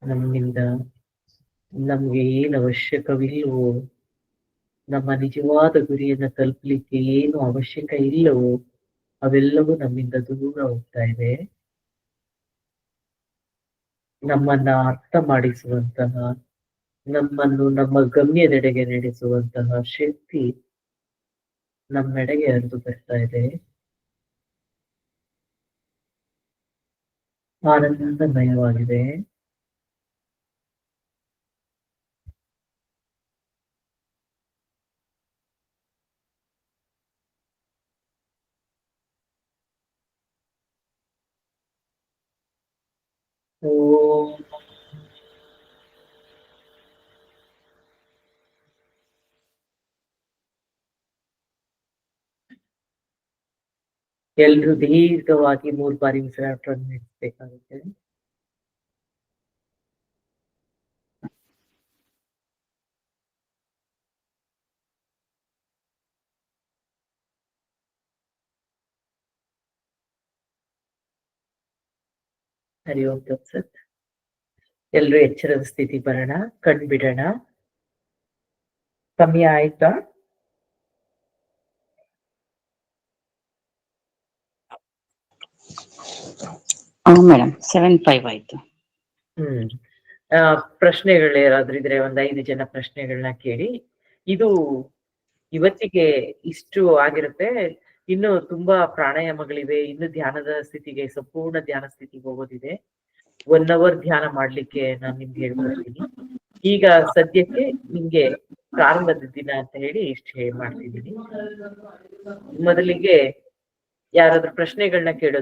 ನಮ್ಮಿಂದ ನಮ್ಗೆ ಏನು ಅವಶ್ಯಕವಿಲ್ಲವೋ, ನಮ್ಮ ನಿಜವಾದ ಗುರಿಯನ್ನು ತಲುಪಲಿಕ್ಕೆ ಏನು ಅವಶ್ಯಕ ಇಲ್ಲವೋ ಅವೆಲ್ಲವೂ ನಮ್ಮಿಂದ ದೂರ ಹೋಗ್ತಾ ಇದೆ. ನಮ್ಮನ್ನ ಅರ್ಥ ಮಾಡಿಸುವಂತಹ, ನಮ್ಮನ್ನು ನಮ್ಮ ಗಮ್ಯದೆಡೆಗೆ ನಡೆಸುವಂತಹ ಶಕ್ತಿ ನಮ್ಮೆಡೆಗೆ ಹರಿದು ಬರ್ತಾ ಇದೆ. ಆನಂದಮಯವಾಗಿದೆ. ಓಂ ಎಲ್ರೂ ದೀರ್ಘವಾಗಿ 3 ಬಾರಿ ಉಸಿರಾಟವನ್ನು ನಡೆಸಬೇಕಾಗುತ್ತೆ. ಹರಿ ಓಂ ತತ್ಸತ್. ಎಲ್ರೂ ಎಚ್ಚರದ ಸ್ಥಿತಿ ಬರೋಣ, ಕಣ್ ಬಿಡೋಣ. ಸಮಯ ಆಯ್ತಾ? ಮೇಡಮ್ 7:05 ಆಯ್ತು. ಪ್ರಶ್ನೆಗಳು ಯಾರಾದ್ರೂ ಇದ್ರೆ 5 ಜನ ಪ್ರಶ್ನೆಗಳನ್ನ ಕೇಳಿ. ಇದು ಇವತ್ತಿಗೆ ಇಷ್ಟು ಆಗಿರುತ್ತೆ. ಇನ್ನು ತುಂಬಾ ಪ್ರಾಣಾಯಾಮಗಳಿವೆ, ಇನ್ನು ಧ್ಯಾನದ ಸ್ಥಿತಿಗೆ, ಸಂಪೂರ್ಣ ಧ್ಯಾನ ಸ್ಥಿತಿಗೆ ಹೋಗೋದಿದೆ. 1 hour ಧ್ಯಾನ ಮಾಡ್ಲಿಕ್ಕೆ ನಾನು ನಿಮ್ಗೆ ಹೇಳ್ಕೊಡ್ತೀನಿ. ಈಗ ಸದ್ಯಕ್ಕೆ ನಿಮ್ಗೆ ಪ್ರಾರಂಭದ ದಿನ ಅಂತ ಹೇಳಿ ಇಷ್ಟು ಮಾಡ್ತಿದ್ದೀನಿ. ಮೊದಲಿಗೆ ಯಾರಾದ್ರೂ ಪ್ರಶ್ನೆಗಳನ್ನ ಕೇಳೋದು